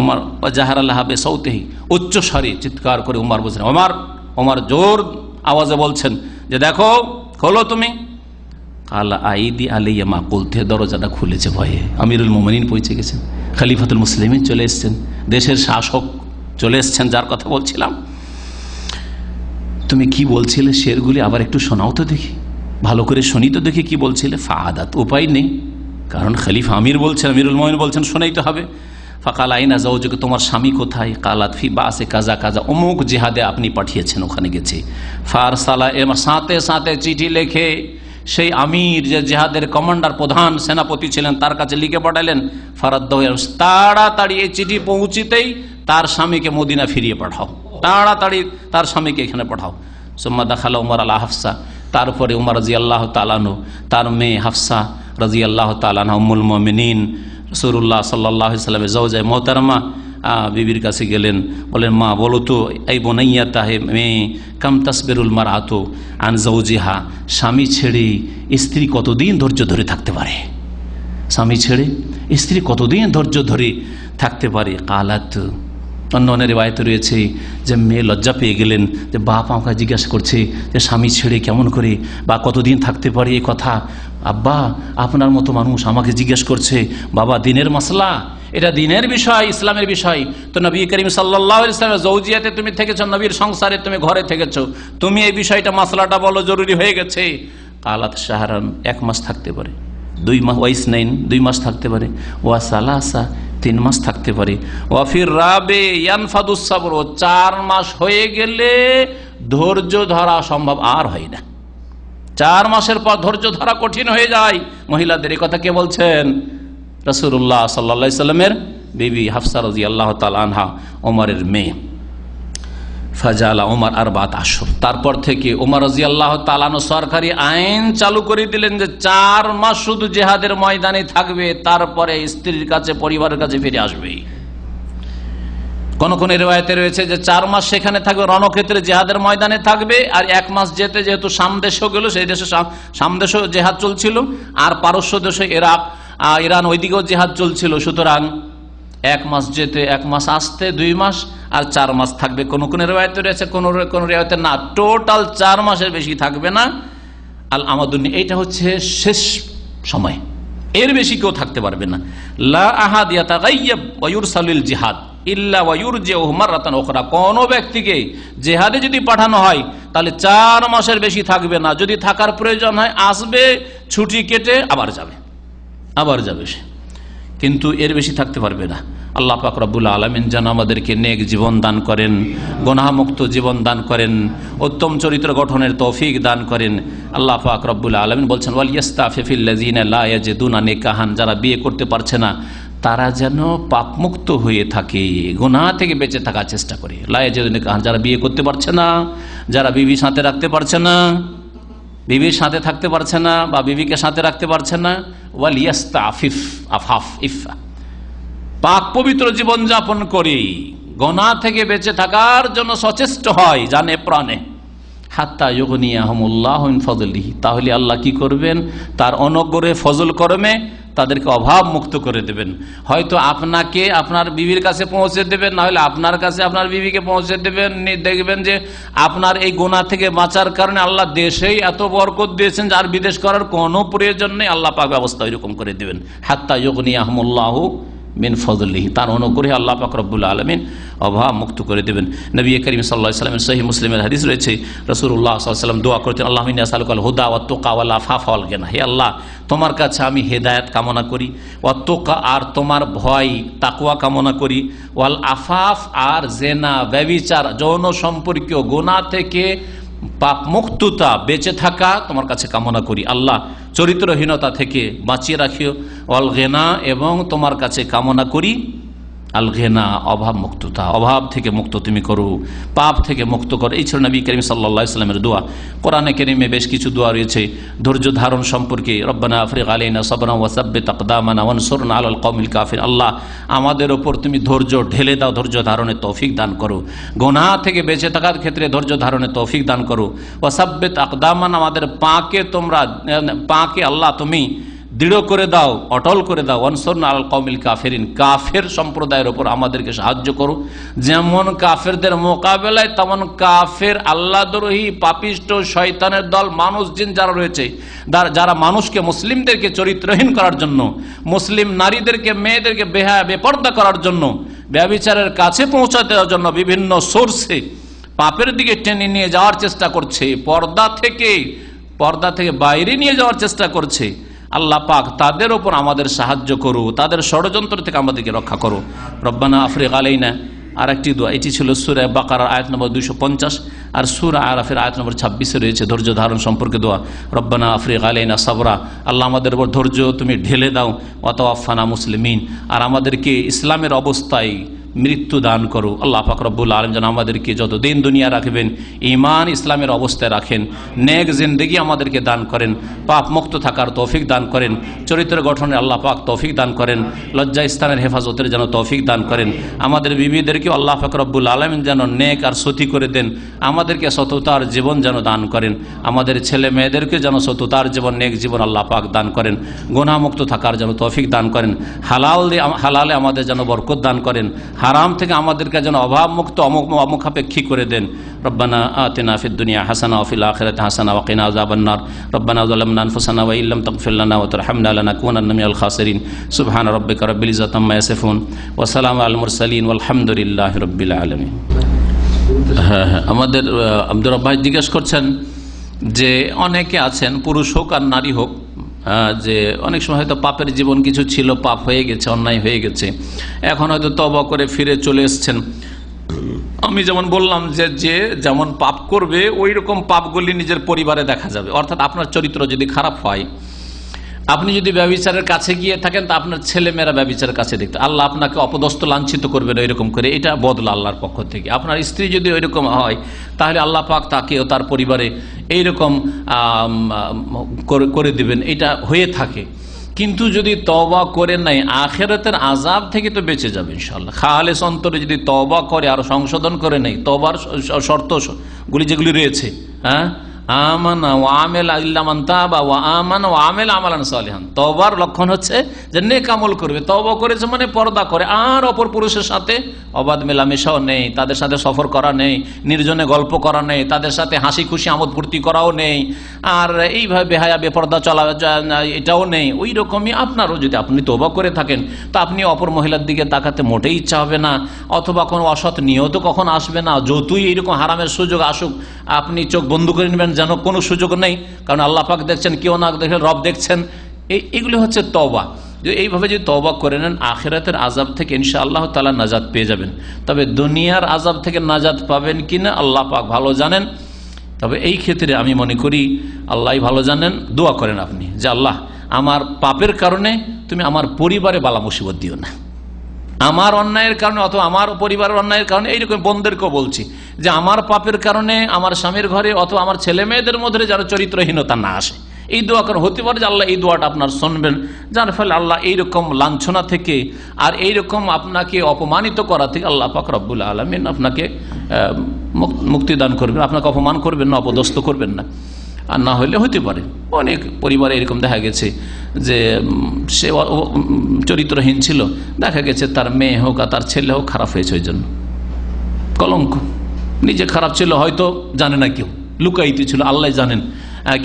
উমর জাহারাল্লাহ বেসাউতিহি, উচ্চ স্বরে চিৎকার করে উমর বলছেন, উমর জোর আওয়াজে বলছেন যে দেখো, খোলো তুমি। কালা আইদি আলাইয়া মা কুলতে, দরজাটা খুলেছে ভয়ে। আমিরুল মুমিনিন পৌঁছে গেছেন, খলিফাতুল মুসলিমিন চলে এসছেন, দেশের শাসক চলে এসছেন, যার কথা বলছিলাম। তুমি কি বলছিলে শেরগুলি আবার একটু শোনাও তো দেখি, ভালো করে শুনি তো দেখি কি বলছিলে। ফাআদাত, উপায় নেই, কারণ খলিফা আমির বলছেন, আমিরুল মুমিনিন বলছেন, শোনাই তো হবে। ফাকাল আইনা যাওজুকা, তোমার স্বামী কোথায়? কালাত ফি বাসে কাজা কাজা, অমুক জিহাদে আপনি পাঠিয়েছেন, ওখানে গেছে। ফারসালা, এর সাথে সাথে চিঠি লেখে সেই আমির, যে জিহাদের কমান্ডার, প্রধান সেনাপতি ছিলেন, তার কাছে লিখে পাঠালেন। ফারাদ্দ, তাড়াতাড়ি এই চিঠি পৌঁছিতেই তার স্বামীকে মদিনা ফিরিয়ে পাঠাও, তাড়াতাড়ি তার স্বামীকে এখানে পাঠাও। সুম্মা দাখালা উমর আলা হাফসা, তারপরে উমর রাদিয়াল্লাহু তাআলা আনহু তার মেয়ে হাফসা রাদিয়াল্লাহু তাআলা আনহা, উম্মুল মুমিনিন, রাসূলুল্লাহ সাল্লাল্লাহু আলাইহি ওয়াসাল্লামের জাওজায়ে মুহতারামা, বিবির কাছে গেলেন, বলেন, মা বলো তো, এই বোনাইয়া তাহে মেয়ে, কাম তাসবিরুল মারআতু আন যাওজিহা, স্বামী ছেড়ে স্ত্রী কতদিন ধৈর্য ধরে থাকতে পারে, স্বামী ছেড়ে স্ত্রী কতদিন ধৈর্য ধরে থাকতে পারে। কালাত, অন্য অন্য রিওয়ায়েতে রয়েছে যে মেয়ে লজ্জা পেয়ে গেলেন, যে বাপ আমাকে জিজ্ঞাসা করছে যে স্বামী ছেড়ে কেমন করে বা কতদিন থাকতে পারে, এই কথা আব্বা আপনার মতো মানুষ আমাকে জিজ্ঞেস করছে। বাবা, দিনের মাসলা, এটা দিনের বিষয়, ইসলামের বিষয়। তো নবী করিম সাল্লাল্লাহু আলাইহি ওয়াসাল্লাম জৌজিয়াতে তুমি থেকেছো, নবীর সংসারে তুমি ঘরে থেকেছো, তুমি এই বিষয়টা মাসলাটা বলো, জরুরি হয়ে গেছে। কালাত শাহরান 1 মাস থাকতে পারে, 2 মাস, ওয়াইসনাইন 2 মাস থাকতে পারে, ওয়া সালাসা 3 মাস থাকতে পারে, ওয়া ফির রাবে ইয়ানফাদুস সাবর, 4 মাস হয়ে গেলে ধৈর্য ধরা সম্ভব আর হয় না। 4 মাসের পর ধৈর্য ধরা কঠিন হয়ে যায় মহিলাদের। এই কথা কে বলছেন? রাসূলুল্লাহ সাল্লাল্লাহু আলাইহি সাল্লামের বিবি হাফসা রাদিয়াল্লাহু তাআলা আনহা, ওমরের মেয়ে। ফাজালা ওমর 4 আশহুর, তারপর থেকে ওমর রাদিয়াল্লাহু তাআলা সরকারি আইন চালু করে দিলেন যে 4 মাস শুধু জিহাদের ময়দানে থাকবে, তারপরে স্ত্রীর কাছে, পরিবারের কাছে ফিরে আসবে। কোন কোন রিওয়ায়াতে রয়েছে যে 4 মাস সেখানে থাকবে, রণক্ষেত্রে জিহাদের ময়দানে থাকবে, আর 1 মাস যেতে যেহেতু সামদেশও গেল, সেই দেশে সামদেশও জিহাদ চলছিল, আর পারস্য দেশে ইরান ওইদিকেও জিহাদ চলছিল, সুতরাং 1 মাস যেতে, 1 মাস আসতে, 2 মাস আর 4 মাস থাকবে। কোন কোন রিওয়ায়াতে রয়েছে, কোন রিওয়ায়াতে না, টোটাল 4 মাসের বেশি থাকবে না। আল আমাদুন, এইটা হচ্ছে শেষ সময়, এর বেশি কেউ থাকতে পারবে না। লা আহাদ ইয়াতাগায়্যাব ওয়া ইউরসালুল জিহাদ ইল্লা ওয়া ইউরজিউহু মাররাতান উখরা, কোন ব্যক্তিকে জিহাদে যদি পাঠানো হয় তাহলে 4 মাসের বেশি থাকবে না। যদি থাকার প্রয়োজন হয় আসবে, ছুটি কেটে আবার যাবে সে, কিন্তু এর বেশি থাকতে পারবে না। আল্লাহ পাক রব্বুল আলামিন যেন আমাদেরকে নেক জীবন দান করেন, গুনাহমুক্ত জীবন দান করেন, উত্তম চরিত্র গঠনের তৌফিক দান করেন। আল্লাহ পাক রব্বুল আলামিন বলছেন, ওয়াল ইয়াস্তাফিফিল্লাযিনা লা ইয়াজিদুনা নিকাহান, যারা বিয়ে করতে পারছে না তারা যেন পাপমুক্ত হয়ে থাকে, গুনাহ থেকে বেঁচে থাকার চেষ্টা করে। লা ইয়াজিদুনা নিকাহান, যারা বিয়ে করতে পারছে না, যারা বিবির সাথে রাখতে পারছে না, বিবির সাথে থাকতে পারছে না বা বিবিকে সাথে রাখতে পারছে না, ওয়াল ইয়াস্তাফিফ আফাফ ইফা, পাক পবিত্র জীবন যাপন করি, গুনাহ থেকে বেঁচে থাকার জন্য সচেষ্ট হয় জানে প্রাণে। হাত্তা ইউগনিয়াহুমুল্লাহু মিন ফাদলিহি, তাহলে আল্লাহ কি করবেন? তার অনুগ্রহে, ফজল করমে তাদেরকে অভাব মুক্ত করে দেবেন। হয়তো আপনাকে আপনার বিবির কাছে পৌঁছে দেবেন, না হলে আপনার কাছে আপনার বিবিকে পৌঁছে দেবেন। দেখবেন যে আপনার এই গুনাহ থেকে বাঁচার কারণে আল্লাহ দেশেই এত বরকত দিয়েছেন যে আর বিদেশ করার কোনো প্রয়োজন নেই, আল্লাহ পাক ব্যবস্থা এরকম করে দেবেন। হাত্তা ইউগনিয়াহুমুল্লাহু মিন ফজলিহি, তার অনুগ্রহে আল্লাহ পাক রব্বুল আলামিন অভাব মুক্ত করে দেবেন। নবী করিম সাল্লাল্লাহু আলাইহি ওয়াসাল্লামের সহিহ মুসলিমের হাদিস রয়েছে, রাসূলুল্লাহ সাল্লাল্লাহু আলাইহি ওয়াসাল্লাম দোয়া করতেন, আল্লাহুম্মা ইন্নী আসআলুকাল হুদা ওয়াত তুকা ওয়াল আফাফা ওয়াল গিনা, হে আল্লাহ তোমার কাছে আমি হেদায়েত কামনা করি, ওয়াত তুকা আর তোমার ভয় তাকওয়া কামনা করি, ওয়াল আফাফ আর জিনা ব্যভিচার যৌন সম্পর্কীয় গুনাহ থেকে পাপ মুক্ততা বেঁচে থাকা তোমার কাছে কামনা করি। আল্লাহ চরিত্রহীনতা থেকে বাঁচিয়ে রাখিও, অল গেনা, এবং তোমার কাছে কামনা করি আল গেনা, অভাব মুক্ততা, অভাব থেকে মুক্ত তুমি করো, পাপ থেকে মুক্ত করো। এই ছিল নবী করিম সাল্লাল্লাহু আলাইহি ওয়াসাল্লামের দোয়া। কোরআনে কারীমে বেশ কিছু দোয়া রয়েছে ধৈর্য ধারণ সম্পর্কে। রব্বানা আফরিগ আলাইনা সাবরান ওয়া সাব্বিত আকদামানা ওয়ানসুরনা আলাল কওমিল কাফির, আল্লাহ আমাদের ওপর তুমি ধৈর্য ঢেলে দাও, ধৈর্য ধারণের তৌফিক দান করো। গুনাহ থেকে বেঁচে থাকার ক্ষেত্রে ধৈর্য ধারণের তৌফিক দান করো। ওয়া সাব্বিত আকদামানা, আমাদের পাকে আল্লাহ তুমি দৃঢ় করে দাও, অটল করে দাও। ওয়ানসুরনা আলাল কওমিল কাফিরিন, কাফের সম্প্রদায়ের উপর আমাদেরকে সাহায্য করো। যেমন কাফেরদের মোকাবেলায় তেমন কাফের, আল্লাহদ্রোহী, পাপিষ্ট, শয়তানের দল, মানুষ জিন যারা রয়েছে, যারা মানুষকে, মুসলিমদেরকে চরিত্রহীন করার জন্য, মুসলিম নারীদেরকে, মেয়েদেরকে বেহায়া বেপর্দা করার জন্য, ব্যভিচারের কাছে পৌঁছাতে দেওয়ার জন্য বিভিন্ন সোর্সে পাপের দিকে টেনে নিয়ে যাওয়ার চেষ্টা করছে, পর্দা থেকে বাইরে নিয়ে যাওয়ার চেষ্টা করছে, আল্লাহ পাক তাদের ওপর আমাদের সাহায্য করো, তাদের ষড়যন্ত্র থেকে আমাদেরকে রক্ষা করো। রব্বানা আফরিগ আলাইনা আর একটি দোয়া, এটি ছিল সূরা বাকারার আয়াত নম্বর 250, আর সূরা আরাফের আয়াত নম্বর 26 রয়েছে ধৈর্য ধারণ সম্পর্কে দোয়া। রব্বানা আফরিগ আলাইনা সাবরা, আল্লাহ আমাদের উপর ধৈর্য তুমি ঢেলে দাও। ওয়া তাওয়াফানা মুসলিমিন, আর আমাদেরকে ইসলামের অবস্থায় মৃত্যু দান করো। আল্লাহ পাক রব্বুল আলামিন যেন আমাদেরকে যতদিন দুনিয়া রাখবেন ঈমান ইসলামের অবস্থায় রাখেন, নেক জিন্দেগি আমাদেরকে দান করেন, পাপ মুক্ত থাকার তৌফিক দান করেন, চরিত্র গঠনে আল্লাহ পাক তৌফিক দান করেন, লজ্জা স্থানের হেফাজতের যেন তৌফিক দান করেন। আমাদের বিবিদেরকে আল্লাহ পাক রব্বুল আলামিন যেন নেক আর সতী করে দেন, আমাদেরকে সততার জীবন যেন দান করেন, আমাদের ছেলে মেয়েদেরকে যেন সততার জীবন, নেক জীবন আল্লাহ পাক দান করেন, গুনাহমুক্ত থাকার যেন তৌফিক দান করেন, হালালে আমাদের যেন বরকত দান করেন, হারাম থেকে আমাদেরকে যেন অভাব মুক্ত অমুখাপেক্ষী করে দেন। রব্বানা আতিনা ফিদ দুনিয়া হাসানা ওয়া ফিল আখিরাতি হাসানা ওয়া কিনা আযাবান নার। রব্বানা যালামনা আনফুসানা ওয়া ইল্লাম তাগফির লানা ওয়া তারহামনা লানাকুনান্না মিনাল খাসিরিন। সুবহানা রাব্বিকা রাব্বিল ইজ্জাতি আম্মা ইয়াসিফুন ওয়া সালামুন আলাল মুরসালিন ওয়ালহামদুলিল্লাহি রাব্বিল আলামিন। আমাদের আব্দুর রাব্বাহ জিজ্ঞেস করছেন যে অনেকে আছেন, পুরুষ হোক আর নারী হোক, যে অনেক সময় হয়তো পাপের জীবন কিছু ছিল, পাপ হয়ে গেছে, অন্যায় হয়ে গেছে, এখন হয়তো তওবা করে ফিরে চলে এসছেন। আমি যেমন বললাম যে যে যেমন পাপ করবে ওই রকম পাপগুলি নিজের পরিবারে দেখা যাবে। অর্থাৎ আপনার চরিত্র যদি খারাপ হয়, আপনি যদি ব্যভিচারের কাছে গিয়ে থাকেন তা আপনার ছেলেমেয়েরা ব্যভিচারের কাছে দেখতে, আল্লাহ আপনাকে অপদস্থ লাঞ্ছিত করবেন ওইরকম করে, এটা বদলা আল্লাহর পক্ষ থেকে। আপনার স্ত্রী যদি ওইরকম হয় তাহলে আল্লাহ পাক তাকে ও তার পরিবারে এইরকম করে দিবেন, এটা হয়ে থাকে। কিন্তু যদি তওবা করে নাই, আখিরাতের আযাব থেকে তো বেঁচে যাবে ইনশাআল্লাহ। খালেস অন্তরে যদি তওবা করে আর সংশোধন করে নেই, তওবার শর্তগুলি যেগুলি রয়েছে, হ্যাঁ, আমানা ওয়া আমিলা ইল্লা মান তাবা ওয়া আমানা ওয়া আমিলা আমালান সালিহান। তওবার লক্ষণ হচ্ছে যে নেক আমল করবে। তওবা করেছে মানে পর্দা করে, আর অপর পুরুষের সাথে অবাধ মেলামেশাও নেই, তাদের সাথে সফর করা নেই, নির্জনে গল্প করা নেই, তাদের সাথে হাসি খুশি আমোদ ফুর্তি করাও নেই, আর এইভাবে বেহায়া বেপর্দা চলা এটাও নেই। ওই রকমই আপনারও যদি আপনি তওবা করে থাকেন তো আপনি অপর মহিলার দিকে তাকাতে মোটেই ইচ্ছা হবে না, অথবা কোনো অসৎ নিয়ত কখন আসবে না। যতই এইরকম হারামের সুযোগ আসুক, আপনি চোখ বন্ধ করে নেবেন যেন কোনো সুযোগ নেই, কারণ আল্লাহ পাক দেখছেন, কেউ না দেখে রব দেখছেন। এইগুলি হচ্ছে তওবা। এইভাবে যদি তওবা করে নেন, আখিরাতের আযাব থেকে ইনশাআল্লাহ তাআলা নাজাত পেয়ে যাবেন। তবে দুনিয়ার আযাব থেকে নাজাত পাবেন কিনা আল্লাহ পাক ভালো জানেন। তবে এই ক্ষেত্রে আমি মনে করি আল্লাহ ভালো জানেন। দোয়া করেন আপনি যে আল্লাহ, আমার পাপের কারণে তুমি আমার পরিবারে বালা মুসিবত দিও না, আমার অন্যায়ের কারণে অথবা আমার পরিবারের অন্যায়ের কারণে। এইরকম বোনদেরকেও বলছি যে আমার পাপের কারণে আমার স্বামীর ঘরে অথবা আমার ছেলে মেয়েদের মধ্যে যেন চরিত্রহীনতা না আসে, এই দোয়া করেন। হতে পারে যে আল্লাহ এই দোয়াটা আপনার শুনবেন, যার ফলে আল্লাহ এইরকম লাঞ্ছনা থেকে আর এইরকম আপনাকে অপমানিত করা থেকে আল্লাহ পাক রব্বুল আলামিন আপনাকে মুক্তিদান করবেন, আপনাকে অপমান করবেন না, অপদস্থ করবেন না। আর না হলে হতে পারে অনেক পরিবারে এরকম দেখা গেছে যে সে চরিত্রহীন ছিল, দেখা গেছে তার মেয়ে হোক আর তার ছেলে হোক খারাপ হয়েছে, ওই জন্য কলঙ্ক। নিজে খারাপ ছিল, হয়তো জানে না কেউ, লুকাইতে ছিল, আল্লাহ জানেন,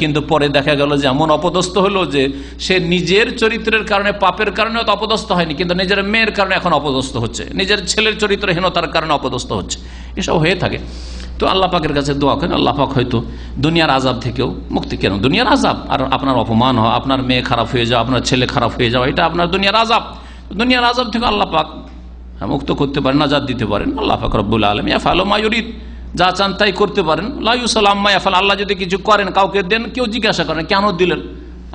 কিন্তু পরে দেখা গেল যে এমন অপদস্থ হলো যে সে নিজের চরিত্রের কারণে, পাপের কারণে তো অপদস্থ হয়নি, কিন্তু নিজের মেয়ের কারণে এখন অপদস্থ হচ্ছে, নিজের ছেলের চরিত্রহীনতার কারণে অপদস্থ হচ্ছে। এসব হয়ে থাকে। তো আল্লাহ পাকের কাছে দোয়া করেন, আল্লাহ পাক হয়তো দুনিয়ার আযাব থেকেও মুক্তি। কেন দুনিয়ার আযাব? আর আপনার অপমান হওয়া, আপনার মেয়ে খারাপ হয়ে যাওয়া, আপনার ছেলে খারাপ হয়ে যাওয়া, এটা আপনার দুনিয়ার আযাব। দুনিয়ার আযাব থেকে আল্লাহ পাক মুক্ত করতে পারেন, নাজাত দিতে পারেন। আল্লাহ পাক রব্বুল আলামিন ইয়াফআলু মা ইউরিদ, যা চান তাই করতে পারেন। লা ইউসালু আম্মা ইয়াফআল, আল্লাহ যদি কিছু করেন, কাউকে দেন, কেউ জিজ্ঞাসা করেন কেন দিলেন,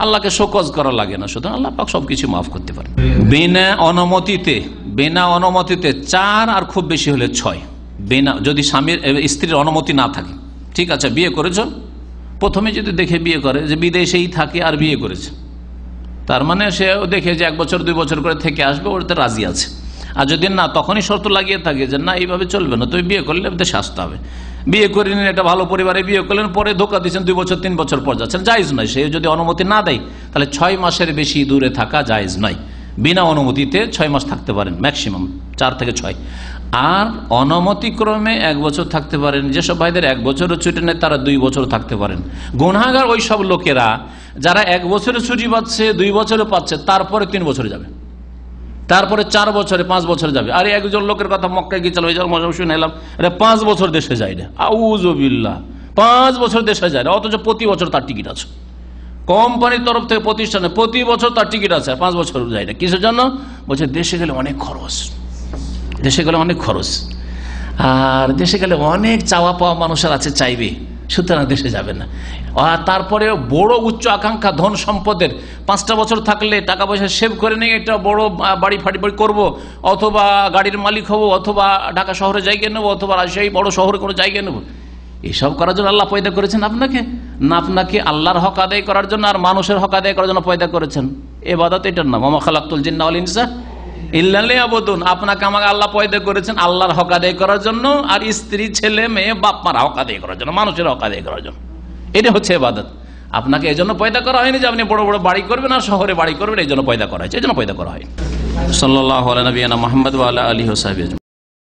আল্লাহকে শোকজ করা লাগে না, সুতরাং আল্লাহ পাক সবকিছু মাফ করতে পারেন। বিনা অনুমতিতে 4 আর খুব বেশি হলে 6। যদি স্বামীর স্ত্রীর অনুমতি না থাকে, ঠিক আছে, বিয়ে করেছ, প্রথমে যদি দেখে বিয়ে করে যে বিদেশেই থাকে আর বিয়ে করেছে, তার মানে সে দেখে যে 1 বছর 2 বছর করে থেকে আসবে, ওটাতে রাজি আছে। আর যদি না, তখনই শর্ত লাগিয়ে থাকে যে না, এইভাবে চলবে না, তুমি বিয়ে করলে দেশে আসতে হবে। বিয়ে করে নিন, একটা ভালো পরিবারে বিয়ে করলেন, পরে ধোকা দিচ্ছেন, 2 বছর 3 বছর পর যাচ্ছেন, জায়েজ নয়। সে যদি অনুমতি না দেয় তাহলে 6 মাসের বেশি দূরে থাকা জায়েজ নয়। বিনা অনুমতিতে 6 মাস থাকতে পারেন, ম্যাক্সিমাম 4 থেকে 6। আর অনুমতিক্রমে 1 বছর থাকতে পারেন। যেসব ভাইদের 1 বছরও ছুটি নেই তারা 2 বছর থাকতে পারেন। গুনাহগার ওই সব লোকেরা যারা 1 বছরে ছুটি পাচ্ছে, 2 বছরে পাচ্ছে, তারপরে 3 বছরে যাবে, তারপরে 4 বছরে 5 বছরে যাবে। আর একজন লোকের কথা মক্কায় গিয়ে শুনে এলাম, 5 বছর দেশে যায় না, আউযুবিল্লাহ, 5 বছর দেশে যায় না, অথচ প্রতি বছর তার টিকিট আছে, কোম্পানির তরফ থেকে, প্রতিষ্ঠানে প্রতি বছর তার টিকিট আছে, 5 বছর যায় না। কিসের জন্য? বলছে দেশে গেলে অনেক খরচ, দেশে গেলে অনেক খরচ, আর দেশে গেলে অনেক চাওয়া পাওয়া মানুষের আছে, চাইবে, সুতরাং দেশে যাবে না। আর তারপরে বড় উচ্চ আকাঙ্ক্ষা, ধন সম্পদের, 5টা বছর থাকলে টাকা পয়সা সেভ করে নিয়ে একটা বড় বাড়ি করবো, অথবা গাড়ির মালিক হবো, অথবা ঢাকা শহরে জায়গা নেবো, অথবা রাজশাহী বড় শহরে কোনো জায়গা নেবো। এইসব করার জন্য আল্লাহ পয়দা করেছেন আপনাকে না? আপনাকে আল্লাহর হক আদায় করার জন্য আর মানুষের হক আদায় করার জন্য পয়দা করেছেন। ইবাদত এটার নাম, ওয়া মা খালাকতুল জিন্না ওয়াল ইনসা ইল্লা লিয়াবুদুন। আপনাকে আমাকে আল্লাহ পয়দা করেছেন আল্লাহর হক আদায় করার জন্য, আর স্ত্রী, ছেলে, মেয়ে, বাপ মার হক আদায় করার জন্য, মানুষের হক আদায় করার জন্য। এটা হচ্ছে ইবাদত। আপনাকে এই জন্য পয়দা করা হয়নি যে আপনি বড় বড় বাড়ি করবেন আর শহরে বাড়ি করবেন, এই জন্য পয়দা করা হয়েছে, এই জন্য পয়দা করা হয়। সাল্লাল্লাহু আলা নবিয়িনা মুহাম্মদ ওয়া আলা আলিহি ওয়া সাহবিহি।